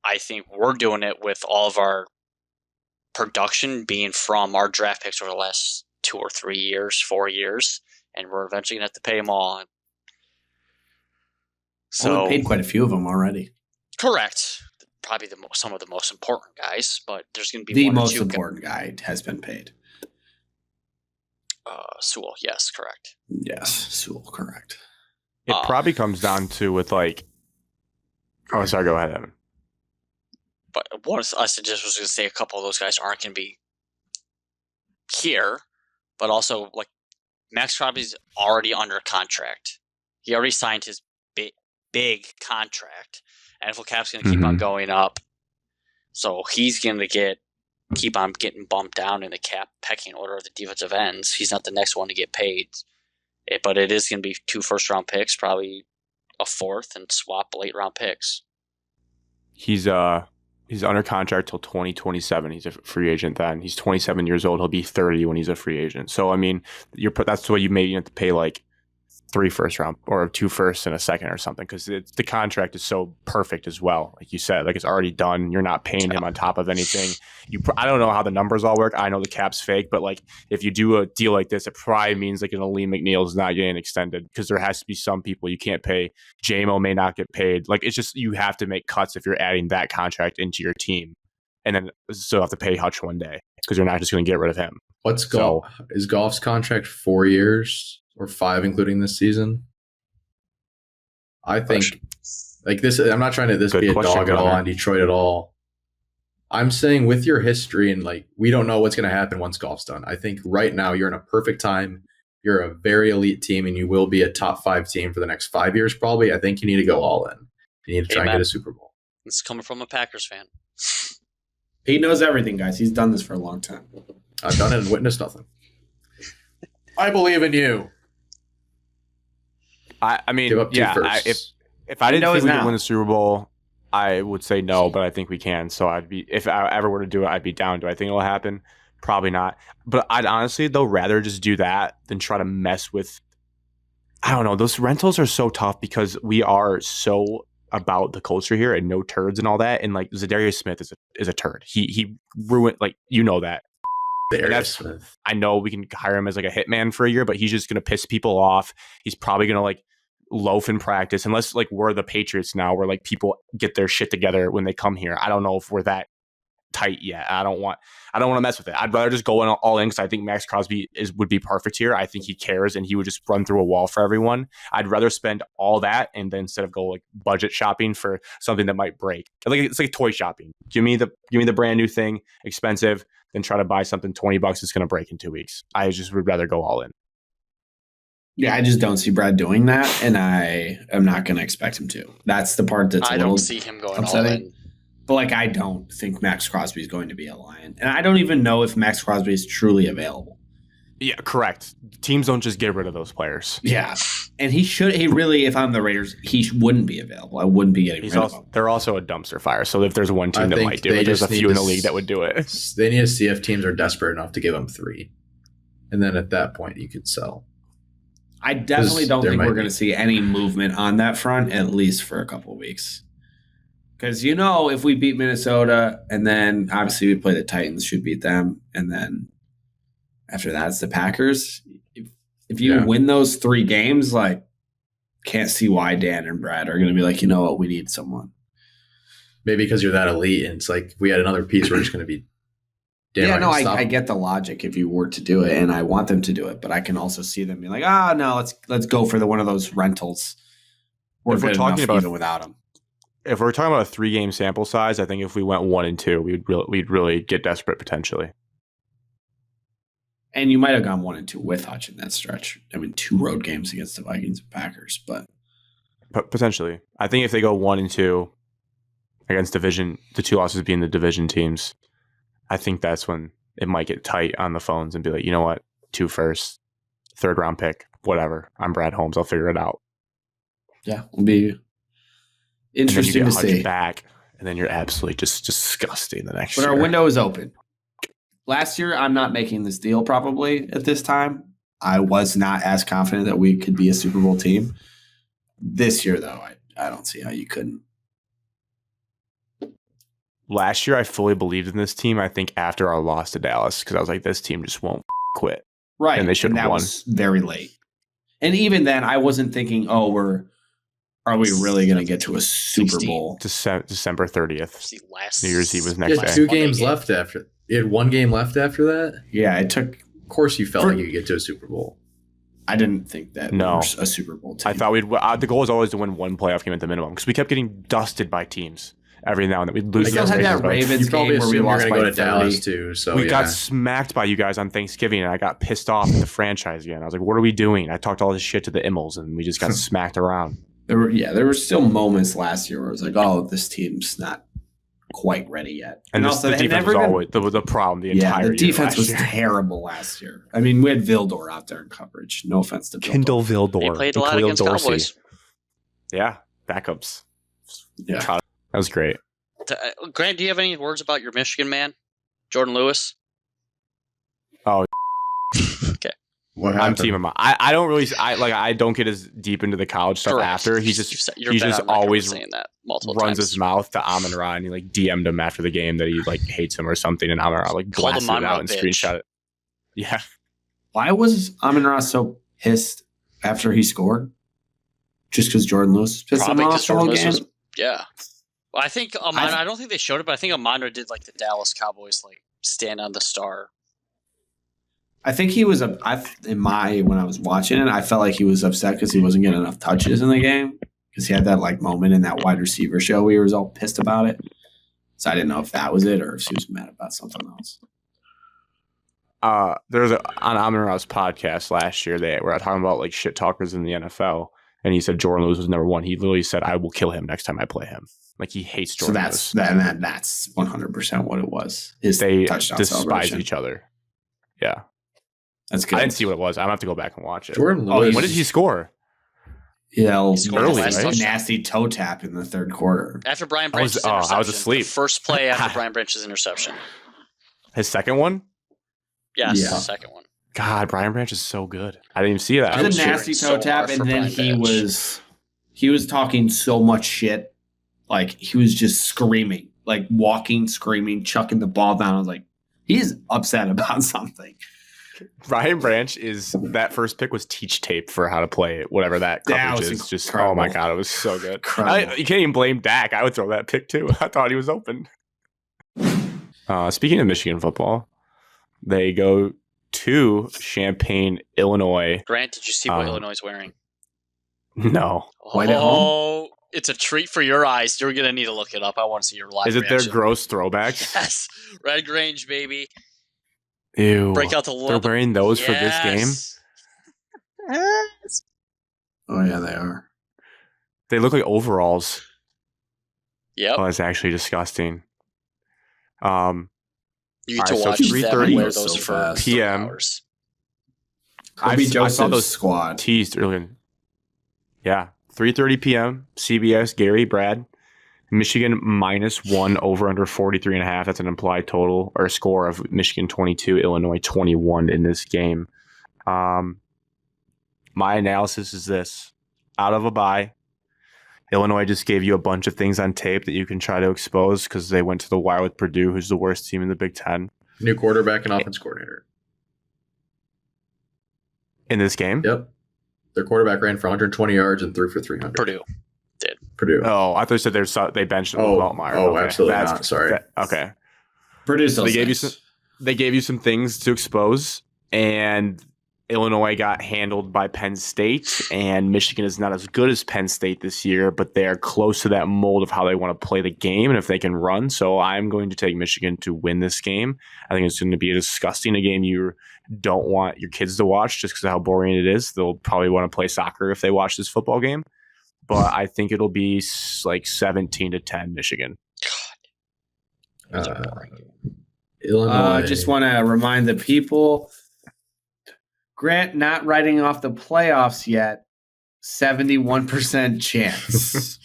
I think we're doing it with all of our production being from our draft picks over the last 2 or 3 years, 4 years, and we're eventually going to have to pay them all. So we paid quite a few of them already. Correct. Probably some of the most important guys, but there's going to be the most important guy has been paid. Sewell, yes, correct. Yes, Sewell, correct. It probably comes down to with like. Oh, sorry. Go ahead, Evan. But what I just was going to say, a couple of those guys aren't going to be here, but also like Max Crosby's already under contract. He already signed his big contract. NFL cap's going to keep on going up, so he's going to keep on getting bumped down in the cap pecking order of the defensive ends. He's not the next one to get paid, but it is going to be 2 first-round picks, probably a 4th, and swap late-round picks. He's under contract till 2027. He's a free agent then. He's 27 years old. He'll be 30 when he's a free agent. So I mean, that's why you maybe have to pay like 3 first-round or 2 firsts and a second or something, because the contract is so perfect as well. Like you said, like it's already done. You're not paying him on top of anything. I don't know how the numbers all work. I know the cap's fake, but like if you do a deal like this, it probably means like an Aleem McNeil is not getting extended because there has to be some people you can't pay. JMO may not get paid. Like it's just you have to make cuts if you're adding that contract into your team, and then still have to pay Hutch one day because you're not just going to get rid of him. Is Goff's contract 4 years? Or 5, including this season. I think like this. I'm not trying to be a dog at all on Detroit at all. I'm saying with your history and like we don't know what's going to happen once Goff's done. I think right now you're in a perfect time. You're a very elite team, and you will be a top 5 team for the next 5 years. Probably. I think you need to go all in. You need to try and get a Super Bowl. It's coming from a Packers fan. He knows everything, guys. He's done this for a long time. I've done it and witnessed nothing. I believe in you. I mean, yeah. If I didn't think we could win the Super Bowl, I would say no, but I think we can. So if I ever were to do it, I'd be down. Do I think it'll happen? Probably not. But I'd honestly, though, rather just do that than try to mess with. I don't know. Those rentals are so tough because we are so about the culture here and no turds and all that. And like Zadarius Smith is a turd. He ruined, like, you know that. Smith. I know we can hire him as like a hitman for a year, but he's just going to piss people off. He's probably going to like loaf in practice unless like we're the Patriots now where like people get their shit together when they come here. I don't know if we're that tight yet. I don't want to mess with it. I'd rather just go all in because I think Max Crosby would be perfect here. I think he cares and he would just run through a wall for everyone. I'd rather spend all that and then instead of go like budget shopping for something that might break. Like it's like toy shopping. Give me the brand new thing, expensive, than try to buy something $20 that's going to break in 2 weeks. I just would rather go all in. Yeah, I just don't see Brad doing that, and I am not going to expect him to. That's the part that's I don't see him going upsetting. all in. But like, I don't think Max Crosby is going to be a Lion, and I don't even know if Max Crosby is truly available. Yeah, correct. Teams don't just get rid of those players. Yeah, and he really, if I'm the Raiders, he wouldn't be available. I wouldn't be getting rid of him. They're also a dumpster fire. So if there's one team that might do it, there's a few in the league that would do it. They need to see if teams are desperate enough to give him 3, and then at that point you could sell. I definitely don't think we're going to see any movement on that front, at least for a couple of weeks. Because, if we beat Minnesota and then obviously we play the Titans, should beat them. And then after that, it's the Packers. If you win those 3 games, like, can't see why Dan and Brad are going to be like, you know what, we need someone. Maybe because you're that elite and it's like we had another piece, we're just going to be I get the logic if you were to do it, and I want them to do it, but I can also see them being like, no, let's go for one of those rentals. If we're talking about even without them. If we're talking about a 3-game sample size, I think if we went 1 and 2, we'd really get desperate potentially. And you might have gone 1 and 2 with Hutch in that stretch. I mean, 2 road games against the Vikings and Packers, but potentially, I think if they go 1 and 2 against the 2 losses being the division teams, I think that's when it might get tight on the phones and be like, you know what, 2 firsts, third round pick, whatever. I'm Brad Holmes. I'll figure it out. Yeah, it'll be interesting to see. Back, and then you're absolutely just disgusting the next But year. our window is open. Last year, I'm not making this deal probably at this time. I was not as confident that we could be a Super Bowl team. This year, though, I don't see how you couldn't. Last year, I fully believed in this team. I think after our loss to Dallas, because I was like, this team just won't quit. Right. And they should have that won. Was very late. And even then, I wasn't thinking, are we really going to get to a Super Bowl? December 30th. Last New Year's Eve was You next had day. 2 games left after. You had 1 game left after that? Yeah, it took. Of course you felt like you could get to a Super Bowl. I didn't think that No. we were a Super Bowl team. I thought the goal was always to win 1 playoff game at the minimum because we kept getting dusted by teams every now and then. We'd lose. We still had that Ravens You probably game where we assumed you're lost going to by go to 30. Dallas too. So We got smacked by you guys on Thanksgiving, and I got pissed off at the franchise again. I was like, "What are we doing?" I talked all this shit to the Immels, and we just got smacked around. There were still moments last year where I was like, "Oh, this team's not quite ready yet." And also, the they had defense was never been- always the problem the entire the defense year was last year. terrible last year. I mean, we had Vildor out there in coverage. No offense to Vildor. Kindle Vildor. They played a and lot Khalil against Dorsey. Cowboys. Yeah, backups. Yeah. That was great. Grant, do you have any words about your Michigan man, Jordan Lewis? Oh. Okay. What I'm happened? team him. I don't really. I don't get as deep into the college stuff Correct. after. He You've just said- you're he bet just on record always saying that multiple runs times. his mouth to Amon Ra, and he like DM'd him after the game that he like hates him or something, and Amon Ra like Called him blasted it Amon-Ra out and bitch. screenshot it. Yeah, Why was Amon-Ra so pissed after he scored? Just because Jordan Lewis pissed Probably him because off the Jordan whole Lewis game? was, yeah. Well, I think I don't think they showed it, but I think Amon-Ra did like the Dallas Cowboys like stand on the star. I think he was when I was watching it, I felt like he was upset because he wasn't getting enough touches in the game because he had that like moment in that wide receiver show where he was all pissed about it. So I didn't know if that was it or if he was mad about something else. there's on Amon Ra's podcast last year they were talking about like shit talkers in the NFL, and he said Jordan Lewis was number 1. He literally said, "I will kill him next time I play him." Like he hates Jordan Lewis. That's 100% what it was. They touchdown despise celebration. each other. Yeah, That's good. I didn't see what it was. I'm gonna have to go back and watch it. Jordan Oh, Lewis. When did he score? Yeah, He scored Early, the last right? touchdown. nasty toe tap in the third quarter. After Brian I was- Branch's I interception. was asleep. The first play after Brian Branch's interception. His second one? Yes, Yeah. the second one. God, Brian Branch is so good. I didn't even see that. It was was a nasty cheering toe so tap, hard for and then Brian he was talking so much shit. Like he was just screaming, like walking, screaming, chucking the ball down. I was like, he's upset about something. Brian Branch is that first pick was teach tape for how to play it, whatever that That coverage was is. Just incredible. oh my god, it was so good. Incredible. You can't even blame Dak. I would throw that pick too. I thought he was open. Speaking of Michigan football, they go to Champaign, Illinois. Grant, did you see what Um, Illinois is wearing? No, White at Oh, it's a treat for your eyes. You're gonna need to look it up. I want to see your live is it their reaction. gross throwbacks? Yes, Red Grange, baby. Ew, Break out the they're leather. wearing those for this game. Yes. Oh yeah, they are. They look like overalls. Yep. Oh, it's actually disgusting. You get All to right, so watch them 3:30 wear those so for fast. PM. hours. Kobe I saw Joseph's those squad. teased earlier. Yeah, 3:30 p.m. CBS. Gary Brad, Michigan -1 over under 43.5. That's an implied total or score of Michigan 22, Illinois 21 in this game. My analysis is this: out of a bye, Illinois just gave you a bunch of things on tape that you can try to expose because they went to the wire with Purdue, who's the worst team in the Big Ten New quarterback and offense coordinator. in this game. Yep. Their quarterback ran for 120 yards and threw for 300. Purdue. Purdue. Oh, I thought you said they benched Oh, Weltmeyer. oh, Okay. absolutely That's- not. Sorry. Okay. Purdue still They gave you stinks. They gave you some things to expose, and Illinois got handled by Penn State, and Michigan is not as good as Penn State this year, but they're close to that mold of how they want to play the game and if they can run. So I'm going to take Michigan to win this game. I think it's going to be a disgusting game you don't want your kids to watch just because of how boring it is. They'll probably want to play soccer if they watch this football game. But I think it'll be like 17-10 Michigan. Illinois. Just want to remind the people, Grant not writing off the playoffs yet. 71% chance.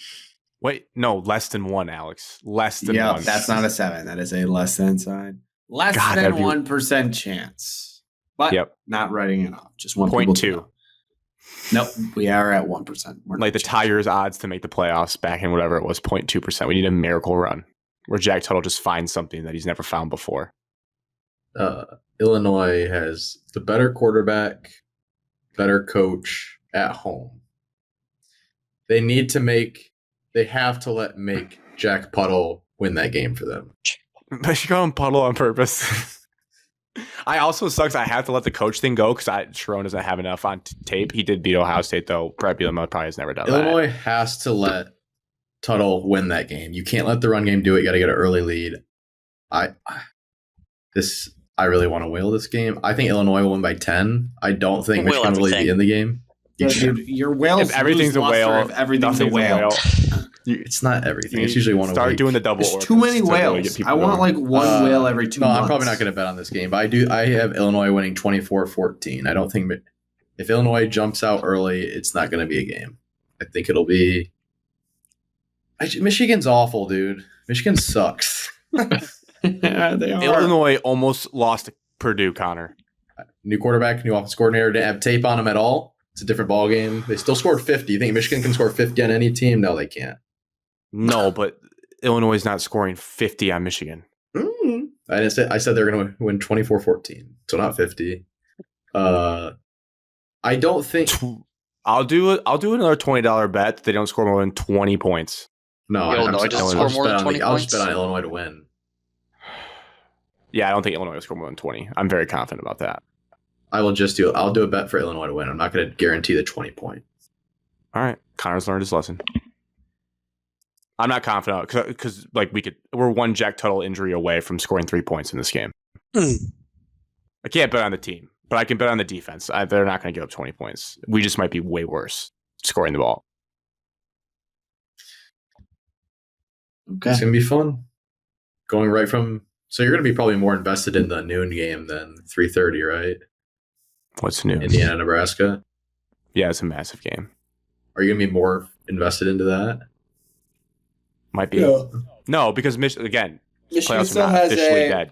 Wait, no, less than 1, Alex. Less than Yeah, 1. that's not a 7. That is a less than sign. Less God, than that'd be- 1% chance. But Yep. not writing it off. Just want Point people to 2. know. Nope, we are at 1%. We're Like the not changing. Tigers' odds to make the playoffs back in whatever it was, 0.2%. We need a miracle run where Jack Tuttle just finds something that he's never found before. Illinois has the better quarterback, better coach at home. They have to make Jack Puddle win that game for them. But you call him Puddle on purpose. I also sucks. I have to let the coach thing go because Sharon doesn't have enough on tape. He did beat Ohio State though. Brett Bielema probably has never done Illinois has to let Tuttle win that game. You can't let the run game do it. You got to get an early lead. I really want to whale this game. I think Illinois will win by 10. I don't think Whale Michigan will really everything. be in the game. Yeah, dude, your whales If everything's lose a whale, luster if everything's a nothing's whale. It's not everything. It's usually one a Start week. doing the double. There's orcas too many to really whales. get people I want going. like one whale every 2 No, months. I'm probably not going to bet on this game, but I have Illinois winning 24-14. I don't think if Illinois jumps out early, it's not going to be a game. I think it'll be. Michigan's awful, dude. Michigan sucks. Yeah, they are. Illinois almost lost to Purdue, Connor. New quarterback, new offense coordinator, didn't have tape on them at all. It's a different ball game. They still scored 50. You think Michigan can score 50 on any team? No, they can't. No, but Illinois is not scoring 50 on Michigan. I said they're going to win 24-14, so not 50. I don't think. I'll do another $20 bet that they don't score more than 20 points. No, Illinois doesn't score more than 20 I'll points? just bet on Illinois to win. Yeah, I don't think Illinois will score more than 20. I'm very confident about that. I'll do a bet for Illinois to win. I'm not going to guarantee the 20 point. All right, Connor's learned his lesson. I'm not confident because we're one Jack Tuttle injury away from scoring 3 points in this game. I can't bet on the team, but I can bet on the defense. They're not going to give up 20 points. We just might be way worse scoring the ball. Okay. It's going to be fun. Going right from. So you're going to be probably more invested in the noon game than 3:30, right? What's new? Indiana, Nebraska. Yeah, it's a massive game. Are you going to be more invested into that? Might be. Yeah. No, because again, Michigan playoffs still are not has officially a dead.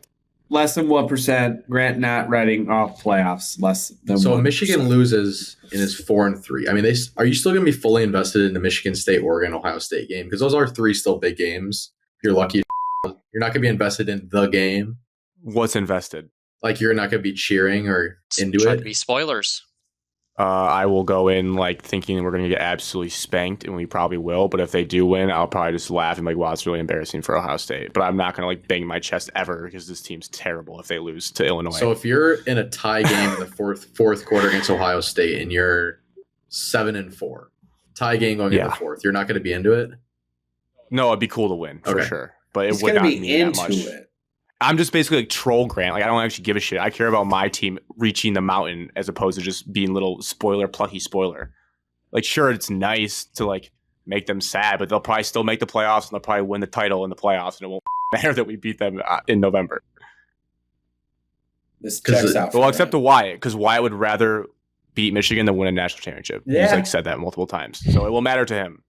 Less than 1%. Grant not writing off playoffs. Less than So 1%. if Michigan loses and is 4-3. I mean, are you still going to be fully invested in the Michigan State, Oregon, Ohio State game? Because those are 3 still big games. If you're lucky, you're not going to be invested in the game. What's invested? Like you're not going to be cheering or into Try it. to be spoilers. I will go in thinking we're going to get absolutely spanked, and we probably will. But if they do win, I'll probably just laugh and be like, wow, it's really embarrassing for Ohio State. But I'm not going to bang my chest ever because this team's terrible if they lose to Illinois. So if you're in a tie game in the fourth quarter against Ohio State and you're 7-4, tie game going into the fourth, you're not going to be into it. No, it'd be cool to win for Okay. sure, but it He's would going not to be mean into that much. it. I'm just basically troll Grant. I don't actually give a shit. I care about my team reaching the mountain as opposed to just being little plucky spoiler. Sure, it's nice to make them sad, but they'll probably still make the playoffs and they'll probably win the title in the playoffs, and it won't matter that we beat them in November. This checks out. Well, except to Wyatt, because Wyatt would rather beat Michigan than win a national championship. Yeah. He's said that multiple times, so it will matter to him.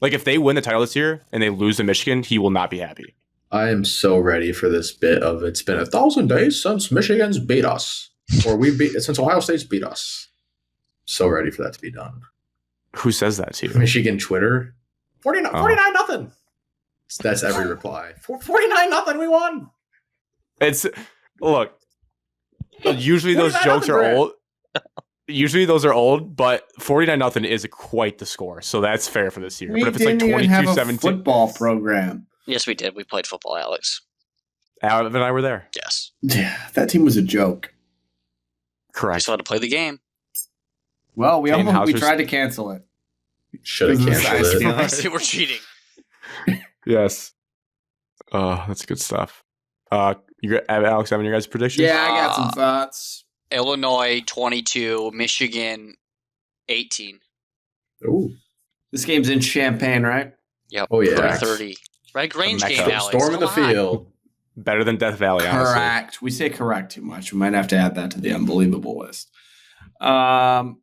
If they win the title this year and they lose to Michigan, he will not be happy. I am so ready for this bit of it's been 1,000 days since Michigan's beat us, or since Ohio State's beat us. So ready for that to be done. Who says that to you? Michigan Twitter, 49 nothing. That's every reply. 49 nothing. We won. Look. Usually those 49 jokes are Brett. old. Usually those are old, but 49-0 is quite the score, so that's fair for this year. We but if it's didn't even have a 22-17, football program. Yes, we did. We played football, Alex. Alvin and I were there. Yes. Yeah, that team was a joke. We Correct. still had to play the game. Well, we Kane we Hauser's- tried to cancel it. Should have This is canceled it. nice. They were cheating. Yes. That's good stuff. Alex, having your guys' predictions? Yeah, I got some thoughts. Illinois 22, Michigan 18. Ooh. This game's in Champaign, right? Yep. Oh, yeah. 30. Right, Grange Mecca. game, Alex. Storm in the Come on. field. Better than Death Valley, honestly. Correct. We say correct too much. We might have to add that to the unbelievable list. I'm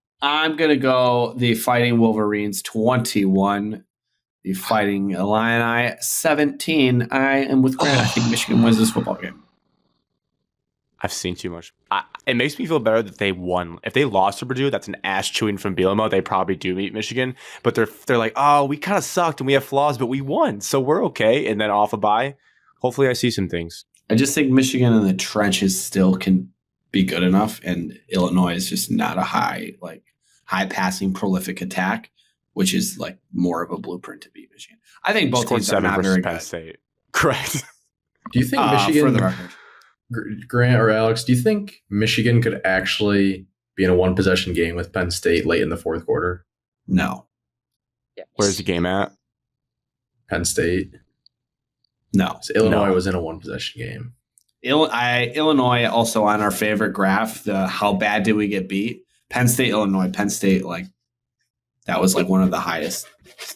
going to go the Fighting Wolverines 21, the Fighting Illini 17. I am with Grant. I think Michigan wins this football game. I've seen too much. It makes me feel better that they won. If they lost to Purdue, that's an ass chewing from Bielema. They probably do beat Michigan, but they're like, oh, we kind of sucked and we have flaws, but we won, so we're okay. And then off a bye, hopefully I see some things. I just think Michigan in the trenches still can be good enough, and Illinois is just not a high passing, prolific attack, which is like more of a blueprint to beat Michigan. I think both teams are not very Penn good. State. Correct. Do you think Michigan, for the record, Grant or Alex, do you think Michigan could actually be in a one-possession game with Penn State late in the fourth quarter? no. Yes. Where's the game at? Penn State. No. So Illinois No. was in a one-possession game. Illinois also on our favorite graph, the how bad did we get beat? Penn State, Illinois. Penn State, that was one of the highest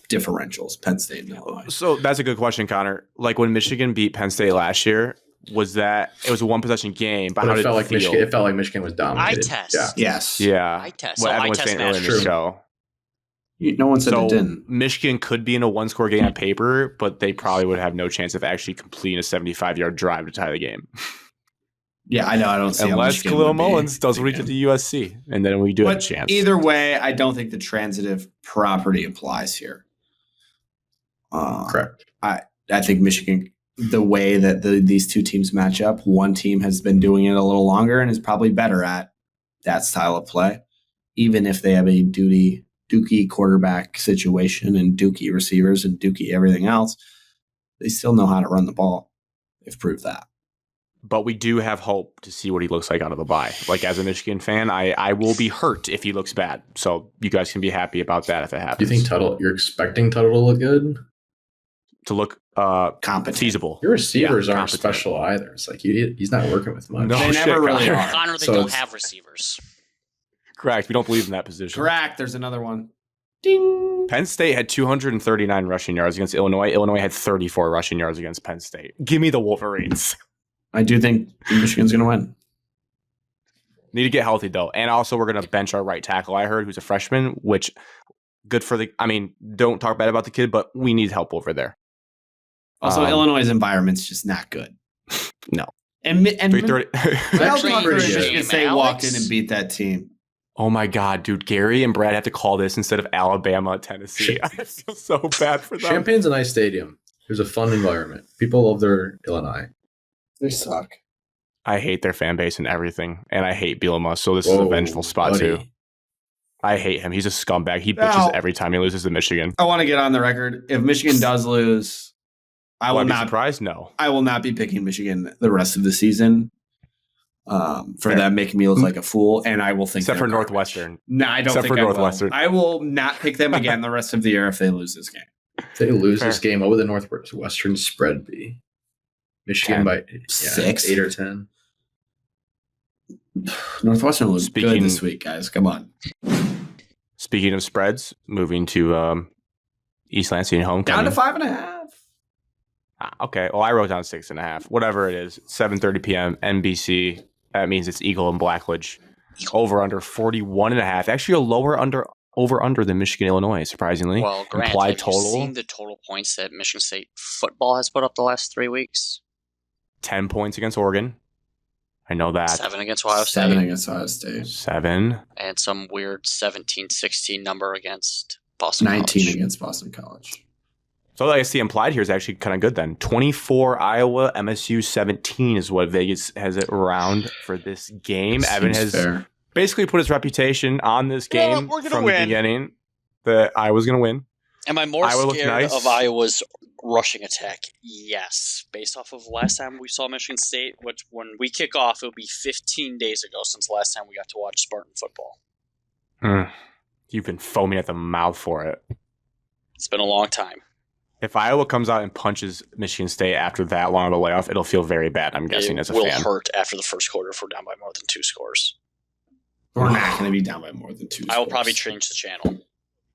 differentials, Penn State and Illinois. So that's a good question, Connor. Like when Michigan beat Penn State last year, it was a one possession game, but how But did it feel? it felt like Michigan was dominated. Eye test. Yeah. Yes. Yeah. Eye test. What So eye everyone's test saying earlier in the match. show. No one said So it didn't. Michigan could be in a one-score game on paper, but they probably would have no chance of actually completing a 75-yard drive to tie the game. Yeah, I know. I don't see how Unless Michigan Khalil would be Mullins does what he again. did to USC, and then we do have a But chance. either way, I don't think the transitive property applies here. Correct. I think Michigan, the way that these two teams match up, one team has been doing it a little longer and is probably better at that style of play, even if they have a Dookie quarterback situation and Dookie receivers and Dookie everything else. They still know how to run the ball. They've proved that. But we do have hope to see what he looks like out of the bye. Like as a Michigan fan, I will be hurt if he looks bad. So you guys can be happy about that if it happens. Do you think you're expecting Tuttle to look good? To look Competent. feasible? Your receivers aren't competent. special either. It's like he's not working with much. No They shit, never really Connor. are. Connor, they So don't it's- have receivers. Correct. We don't believe in that position. Correct. There's another one. Ding. Penn State had 239 rushing yards against Illinois. Illinois had 34 rushing yards against Penn State. Give me the Wolverines. I do think Michigan's going to win. Need to get healthy though, and also we're gonna bench our right tackle. I heard who's a freshman, which good for the. I mean, don't talk bad about the kid, but we need help over there. Also, Illinois' environment's just not good. No. And 330. Mel actually Tucker pretty and good. Michigan State Alex? walked in and beat that team. Oh my God, dude! Gary and Brad have to call this instead of Alabama, Tennessee. I feel so bad for them. Champaign's a nice stadium. There's a fun environment. People love their Illinois. They suck. I hate their fan base and everything, and I hate Bielema. So this is a vengeful spot buddy. too. I hate him. He's a scumbag. He bitches every time he loses to Michigan. I want to get on the record. If Michigan does lose, I Will will I be not. surprised? No. I will not be picking Michigan the rest of the season. For Fair. them making me look like a fool, and I will think Except they're for garbage. Northwestern. No, I don't Except think for I will. Northwestern. I will not pick them again the rest of the year if they lose this game. If they lose Fair. this game, what would the Northwestern spread be? Michigan 10. by 6? 8 or 10. Northwestern looks good Speaking- this week, guys. Come on. Speaking of spreads, moving to East Lansing homecoming. Down to 5.5. Okay. Well, I wrote down 6.5. Whatever it is. 7:30 p.m. NBC. That means it's Eagle and Blackledge. Over under 41.5. Actually, a lower over under than Michigan Illinois. Surprisingly. Well, Grant, Implied have total? you seen the total points that Michigan State football has put up the last 3 weeks? 10 points against Oregon. I know that. 7 against Ohio State. 7 against Ohio State. 7. And some weird 17-16 number against Boston 19 College. against Boston College. So I guess the implied here is actually kind of good then. 24 Iowa, MSU 17 is what Vegas has it around for this game. Evan Seems has fair. basically put his reputation on this Yeah, game we're gonna from win. the beginning that Iowa's going to win. Am I more Iowa looked scared nice. of Iowa's rushing attack? Yes. Based off of last time we saw Michigan State, which when we kick off, it'll be 15 days ago since last time we got to watch Spartan football. You've been foaming at the mouth for it. It's been a long time. If Iowa comes out and punches Michigan State after that long of a layoff, it'll feel very bad, I'm guessing, It as a will fan. hurt after the first quarter if we're down by more than 2 scores. We're not going to be down by more than 2 I will scores. probably change the channel.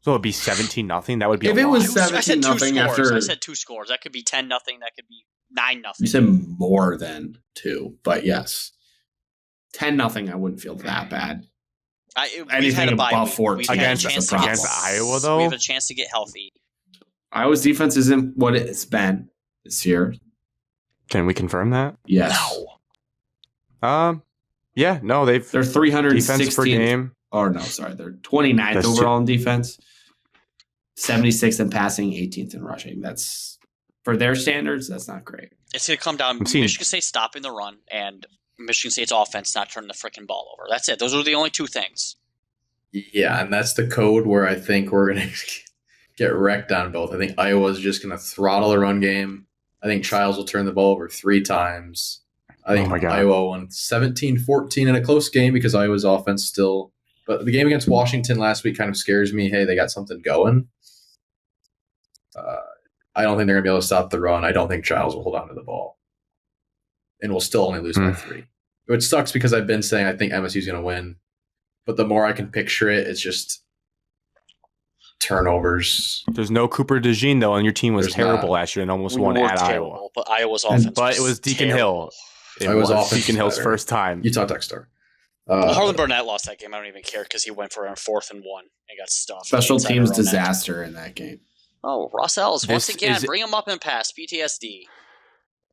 So it'd be 17-0. That would be If a it lot. was I said 2 17-0 scores. after- I said 2 scores. That could be 10-0. That could be 9-0. You said more than 2, but yes. 10-0, I wouldn't feel that bad. We've Anything had a bye above week. 14 We've had a against, chance to against get, Iowa, though? We have a chance to get healthy. Iowa's defense isn't what it's been this year. Can we confirm that? Yes. No. Yeah, no, They're defense per 316th. game. Oh, no, sorry. They're 29th That's overall in defense, 76th in passing, 18th in rushing. That's, for their standards, that's not great. It's going to come down to Michigan State stopping the run and Michigan State's offense not turning the freaking ball over. That's it. Those are the only 2 things. Yeah, and that's the code where I think we're going to get wrecked on both. I think Iowa's just going to throttle the run game. I think Childs will turn the ball over 3 times. I think Iowa won 17-14 in a close game because Iowa's offense still. But the game against Washington last week kind of scares me. Hey, they got something going. I don't think they're going to be able to stop the run. I don't think Childs will hold on to the ball. And we'll still only lose by 3. Which sucks because I've been saying I think MSU's going to win. But the more I can picture it, it's just turnovers. There's no Cooper DeJean, though, and your team was There's terrible not. last year and almost We won were at terrible, Iowa. but Iowa's offense But it was Deacon terrible. Hill. Iowa's offense Deacon Hill's better. first time. Utah Tech star. Harlan Burnett lost that game. I don't even care because he went for a 4th and 1 and got stuffed. Special inside teams their own end. disaster in that game. Oh, Ross Ellis, once This again, is- bring him up and pass. PTSD.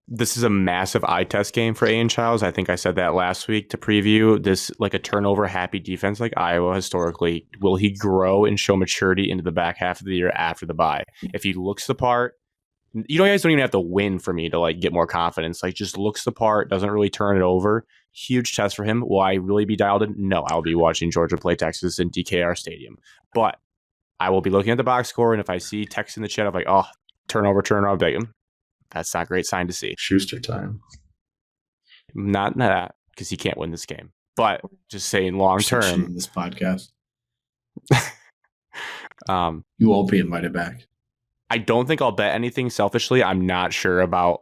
This is a massive eye test game for Ian Childs. I think I said that last week to preview this, like a turnover happy defense like Iowa historically. Will he grow and show maturity into the back half of the year after the bye? If he looks the part, you guys don't even have to win for me to like get more confidence. Like just looks the part, doesn't really turn it over. Huge test for him. Will I really be dialed in? No, I'll be watching Georgia play Texas in DKR Stadium. But I will be looking at the box score, and if I see text in the chat of like, oh, turnover, I'll be like, that's not a great sign to see. Schuster time. Not that, because he can't win this game. But just saying long In term, this podcast, um, you won't be invited back. I don't think I'll bet anything selfishly. I'm not sure about.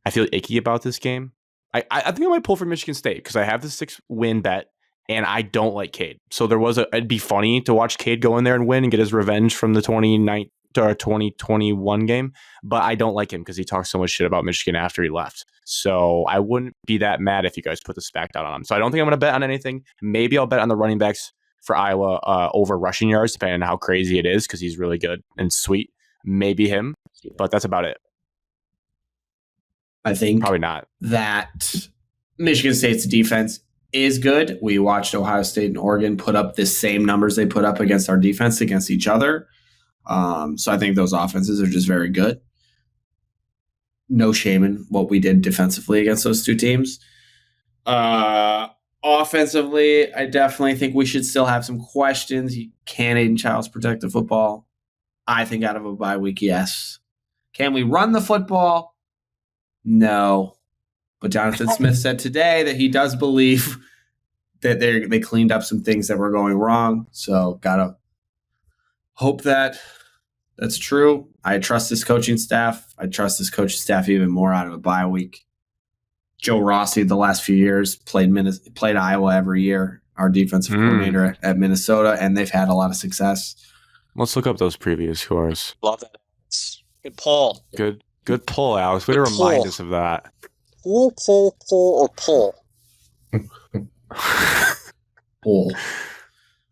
I feel icky about this game. I think I might pull for Michigan State because I have the 6-win bet and I don't like Cade. So it'd be funny to watch Cade go in there and win and get his revenge from the 2021 game. But I don't like him because he talks so much shit about Michigan after he left. So I wouldn't be that mad if you guys put the smack down on him. So I don't think I'm going to bet on anything. Maybe I'll bet on the running backs for Iowa over rushing yards, depending on how crazy it is because he's really good and sweet. Maybe him, but that's about it. I think Probably not. that Michigan State's defense is good. We watched Ohio State and Oregon put up the same numbers they put up against our defense against each other. So I think those offenses are just very good. No shame in what we did defensively against those 2 teams. Offensively, I definitely think we should still have some questions. Can Aiden Childs protect the football? I think out of a bye week, yes. Can we run the football? No. But Jonathan Smith said today that he does believe that they cleaned up some things that were going wrong. So gotta hope that that's true. I trust this coaching staff. I trust this coaching staff even more out of a bye week. Joe Rossi, the last few years, played Iowa every year, our defensive coordinator at Minnesota, and they've had a lot of success. Let's look up those previous scores. Love that. Good pull. Good pull, Alex. Way to Good remind pull. us of that. Pull, or pull. Oh.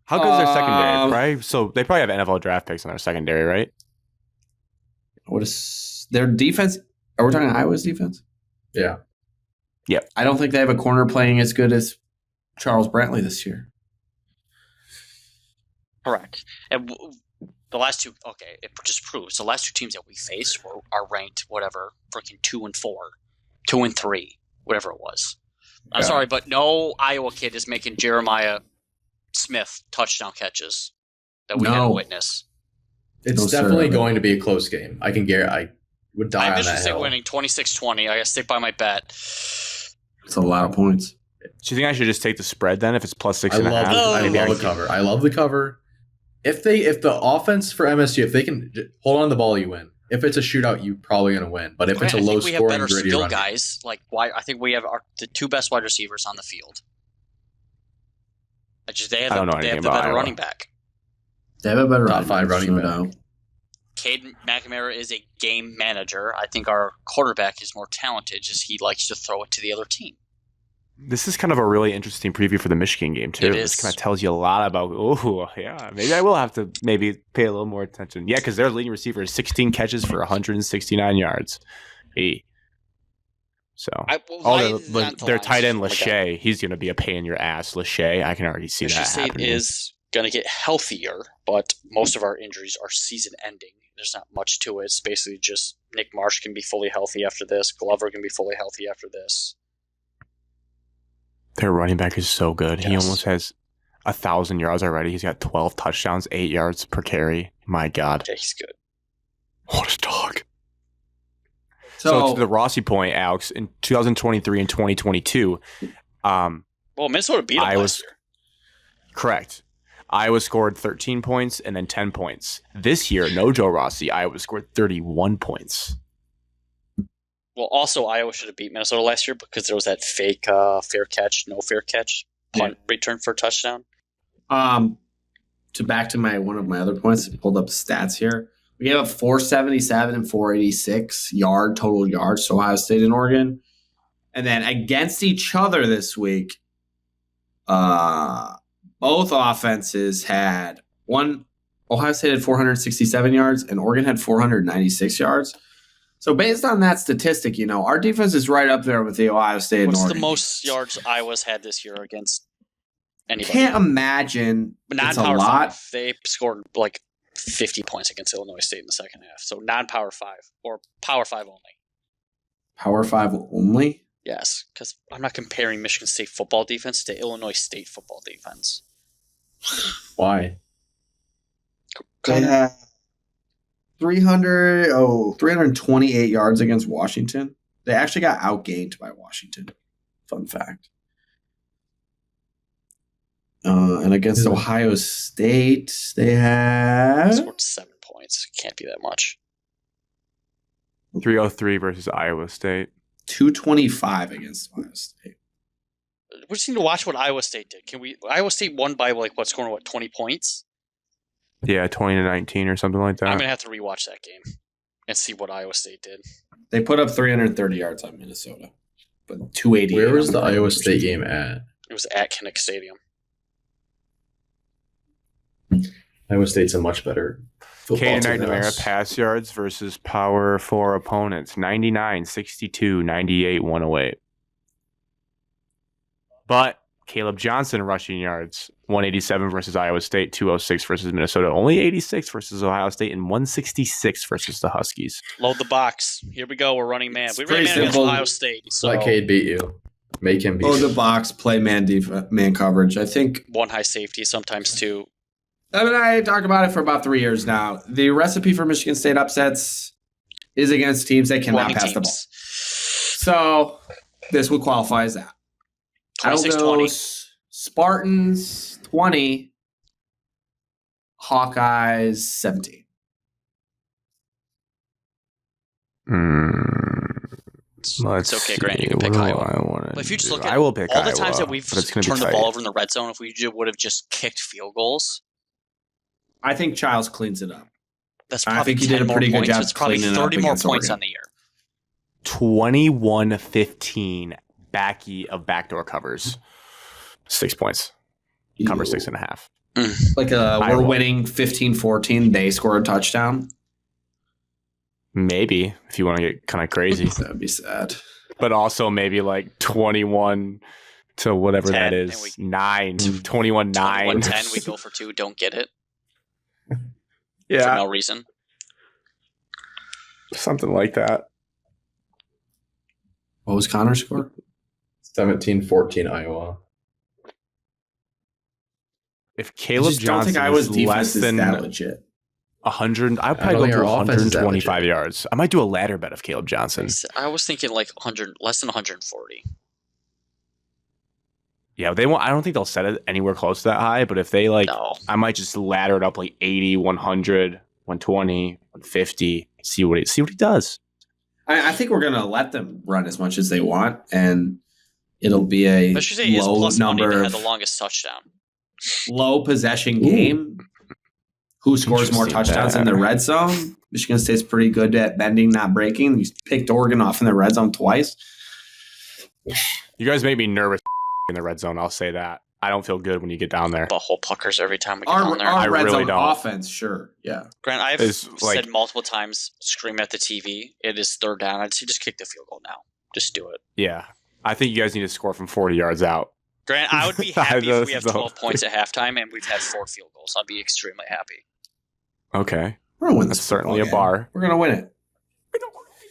How good is their secondary? Probably, so they probably have NFL draft picks in their secondary, right? What is their defense? Are we talking Iowa's defense? Yeah. I don't think they have a corner playing as good as Charles Brantley this year. Correct. And the last 2, okay, it just proves the last 2 teams that we faced are ranked whatever, freaking 2 and 4, 2 and 3, whatever it was. I'm sorry, but no Iowa kid is making Jeremiah Smith touchdown catches that we had to witness. It's No, sir. definitely going to be a close game. I can guarantee. I would die I'm on Michigan that State hill. winning 26-20. I gotta stick by my bet. It's a lot of points. Do you think I should just take the spread then if it's plus 6.5? I Maybe love I the cover. I love the cover. If the offense for MSU, if they can hold on to the ball, you win. If it's a shootout, you're probably going to win. But if it's a low I think we have scoring, better gritty skill run, guys. Like I think we have the 2 best wide receivers on the field. They have I don't know the anything better about Iowa. running back. They have a better Top 5 running back. Cade McNamara is a game manager. I think our quarterback is more talented, just he likes to throw it to the other team. This is kind of a really interesting preview for the Michigan game, too. It This is. kind of tells you a lot about, maybe I will have to maybe pay a little more attention. Yeah, because their leading receiver is 16 catches for 169 yards. So, their tight end, Lachey, he's going to be a pain in your ass. Lachey, I can already see Michigan that State happening. is going to get healthier, but most of our injuries are season-ending. There's not much to it. It's basically just Nick Marsh can be fully healthy after this. Glover can be fully healthy after this. Their running back is so good. Yes. He almost has 1,000 yards already. He's got 12 touchdowns, 8 yards per carry. My God. Yeah, he's good. What a dog. So, So to the Rossi point, Alex, in 2023 and 2022, Well, Minnesota beat him last year. correct. Iowa scored 13 points and then 10 points. This year, no Joe Rossi, Iowa scored 31 points. Well, also, Iowa should have beat Minnesota last year because there was that fake fair catch, no fair catch, punt return for a touchdown. to back to one of my other points, I pulled up the stats here. We gave up 477 and 486 total yards to Ohio State and Oregon. And then against each other this week, both offenses had Ohio State had 467 yards and Oregon had 496 yards. So based on that statistic, our defense is right up there with the Ohio State and What's Oregon. the most yards Iowa's had this year against anybody? Can't imagine. But it's a non-power lot. 5. They scored like 50 points against Illinois State in the second half. So non-power 5 or power 5 only. Power 5 only? Yes, because I'm not comparing Michigan State football defense to Illinois State football defense. Why? They had 328 yards against Washington. They actually got outgained by Washington. Fun fact. And against Ohio State, they had Scored 7 points. Can't be that much. 303 versus Iowa State. 225 against Ohio State. We just need to watch what Iowa State did. Iowa State won by scoring 20 points? Yeah, 20-19 or something like that. I'm going to have to rewatch that game and see what Iowa State did. They put up 330 yards on Minnesota, but 280. Where was the Iowa State game at? It was at Kinnick Stadium. Iowa State's a much better football Cade team than McNamara us. pass yards versus power 4 opponents. 99, 62, 98, 108. But Caleb Johnson rushing yards. 187 versus Iowa State, 206 versus Minnesota. Only 86 versus Ohio State, and 160 versus the Huskies. Load the box. Here we go. We're running man. It's We ran pretty man against simple. Ohio State. So Let Cade beat you. Make him beat Oh, you. the box, play man coverage. I think. one high safety, sometimes two. I talked about it for about 3 years now. The recipe for Michigan State upsets is against teams that cannot running pass the ball. teams. So this would qualify as that. I will go 26-20. Spartans 20, Hawkeyes 17. It's okay, Grant. You can pick Iowa. But if you just look at I will pick all the Iowa, times that we've but it's gonna be turned the tight. ball over in the red zone, if we would have just kicked field goals, I think Childs cleans it up. that's I probably think he 10 did a more pretty good points. job It's probably cleaning it up 30 more against points Oregon. on the year. 21-15 backy of backdoor covers. 6 points. Cover 6.5. Like we're winning 15-14. They score a touchdown. Maybe, if you want to get kind of crazy. That'd be sad. But also maybe like 21 to whatever 10, that and is. we- 9. 21-9. 21-10, we go for 2, don't get it for Yeah, no reason. something like that. What was Connor's score? 17-14 Iowa. If Caleb don't Johnson think Iowa's is defense less is than that legit. 100, I'd I probably don't go think to our offense is that 125 legit. yards. I might do a ladder bet of Caleb Johnson. I was thinking like 100, less than 140. Yeah, they won't. I don't think they'll set it anywhere close to that high. But if they No. I might just ladder it up like 80, 100, 120, 150. See what he does. I think we're gonna let them run as much as they want, and it'll be a Michigan State is low plus money number to of have the longest touchdown. low possession game. Who scores more Interesting. touchdowns in the red zone? Michigan State's pretty good at bending, not breaking. You picked Oregon off in the red zone twice. You guys made me nervous in the red zone. I'll say that. I don't feel good when you get down there. Butthole puckers every time we get down there. I Our red really zone don't. offense, sure. Yeah. Grant, I've It's like- said multiple times, scream at the TV. It is third down. I'd say just kick the field goal now. Just do it. Yeah. I think you guys need to score from 40 yards out. Grant, I would be happy if we have Those- 12 points at halftime and we've had 4 field goals. I'd be extremely happy. Okay. We're going to win this. That's certainly football a game. bar. We're going to win it.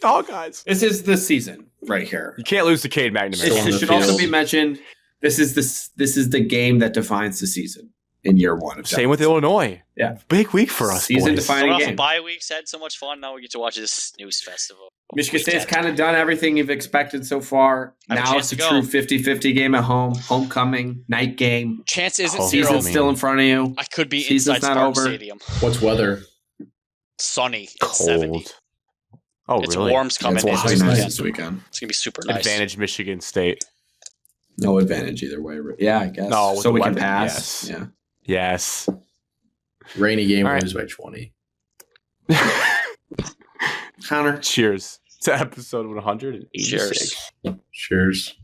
Dog guys. This is the season right here. You can't lose to Cade It McNamara. the should also field. be mentioned. This is the game that defines the season in year one. Of Same with Dallas. Illinois. Yeah. Big week for us, Season boys. defining Coming off game. of bye weeks, had so much fun. Now we get to watch this snooze festival. Michigan Week State's 10. kind of done everything you've expected so far. I have a Now chance it's a to true go. 50-50 game at home. Homecoming, night game. Chance isn't Oh, zero. Season's still in front of you. I could be Season's inside not Spartan over. Stadium. What's weather? Sunny at 70. Cold. Oh, It's really? warm's coming It's in wild this nice weekend. this weekend. It's going to be super nice. Advantage Michigan State. No advantage either way. Yeah, I guess. No, with so the we can weather, pass. yes. Yeah. Yes. Rainy game, All right. lose by 20. Connor. Cheers to episode 186. Cheers. Cheers.